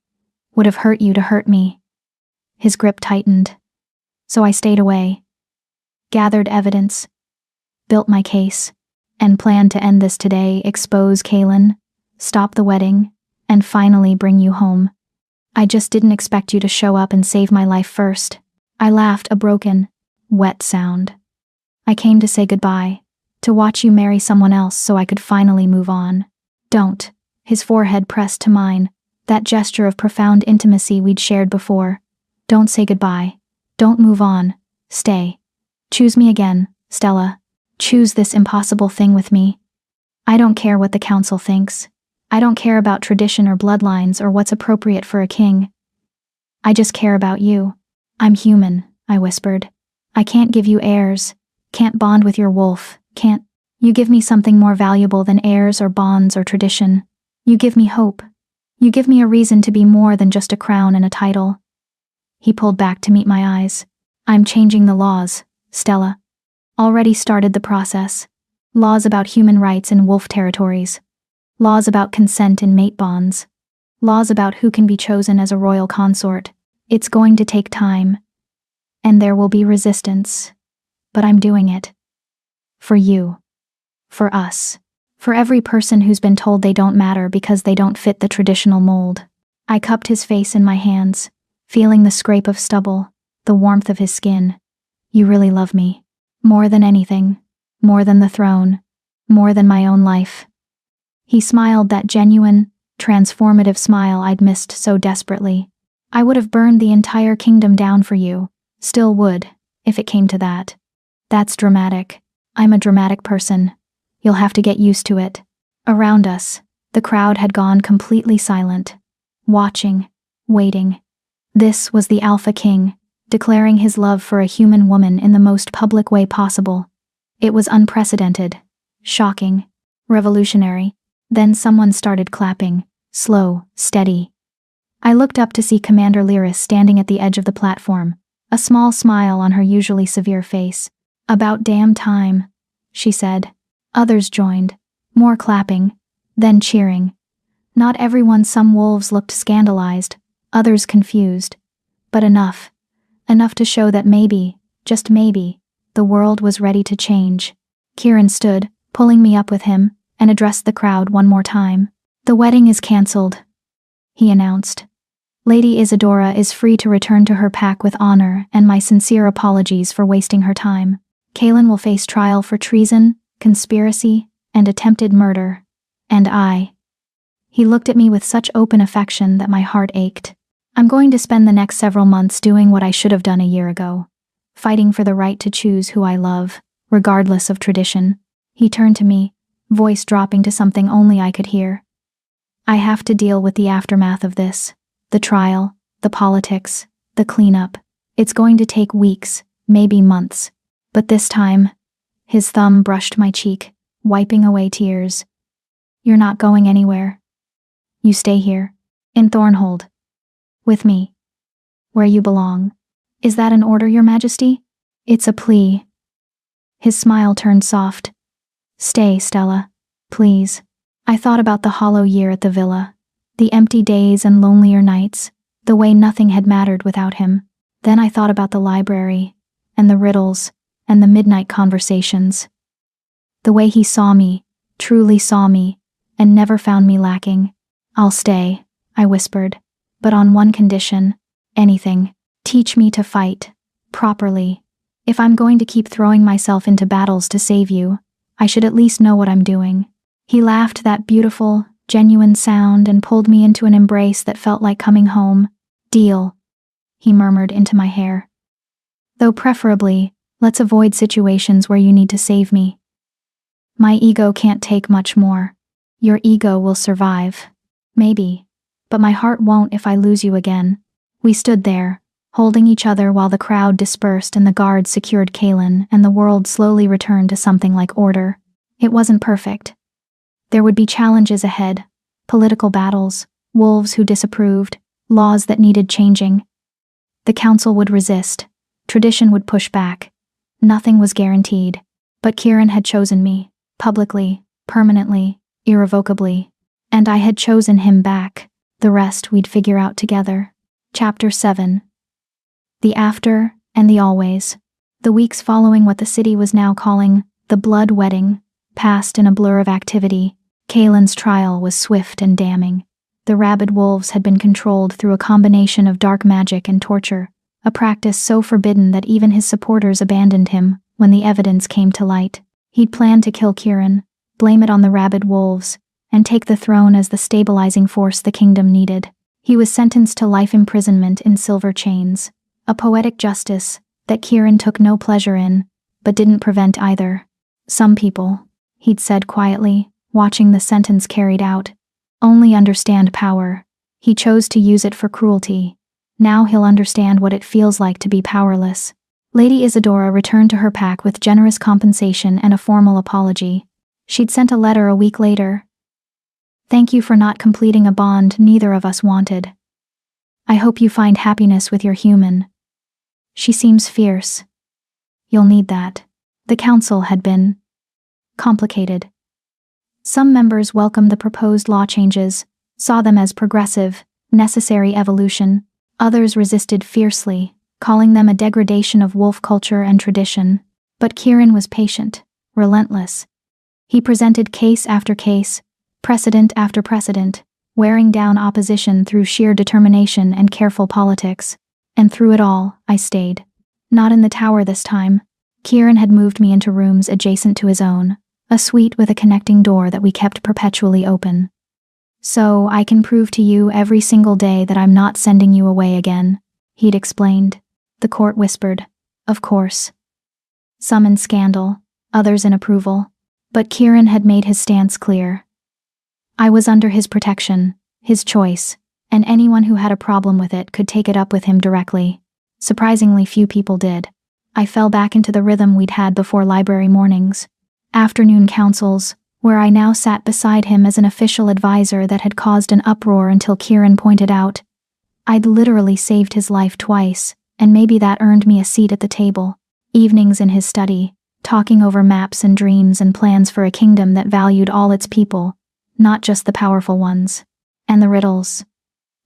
A: Would have hurt you to hurt me. His grip tightened. So I stayed away. Gathered evidence. Built my case. And planned to end this today, expose Kaylin, stop the wedding, and finally bring you home. I just didn't expect you to show up and save my life first. I laughed a broken, wet sound. I came to say goodbye, to watch you marry someone else so I could finally move on. Don't. His forehead pressed to mine, that gesture of profound intimacy we'd shared before. Don't say goodbye. Don't move on. Stay. Choose me again, Stella. Choose this impossible thing with me. I don't care what the council thinks. I don't care about tradition or bloodlines or what's appropriate for a king. I just care about you. I'm human, I whispered. I can't give you heirs. Can't bond with your wolf. Can't. You give me something more valuable than heirs or bonds or tradition. You give me hope. You give me a reason to be more than just a crown and a title. He pulled back to meet my eyes. I'm changing the laws, Stella. Already started the process. Laws about human rights in wolf territories. Laws about consent in mate bonds. Laws about who can be chosen as a royal consort. It's going to take time. And there will be resistance. But I'm doing it. For you. For us. For every person who's been told they don't matter because they don't fit the traditional mold. I cupped his face in my hands, feeling the scrape of stubble, the warmth of his skin. You really love me. More than anything. More than the throne. More than my own life. He smiled that genuine, transformative smile I'd missed so desperately. I would have burned the entire kingdom down for you. Still would, if it came to that. That's dramatic. I'm a dramatic person. You'll have to get used to it. Around us, the crowd had gone completely silent. Watching. Waiting. This was the Alpha King, declaring his love for a human woman in the most public way possible. It was unprecedented. Shocking. Revolutionary. Then someone started clapping. Slow, steady. I looked up to see Commander Lyris standing at the edge of the platform, a small smile on her usually severe face. About damn time, she said. Others joined. More clapping. Then cheering. Not everyone. Some wolves looked scandalized, others confused. But enough. Enough to show that maybe, just maybe, the world was ready to change. Kieran stood, pulling me up with him, and addressed the crowd one more time. The wedding is cancelled, he announced. Lady Isadora is free to return to her pack with honor, and my sincere apologies for wasting her time. Kaylin will face trial for treason, conspiracy, and attempted murder. And I. He looked at me with such open affection that my heart ached. I'm going to spend the next several months doing what I should have done a year ago. Fighting for the right to choose who I love, regardless of tradition. He turned to me, voice dropping to something only I could hear. I have to deal with the aftermath of this. The trial, the politics, the cleanup. It's going to take weeks, maybe months. But this time, his thumb brushed my cheek, wiping away tears. You're not going anywhere. You stay here, in Thornhold. With me. Where you belong. Is that an order, Your Majesty? It's a plea. His smile turned soft. Stay, Stella. Please. I thought about the hollow year at the villa. The empty days and lonelier nights. The way nothing had mattered without him. Then I thought about the library. And the riddles. And the midnight conversations. The way he saw me. Truly saw me. And never found me lacking. I'll stay, I whispered. But on one condition. Anything. Teach me to fight. Properly. If I'm going to keep throwing myself into battles to save you, I should at least know what I'm doing. He laughed that beautiful, genuine sound and pulled me into an embrace that felt like coming home. Deal. He murmured into my hair. Though preferably, let's avoid situations where you need to save me. My ego can't take much more. Your ego will survive. Maybe. but my heart won't if I lose you again." We stood there, holding each other while the crowd dispersed and the guards secured Kaelin, and the world slowly returned to something like order. It wasn't perfect. There would be challenges ahead, political battles, wolves who disapproved, laws that needed changing. The council would resist, tradition would push back. Nothing was guaranteed, but Kieran had chosen me, publicly, permanently, irrevocably, and I had chosen him back. The rest we'd figure out together. Chapter 7. The after and the always. The weeks following what the city was now calling the blood wedding passed in a blur of activity. Kaelin's trial was swift and damning. The rabid wolves had been controlled through a combination of dark magic and torture, a practice so forbidden that even his supporters abandoned him when the evidence came to light. He'd planned to kill Kieran, blame it on the rabid wolves, and take the throne as the stabilizing force the kingdom needed. He was sentenced to life imprisonment in silver chains, a poetic justice that Kieran took no pleasure in, but didn't prevent either. "Some people," he'd said quietly, watching the sentence carried out, "only understand power. He chose to use it for cruelty. Now he'll understand what it feels like to be powerless." Lady Isadora returned to her pack with generous compensation and a formal apology. She'd sent a letter a week later. "Thank you for not completing a bond neither of us wanted. I hope you find happiness with your human. She seems fierce. You'll need that." The council had been complicated. Some members welcomed the proposed law changes, saw them as progressive, necessary evolution. Others resisted fiercely, calling them a degradation of wolf culture and tradition. But Kieran was patient, relentless. He presented case after case, precedent after precedent, wearing down opposition through sheer determination and careful politics. And through it all, I stayed. Not in the tower this time. Kieran had moved me into rooms adjacent to his own, a suite with a connecting door that we kept perpetually open. "So I can prove to you every single day that I'm not sending you away again," he'd explained. The court whispered, "Of course." Some in scandal, others in approval. But Kieran had made his stance clear. I was under his protection, his choice, and anyone who had a problem with it could take it up with him directly. Surprisingly few people did. I fell back into the rhythm we'd had before library mornings, afternoon councils, where I now sat beside him as an official advisor that had caused an uproar until Kieran pointed out I'd literally saved his life twice, and maybe that earned me a seat at the table. Evenings in his study, talking over maps and dreams and plans for a kingdom that valued all its people, not just the powerful ones. And the riddles.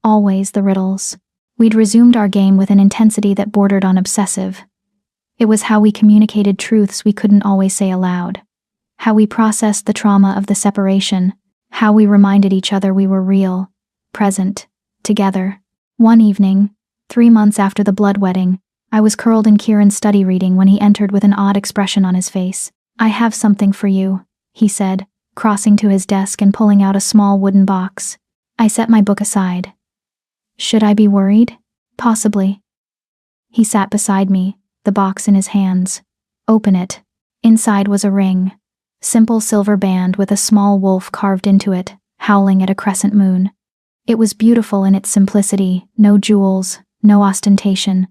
A: Always the riddles. We'd resumed our game with an intensity that bordered on obsessive. It was how we communicated truths we couldn't always say aloud. How we processed the trauma of the separation. How we reminded each other we were real, present, together. One evening, 3 months after the blood wedding, I was curled in Kieran's study reading when he entered with an odd expression on his face. "I have something for you," he said, crossing to his desk and pulling out a small wooden box. I set my book aside. Should I be worried? Possibly. He sat beside me, the box in his hands. "Open it." Inside was a ring. Simple silver band with a small wolf carved into it, howling at a crescent moon. It was beautiful in its simplicity, no jewels, no ostentation.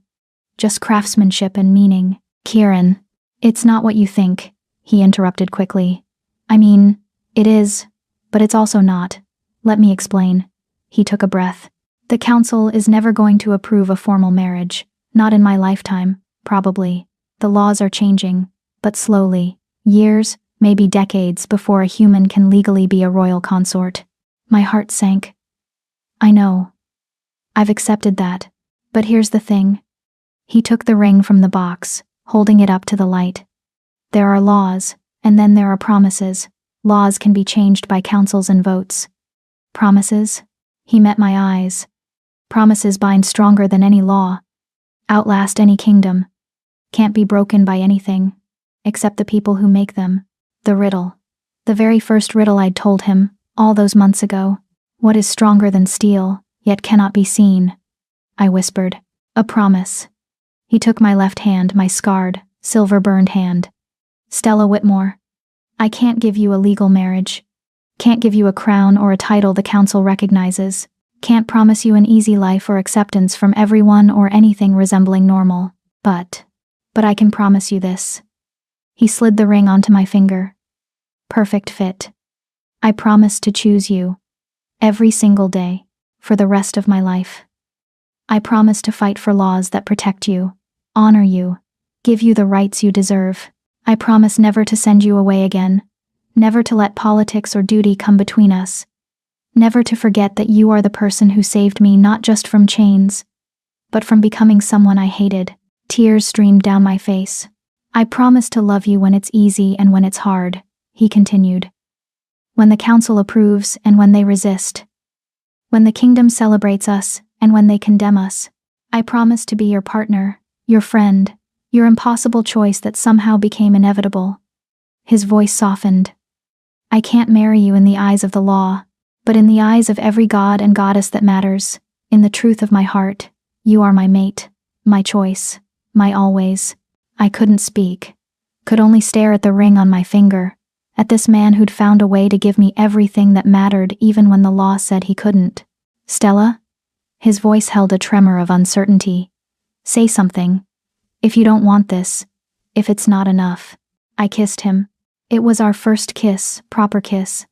A: Just craftsmanship and meaning. "Kieran, it's not what you think," he interrupted quickly. "I mean, it is, but it's also not. Let me explain." He took a breath. "The council is never going to approve a formal marriage. Not in my lifetime, probably. The laws are changing, but slowly. Years, maybe decades before a human can legally be a royal consort." My heart sank. "I know. I've accepted that. But here's the thing." He took the ring from the box, holding it up to the light. "There are laws, and then there are promises. Laws can be changed by councils and votes. Promises?" He met my eyes. "Promises bind stronger than any law. Outlast any kingdom. Can't be broken by anything, except the people who make them." The riddle. The very first riddle I'd told him, all those months ago. "What is stronger than steel, yet cannot be seen?" I whispered. "A promise." He took my left hand, my scarred, silver-burned hand. "Stella Whitmore, I can't give you a legal marriage. Can't give you a crown or a title the council recognizes. Can't promise you an easy life or acceptance from everyone or anything resembling normal, but I can promise you this. He slid the ring onto my finger. Perfect fit. I promise to choose you. Every single day. For the rest of my life. I promise to fight for laws that protect you, honor you, give you the rights you deserve. I promise never to send you away again, never to let politics or duty come between us, never to forget that you are the person who saved me not just from chains, but from becoming someone I hated. Tears streamed down my face. I promise to love you when it's easy and when it's hard, he continued. When the council approves and when they resist. When the kingdom celebrates us and when they condemn us. I promise to be your partner, your friend, your impossible choice that somehow became inevitable. His voice softened. I can't marry you in the eyes of the law, but in the eyes of every god and goddess that matters, in the truth of my heart, you are my mate, my choice, my always. I couldn't speak, could only stare at the ring on my finger, at this man who'd found a way to give me everything that mattered even when the law said he couldn't. Stella? His voice held a tremor of uncertainty. Say something. If you don't want this, if it's not enough. I kissed him. It was our first kiss, proper kiss.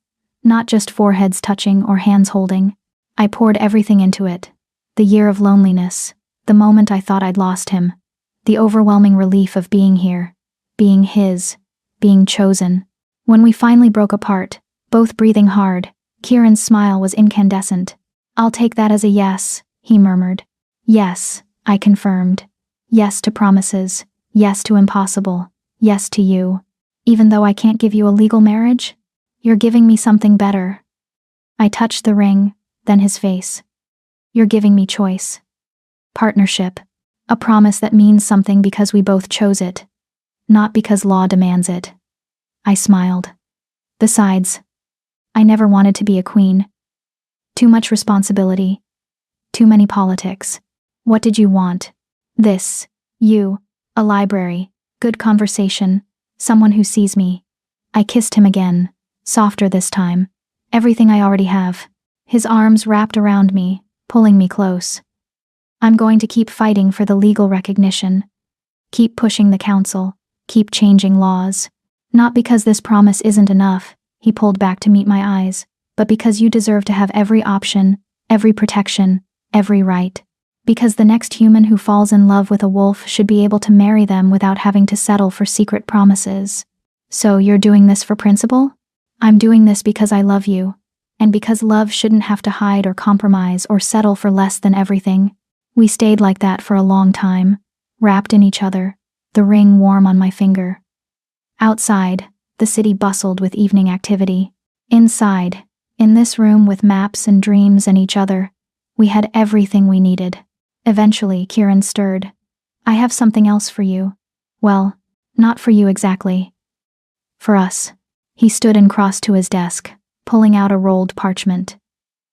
A: Not just foreheads touching or hands holding. I poured everything into it. The year of loneliness, the moment I thought I'd lost him, the overwhelming relief of being here, being his, being chosen. When we finally broke apart, both breathing hard, Kieran's smile was incandescent. I'll take that as a yes, he murmured. Yes, I confirmed. Yes to promises, yes to impossible, yes to you. Even though I can't give you a legal marriage, you're giving me something better. I touched the ring, then his face. You're giving me choice. Partnership. A promise that means something because we both chose it, not because law demands it. I smiled. Besides, I never wanted to be a queen. Too much responsibility. Too many politics. What did you want? This. You. A library. Good conversation. Someone who sees me. I kissed him again. Softer this time. Everything I already have. His arms wrapped around me, pulling me close. I'm going to keep fighting for the legal recognition. Keep pushing the council. Keep changing laws. Not because this promise isn't enough, he pulled back to meet my eyes, but because you deserve to have every option, every protection, every right. Because the next human who falls in love with a wolf should be able to marry them without having to settle for secret promises. So you're doing this for principle? I'm doing this because I love you, and because love shouldn't have to hide or compromise or settle for less than everything. We stayed like that for a long time, wrapped in each other, the ring warm on my finger. Outside, the city bustled with evening activity. Inside, in this room with maps and dreams and each other, we had everything we needed. Eventually, Kieran stirred. I have something else for you. Well, not for you exactly. For us. He stood and crossed to his desk, pulling out a rolled parchment.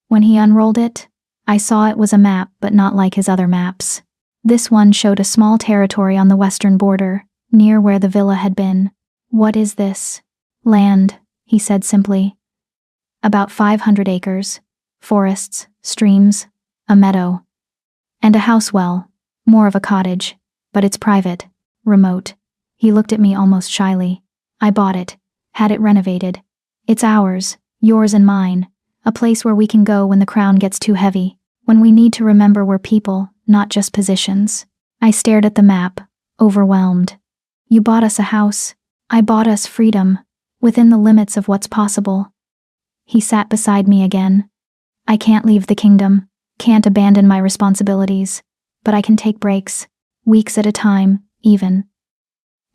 A: When he unrolled it, I saw it was a map, but not like his other maps. This one showed a small territory on the western border, near where the villa had been. What is this? Land, he said simply. About 500 acres, forests, streams, a meadow. And a house well, more of a cottage, but it's private, remote. He looked at me almost shyly. I bought it, had it renovated. It's ours, yours and mine, a place where we can go when the crown gets too heavy, when we need to remember we're people, not just positions. I stared at the map, overwhelmed. You bought us a house. I bought us freedom, within the limits of what's possible. He sat beside me again. I can't leave the kingdom, can't abandon my responsibilities, but I can take breaks, weeks at a time, even.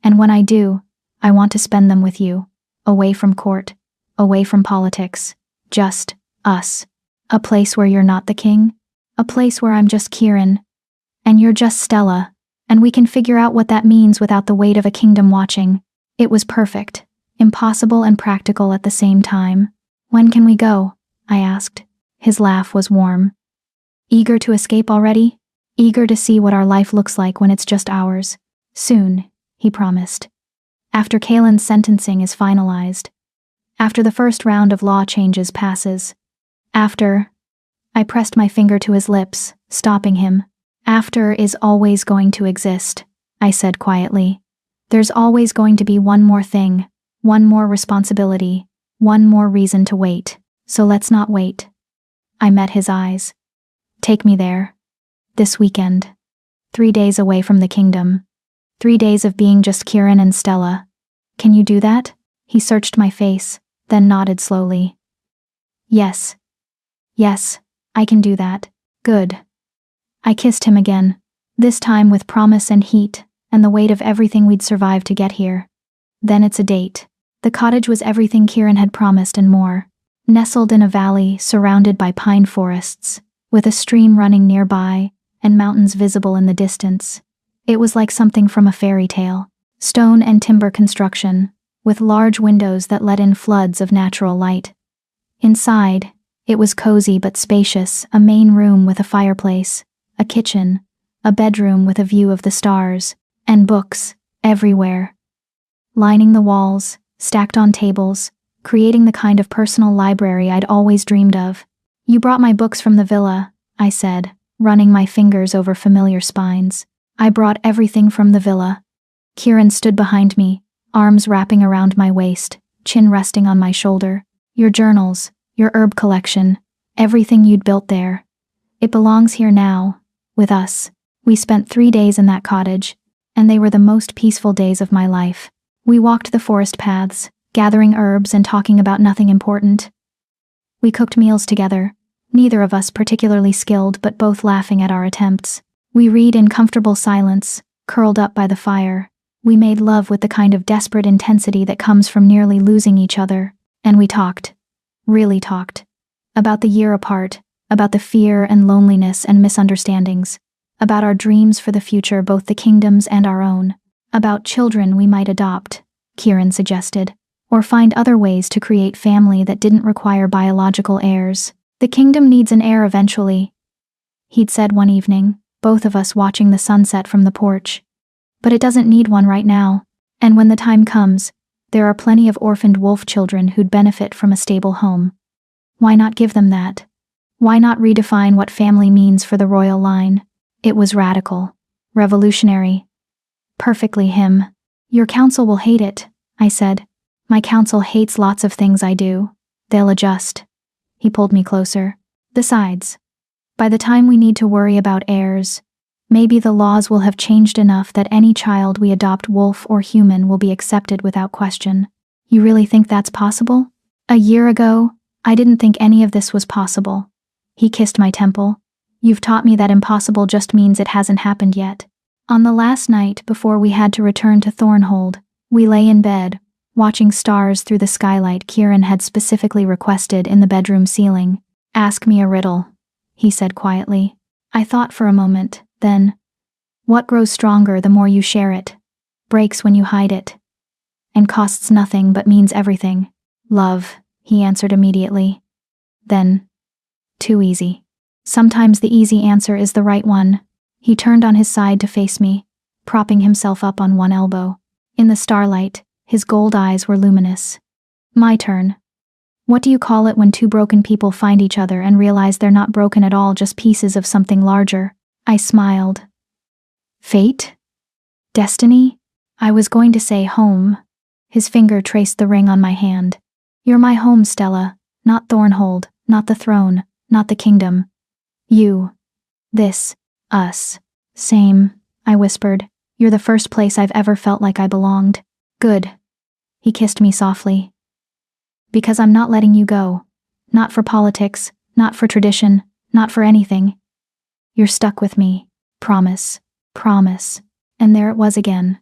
A: And when I do, I want to spend them with you, away from court, away from politics, just us. A place where you're not the king, a place where I'm just Kieran, and you're just Stella, and we can figure out what that means without the weight of a kingdom watching. It was perfect, impossible and practical at the same time. When can we go? I asked. His laugh was warm. Eager to escape already? Eager to see what our life looks like when it's just ours. Soon, he promised. After Kaelin's sentencing is finalized. After the first round of law changes passes. After... I pressed my finger to his lips, stopping him. After is always going to exist, I said quietly. There's always going to be one more thing, one more responsibility, one more reason to wait. So let's not wait. I met his eyes. Take me there. This weekend. 3 days away from the kingdom. 3 days of being just Kieran and Stella. Can you do that? He searched my face, then nodded slowly. Yes. Yes, I can do that. Good. I kissed him again, this time with promise and heat, and the weight of everything we'd survived to get here. Then it's a date. The cottage was everything Kieran had promised and more. Nestled in a valley surrounded by pine forests, with a stream running nearby and mountains visible in the distance. It was like something from a fairy tale. Stone and timber construction, with large windows that let in floods of natural light. Inside, it was cozy but spacious, a main room with a fireplace, a kitchen, a bedroom with a view of the stars, and books everywhere. Lining the walls, stacked on tables, creating the kind of personal library I'd always dreamed of. You brought my books from the villa, I said, running my fingers over familiar spines. I brought everything from the villa. Kieran stood behind me, arms wrapping around my waist, chin resting on my shoulder. Your journals, your herb collection, everything you'd built there. It belongs here now, with us. We spent 3 days in that cottage, and they were the most peaceful days of my life. We walked the forest paths, gathering herbs and talking about nothing important. We cooked meals together, neither of us particularly skilled but both laughing at our attempts. We read in comfortable silence, curled up by the fire. We made love with the kind of desperate intensity that comes from nearly losing each other, and we talked. Really talked. About the year apart, about the fear and loneliness and misunderstandings, about our dreams for the future, both the kingdom's and our own, about children we might adopt, Kieran suggested, or find other ways to create family that didn't require biological heirs. The kingdom needs an heir eventually, he'd said one evening, both of us watching the sunset from the porch. But it doesn't need one right now, and when the time comes, there are plenty of orphaned wolf children who'd benefit from a stable home. Why not give them that? Why not redefine what family means for the royal line? It was radical, revolutionary. Perfectly him. Your council will hate it, I said. My council hates lots of things I do. They'll adjust. He pulled me closer. Besides, by the time we need to worry about heirs, maybe the laws will have changed enough that any child we adopt, wolf or human, will be accepted without question. You really think that's possible? A year ago, I didn't think any of this was possible. He kissed my temple. You've taught me that impossible just means it hasn't happened yet. On the last night before we had to return to Thornhold, we lay in bed, watching stars through the skylight Kieran had specifically requested in the bedroom ceiling. Ask me a riddle, he said quietly. I thought for a moment. Then, what grows stronger the more you share it, breaks when you hide it, and costs nothing but means everything? Love, he answered immediately. Then, too easy. Sometimes the easy answer is the right one. He turned on his side to face me, propping himself up on one elbow. In the starlight, his gold eyes were luminous. My turn. What do you call it when two broken people find each other and realize they're not broken at all, just pieces of something larger? I smiled. Fate? Destiny? I was going to say home. His finger traced the ring on my hand. You're my home, Stella, not Thornhold, not the throne, not the kingdom. You. This. Us. Same, I whispered. You're the first place I've ever felt like I belonged. Good. He kissed me softly. Because I'm not letting you go. Not for politics, not for tradition, not for anything. You're stuck with me. Promise. Promise. And there it was again.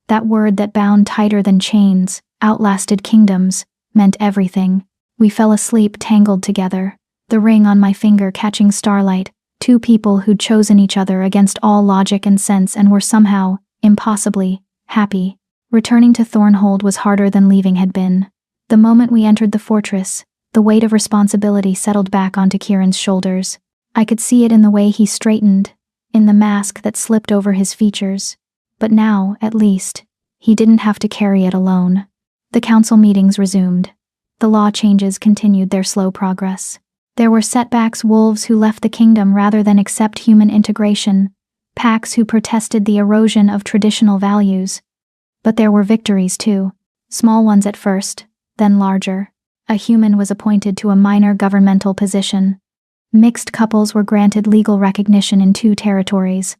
A: That word that bound tighter than chains, outlasted kingdoms, meant everything. We fell asleep tangled together, the ring on my finger catching starlight, two people who'd chosen each other against all logic and sense and were somehow, impossibly, happy. Returning to Thornhold was harder than leaving had been. The moment we entered the fortress, the weight of responsibility settled back onto Kieran's shoulders. I could see it in the way he straightened, in the mask that slipped over his features. But now, at least, he didn't have to carry it alone. The council meetings resumed. The law changes continued their slow progress. There were setbacks, wolves who left the kingdom rather than accept human integration, packs who protested the erosion of traditional values. But there were victories too, small ones at first, then larger. A human was appointed to a minor governmental position. Mixed couples were granted legal recognition in 2 territories.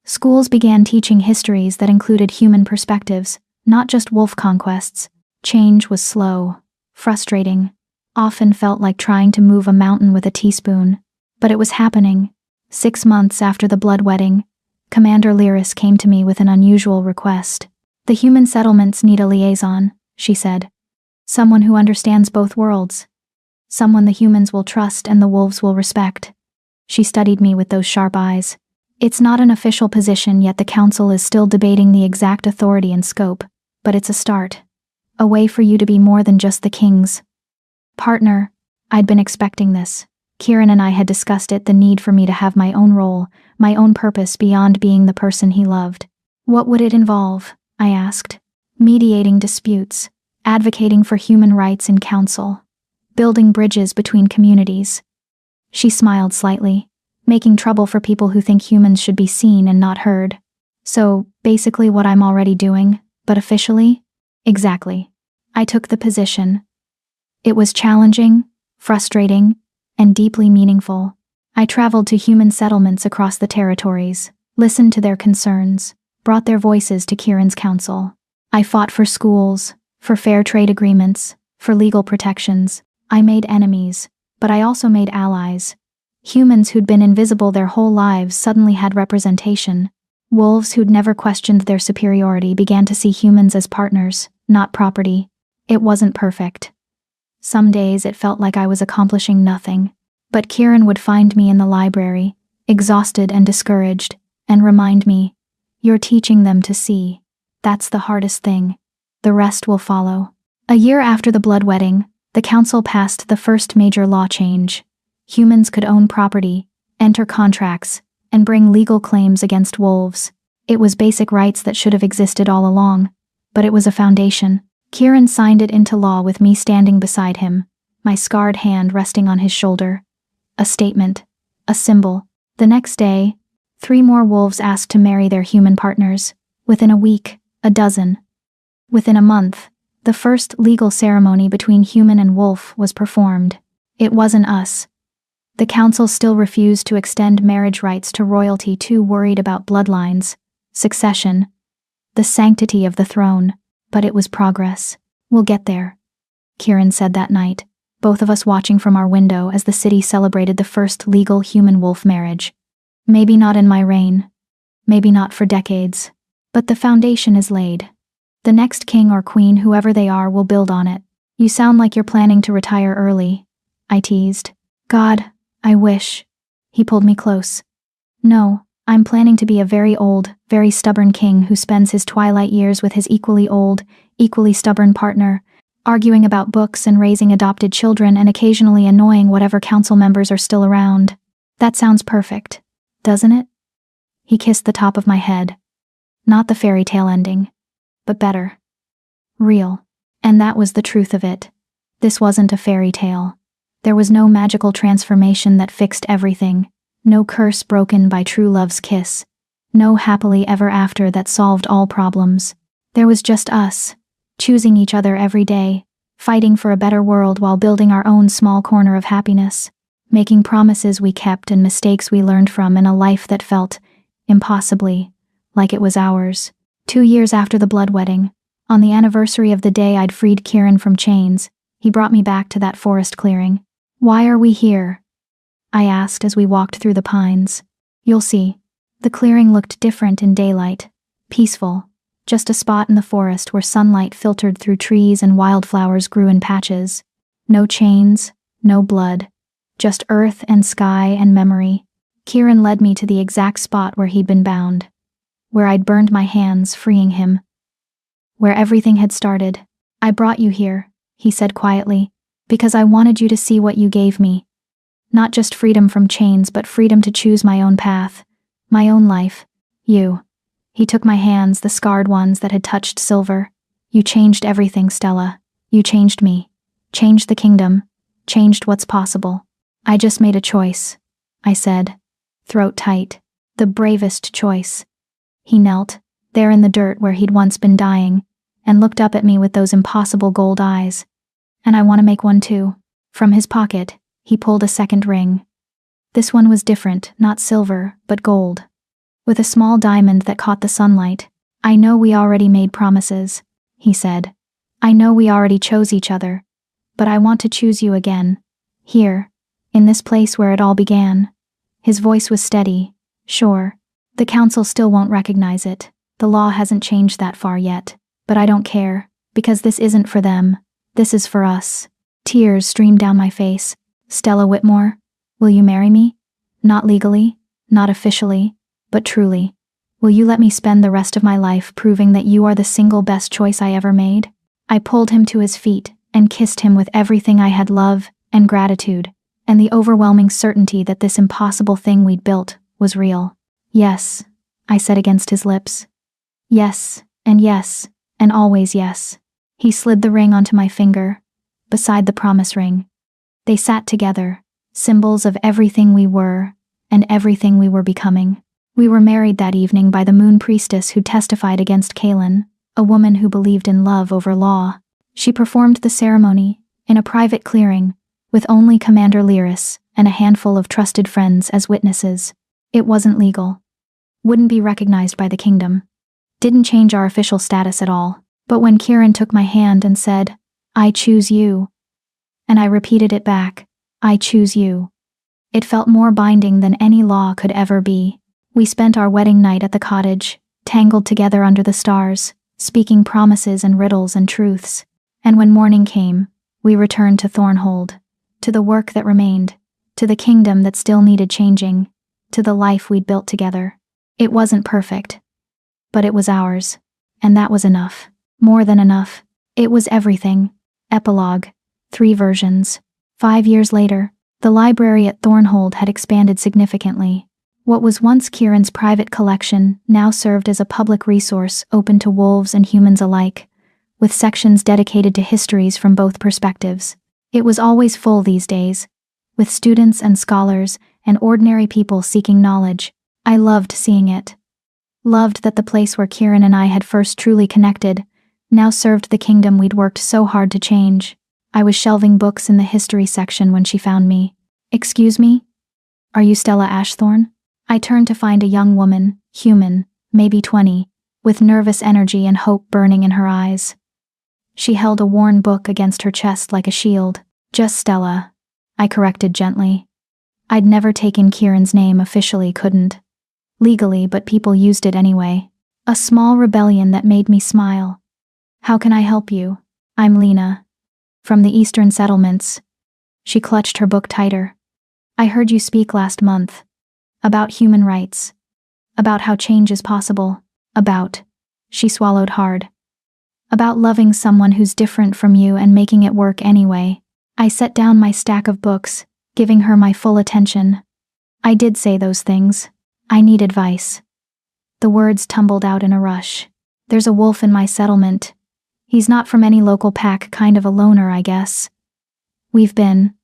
A: Schools began teaching histories that included human perspectives, not just wolf conquests. Change was slow, frustrating, often felt like trying to move a mountain with a teaspoon. But it was happening. 6 months after the blood wedding, Commander Lyris came to me with an unusual request. "The human settlements need a liaison," she said. "Someone who understands both worlds. Someone the humans will trust and the wolves will respect." She studied me with those sharp eyes. "It's not an official position yet, the council is still debating the exact authority and scope, but it's a start. A way for you to be more than just the king's partner." I'd been expecting this. Kieran and I had discussed it, the need for me to have my own role, my own purpose beyond being the person he loved. "What would it involve?" I asked. "Mediating disputes, advocating for human rights in council, building bridges between communities." She smiled slightly. "Making trouble for people who think humans should be seen and not heard." "So, basically what I'm already doing, but officially?" "Exactly." I took the position. It was challenging, frustrating, and deeply meaningful. I traveled to human settlements across the territories, listened to their concerns, brought their voices to Kieran's council. I fought for schools, for fair trade agreements, for legal protections. I made enemies, but I also made allies. Humans who'd been invisible their whole lives suddenly had representation. Wolves who'd never questioned their superiority began to see humans as partners, not property. It wasn't perfect. Some days it felt like I was accomplishing nothing, but Kieran would find me in the library, exhausted and discouraged, and remind me, "You're teaching them to see. That's the hardest thing. The rest will follow." A year after the blood wedding, the council passed the first major law change. Humans could own property, enter contracts, and bring legal claims against wolves. It was basic rights that should have existed all along, but it was a foundation. Kieran signed it into law with me standing beside him, my scarred hand resting on his shoulder. A statement, a symbol. The next day, 3 more wolves asked to marry their human partners. Within a week, a dozen. Within a month, the first legal ceremony between human and wolf was performed. It wasn't us. The council still refused to extend marriage rights to royalty, too worried about bloodlines, succession, the sanctity of the throne, but it was progress. "We'll get there," Kieran said that night, both of us watching from our window as the city celebrated the first legal human-wolf marriage. "Maybe not in my reign, maybe not for decades, but the foundation is laid. The next king or queen, whoever they are, will build on it." "You sound like you're planning to retire early," I teased. "God, I wish." He pulled me close. "No, I'm planning to be a very old, very stubborn king who spends his twilight years with his equally old, equally stubborn partner, arguing about books and raising adopted children and occasionally annoying whatever council members are still around. That sounds perfect, doesn't it?" He kissed the top of my head. Not the fairy tale ending, but better. Real. And that was the truth of it. This wasn't a fairy tale. There was no magical transformation that fixed everything, no curse broken by true love's kiss, no happily ever after that solved all problems. There was just us, choosing each other every day, fighting for a better world while building our own small corner of happiness, making promises we kept and mistakes we learned from in a life that felt, impossibly, like it was ours. 2 years after the blood wedding, on the anniversary of the day I'd freed Kieran from chains, he brought me back to that forest clearing. "Why are we here?" I asked as we walked through the pines. "You'll see." The clearing looked different in daylight, peaceful, just a spot in the forest where sunlight filtered through trees and wildflowers grew in patches. No chains, no blood, just earth and sky and memory. Kieran led me to the exact spot where he'd been bound, where I'd burned my hands freeing him, where everything had started. "I brought you here," he said quietly, "because I wanted you to see what you gave me. Not just freedom from chains, but freedom to choose my own path, my own life. You." He took my hands, the scarred ones that had touched silver. "You changed everything, Stella. You changed me. Changed the kingdom. Changed what's possible." I just made a choice, I said, throat tight. The bravest choice. He knelt, there in the dirt where he'd once been dying, and looked up at me with those impossible gold eyes. And I want to make one too. From his pocket, he pulled a second ring. This one was different, not silver, but gold. With a small diamond that caught the sunlight. I know we already made promises, he said. I know we already chose each other. But I want to choose you again. Here, in this place where it all began. His voice was steady. Sure, the council still won't recognize it. The law hasn't changed that far yet. But I don't care, because this isn't for them. This is for us. Tears streamed down my face. Stella Whitmore, will you marry me? Not legally, not officially, but truly. Will you let me spend the rest of my life proving that you are the single best choice I ever made? I pulled him to his feet and kissed him with everything I had: love and gratitude, and the overwhelming certainty that this impossible thing we'd built was real. Yes, I said against his lips. Yes, and always yes. He slid the ring onto my finger, beside the promise ring. They sat together, symbols of everything we were, and everything we were becoming. We were married that evening by the moon priestess who testified against Kaelin, a woman who believed in love over law. She performed the ceremony, in a private clearing, with only Commander Lyris and a handful of trusted friends as witnesses. It wasn't legal. Wouldn't be recognized by the kingdom. Didn't change our official status at all. But when Kieran took my hand and said, "I choose you," and I repeated it back, "I choose you," it felt more binding than any law could ever be. We spent our wedding night at the cottage, tangled together under the stars, speaking promises and riddles and truths. And when morning came, we returned to Thornhold, to the work that remained, to the kingdom that still needed changing, to the life we'd built together. It wasn't perfect, but it was ours, and that was enough. More than enough. It was everything. Epilogue. 3 versions. 5 years later, the library at Thornhold had expanded significantly. What was once Kieran's private collection now served as a public resource open to wolves and humans alike, with sections dedicated to histories from both perspectives. It was always full these days, with students and scholars and ordinary people seeking knowledge. I loved seeing it. Loved that the place where Kieran and I had first truly connected now served the kingdom we'd worked so hard to change. I was shelving books in the history section when she found me. "Excuse me? Are you Stella Ashthorne?" I turned to find a young woman, human, maybe 20, with nervous energy and hope burning in her eyes. She held a worn book against her chest like a shield. "Just Stella," I corrected gently. I'd never taken Kieran's name officially, couldn't. Legally, but people used it anyway. A small rebellion that made me smile. "How can I help you? I'm Lena. From the Eastern Settlements." She clutched her book tighter. "I heard you speak last month. About human rights. About how change is possible. About," she swallowed hard, "about loving someone who's different from you and making it work anyway." I set down my stack of books, giving her my full attention. "I did say those things. I need advice." The words tumbled out in a rush. "There's a wolf in my settlement. He's not from any local pack, kind of a loner, I guess. We've been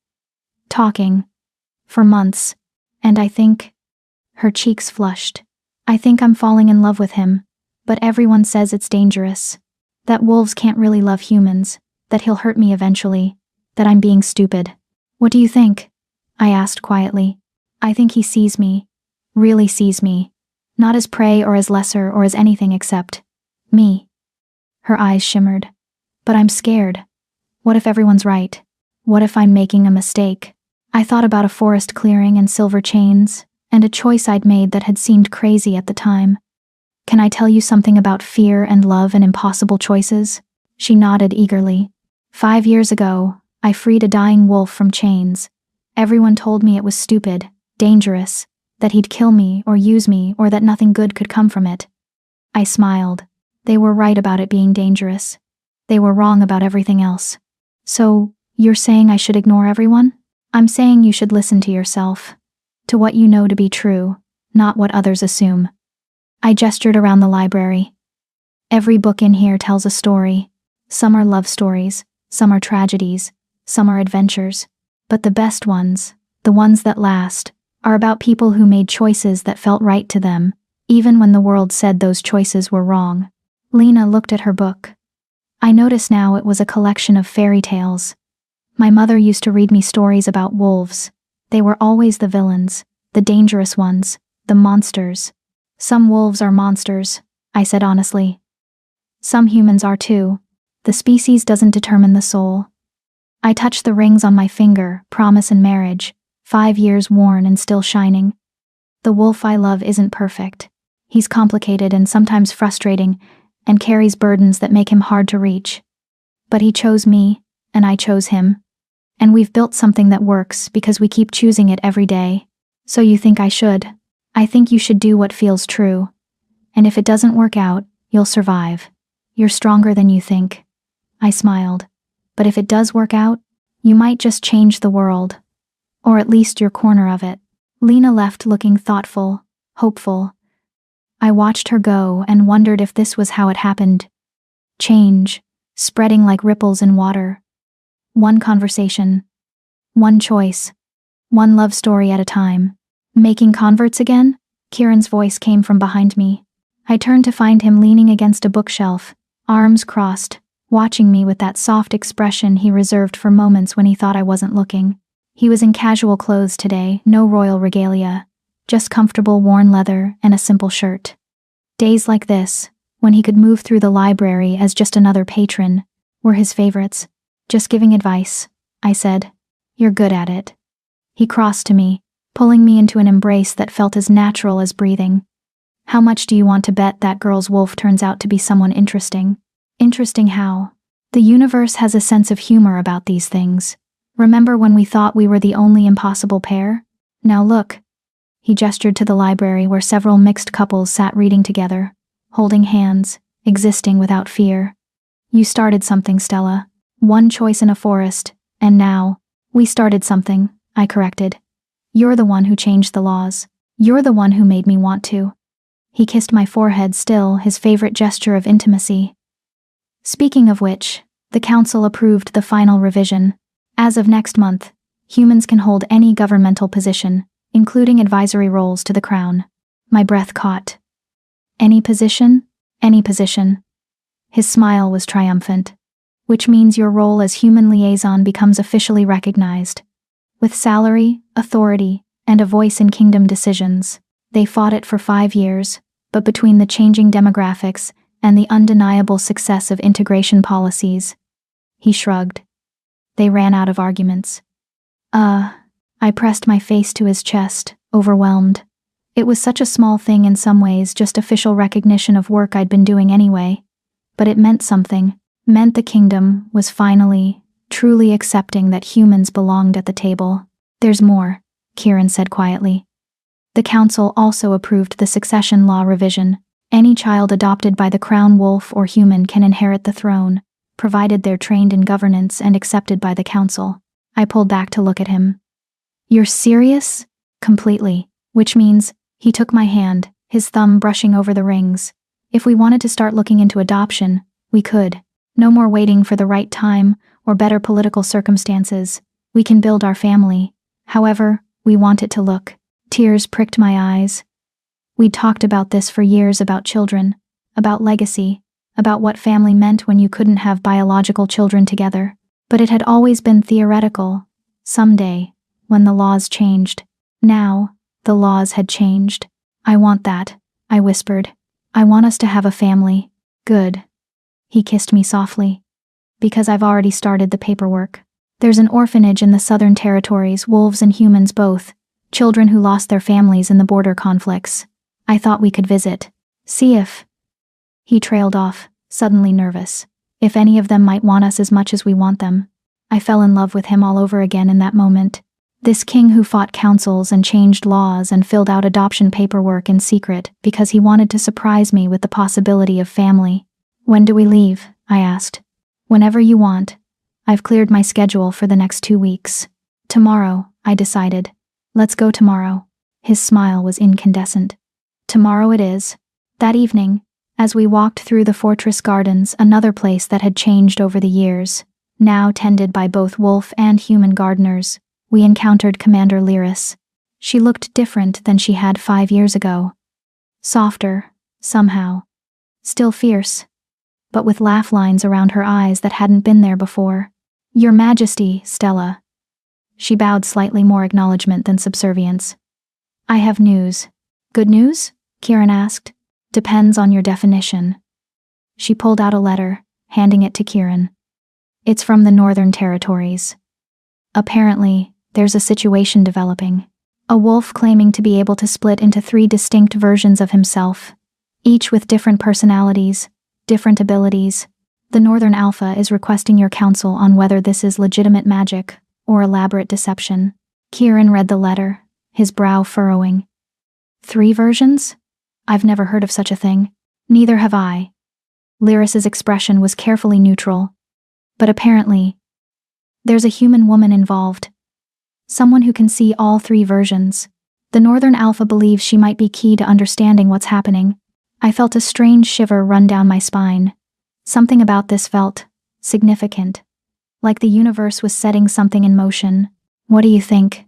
A: talking for months, and I think..." Her cheeks flushed. "I think I'm falling in love with him, but everyone says it's dangerous. That wolves can't really love humans, that he'll hurt me eventually, that I'm being stupid." "What do you think?" I asked quietly. "I think he sees me, really sees me, not as prey or as lesser or as anything except me." Her eyes shimmered. "But I'm scared. What if everyone's right? What if I'm making a mistake?" I thought about a forest clearing and silver chains, and a choice I'd made that had seemed crazy at the time. "Can I tell you something about fear and love and impossible choices?" She nodded eagerly. 5 years ago, I freed a dying wolf from chains. Everyone told me it was stupid, dangerous, that he'd kill me or use me or that nothing good could come from it. I smiled. They were right about it being dangerous. They were wrong about everything else. "So, you're saying I should ignore everyone?" "I'm saying you should listen to yourself. To what you know to be true, not what others assume." I gestured around the library. "Every book in here tells a story. Some are love stories, some are tragedies, some are adventures. But the best ones, the ones that last, are about people who made choices that felt right to them, even when the world said those choices were wrong. Lena looked at her book. I noticed now it was a collection of fairy tales. My mother used to read me stories about wolves. They were always the villains, the dangerous ones, the monsters. Some wolves are monsters, I said honestly. Some humans are too. The species doesn't determine the soul. I touched the rings on my finger, promise and marriage, 5 years worn and still shining. The wolf I love isn't perfect. He's complicated and sometimes frustrating, and carries burdens that make him hard to reach. But he chose me, and I chose him. And we've built something that works because we keep choosing it every day. So you think I should? I think you should do what feels true. And if it doesn't work out, you'll survive. You're stronger than you think. I smiled. But if it does work out, you might just change the world. Or at least your corner of it. Lena left looking thoughtful, hopeful. I watched her go and wondered if this was how it happened. Change, spreading like ripples in water. One conversation. One choice. One love story at a time. Making converts again? Kieran's voice came from behind me. I turned to find him leaning against a bookshelf, arms crossed, watching me with that soft expression he reserved for moments when he thought I wasn't looking. He was in casual clothes today, no royal regalia, just comfortable worn leather and a simple shirt. Days like this, when he could move through the library as just another patron, were his favorites. Just giving advice, I said. You're good at it. He crossed to me, pulling me into an embrace that felt as natural as breathing. How much do you want to bet that girl's wolf turns out to be someone interesting? Interesting how? The universe has a sense of humor about these things. Remember when we thought we were the only impossible pair? Now look. He gestured to the library where several mixed couples sat reading together, holding hands, existing without fear. You started something, Stella. One choice in a forest, and now, we started something, I corrected. You're the one who changed the laws. You're the one who made me want to. He kissed my forehead still, his favorite gesture of intimacy. Speaking of which, the council approved the final revision. As of next month, humans can hold any governmental position, including advisory roles to the crown. My breath caught. Any position? Any position. His smile was triumphant. Which means your role as human liaison becomes officially recognized. With salary, authority, and a voice in kingdom decisions. They fought it for 5 years, but between the changing demographics and the undeniable success of integration policies, he shrugged. They ran out of arguments. I pressed my face to his chest, overwhelmed. It was such a small thing in some ways, just official recognition of work I'd been doing anyway. But it meant something. Meant the kingdom was finally, truly accepting that humans belonged at the table. There's more, Kieran said quietly. The council also approved the succession law revision. Any child adopted by the crown wolf or human can inherit the throne, provided they're trained in governance and accepted by the council. I pulled back to look at him. You're serious? Completely. Which means, he took my hand, his thumb brushing over the rings. If we wanted to start looking into adoption, we could. No more waiting for the right time or better political circumstances. We can build our family. However, we want it to look. Tears pricked my eyes. We'd talked about this for years, about children, about legacy, about what family meant when you couldn't have biological children together. But it had always been theoretical. Someday, when the laws changed. Now, the laws had changed. I want that, I whispered. I want us to have a family. Good. He kissed me softly. Because I've already started the paperwork. There's an orphanage in the Southern Territories, wolves and humans both. Children who lost their families in the border conflicts. I thought we could visit. See if... He trailed off, suddenly nervous. If any of them might want us as much as we want them. I fell in love with him all over again in that moment. This king who fought councils and changed laws and filled out adoption paperwork in secret because he wanted to surprise me with the possibility of family. When do we leave? I asked. Whenever you want. I've cleared my schedule for the next 2 weeks. Tomorrow, I decided. Let's go tomorrow. His smile was incandescent. Tomorrow it is. That evening, as we walked through the fortress gardens, another place that had changed over the years, now tended by both wolf and human gardeners, we encountered Commander Lyris. She looked different than she had 5 years ago. Softer, somehow. Still fierce, but with laugh lines around her eyes that hadn't been there before. "Your Majesty, Stella." She bowed, slightly more acknowledgement than subservience. "I have news." "Good news?" Kieran asked. "Depends on your definition." She pulled out a letter, handing it to Kieran. "It's from the Northern Territories. Apparently, there's a situation developing. A wolf claiming to be able to split into 3 distinct versions of himself, each with different personalities, different abilities. The Northern Alpha is requesting your counsel on whether this is legitimate magic or elaborate deception." Kieran read the letter, his brow furrowing. 3 versions? I've never heard of such a thing. Neither have I. Lyris's expression was carefully neutral. But apparently, there's a human woman involved. Someone who can see all 3 versions. The Northern Alpha believes she might be key to understanding what's happening. I felt a strange shiver run down my spine. Something about this felt significant. Like the universe was setting something in motion. "What do you think?"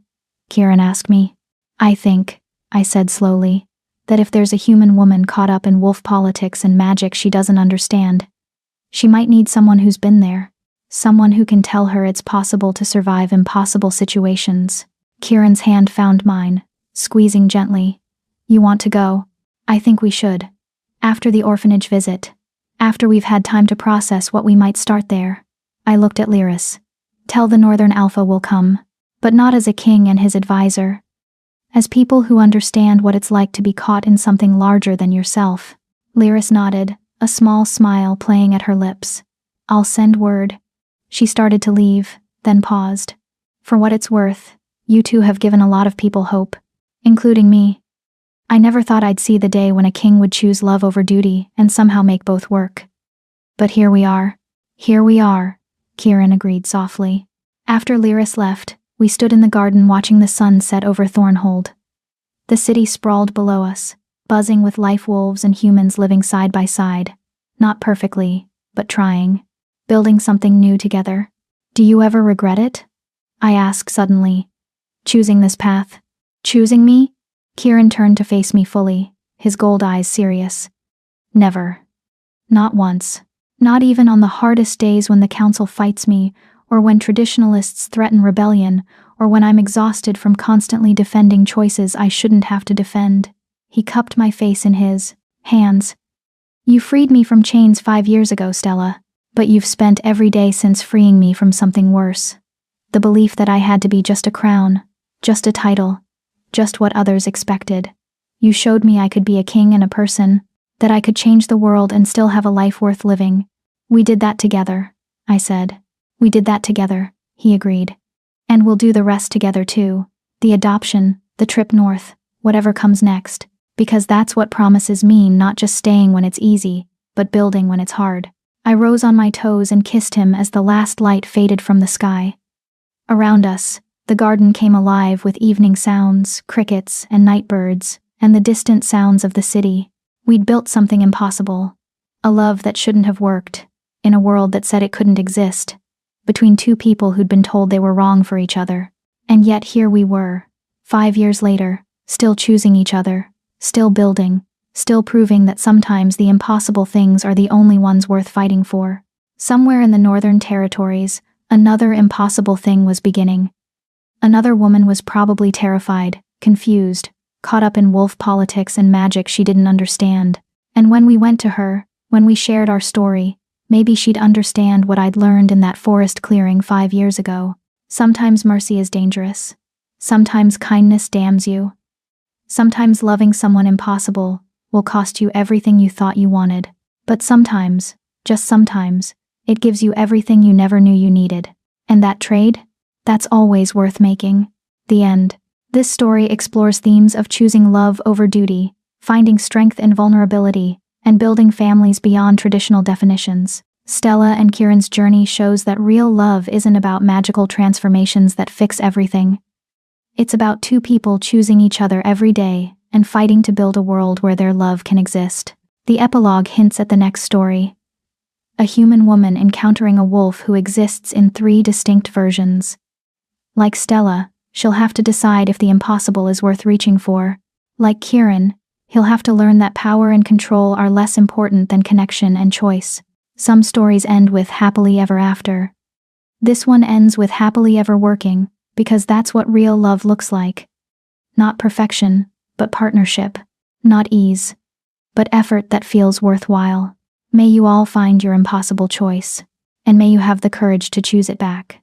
A: Kieran asked me. "I think," I said slowly, "that if there's a human woman caught up in wolf politics and magic she doesn't understand, she might need someone who's been there. Someone who can tell her it's possible to survive impossible situations." Kieran's hand found mine, squeezing gently. "You want to go?" "I think we should. After the orphanage visit. After we've had time to process what we might start there." I looked at Lyris. "Tell the Northern Alpha we'll come. But not as a king and his advisor. As people who understand what it's like to be caught in something larger than yourself." Lyris nodded, a small smile playing at her lips. "I'll send word." She started to leave, then paused. "For what it's worth, you two have given a lot of people hope, including me. I never thought I'd see the day when a king would choose love over duty and somehow make both work. But here we are." "Here we are," Kieran agreed softly. After Lyris left, we stood in the garden watching the sun set over Thornhold. The city sprawled below us, buzzing with life, wolves and humans living side by side. Not perfectly, but trying. Building something new together. "Do you ever regret it?" I asked suddenly. "Choosing this path? Choosing me?" Kieran turned to face me fully, his gold eyes serious. "Never. Not once. Not even on the hardest days when the council fights me, or when traditionalists threaten rebellion, or when I'm exhausted from constantly defending choices I shouldn't have to defend." He cupped my face in his hands. "You freed me from chains 5 years ago, Stella. But you've spent every day since freeing me from something worse. The belief that I had to be just a crown, just a title, just what others expected. You showed me I could be a king and a person, that I could change the world and still have a life worth living." "We did that together," I said. "We did that together," he agreed. "And we'll do the rest together too. The adoption, the trip north, whatever comes next. Because that's what promises mean, not just staying when it's easy, but building when it's hard." I rose on my toes and kissed him as the last light faded from the sky. Around us, the garden came alive with evening sounds, crickets and night birds, and the distant sounds of the city. We'd built something impossible. A love that shouldn't have worked, in a world that said it couldn't exist, between 2 people who'd been told they were wrong for each other. And yet here we were, 5 years later, still choosing each other, still building, still proving that sometimes the impossible things are the only ones worth fighting for. Somewhere in the Northern Territories, another impossible thing was beginning. Another woman was probably terrified, confused, caught up in wolf politics and magic she didn't understand. And when we went to her, when we shared our story, maybe she'd understand what I'd learned in that forest clearing 5 years ago. Sometimes mercy is dangerous. Sometimes kindness damns you. Sometimes loving someone impossible will cost you everything you thought you wanted. But sometimes, just sometimes, it gives you everything you never knew you needed. And that trade? That's always worth making. The end. This story explores themes of choosing love over duty, finding strength in vulnerability, and building families beyond traditional definitions. Stella and Kieran's journey shows that real love isn't about magical transformations that fix everything. It's about 2 people choosing each other every day and fighting to build a world where their love can exist. The epilogue hints at the next story. A human woman encountering a wolf who exists in 3 distinct versions. Like Stella, she'll have to decide if the impossible is worth reaching for. Like Kieran, he'll have to learn that power and control are less important than connection and choice. Some stories end with happily ever after. This one ends with happily ever working, because that's what real love looks like. Not perfection, but partnership. Not ease, but effort that feels worthwhile. May you all find your impossible choice, and may you have the courage to choose it back.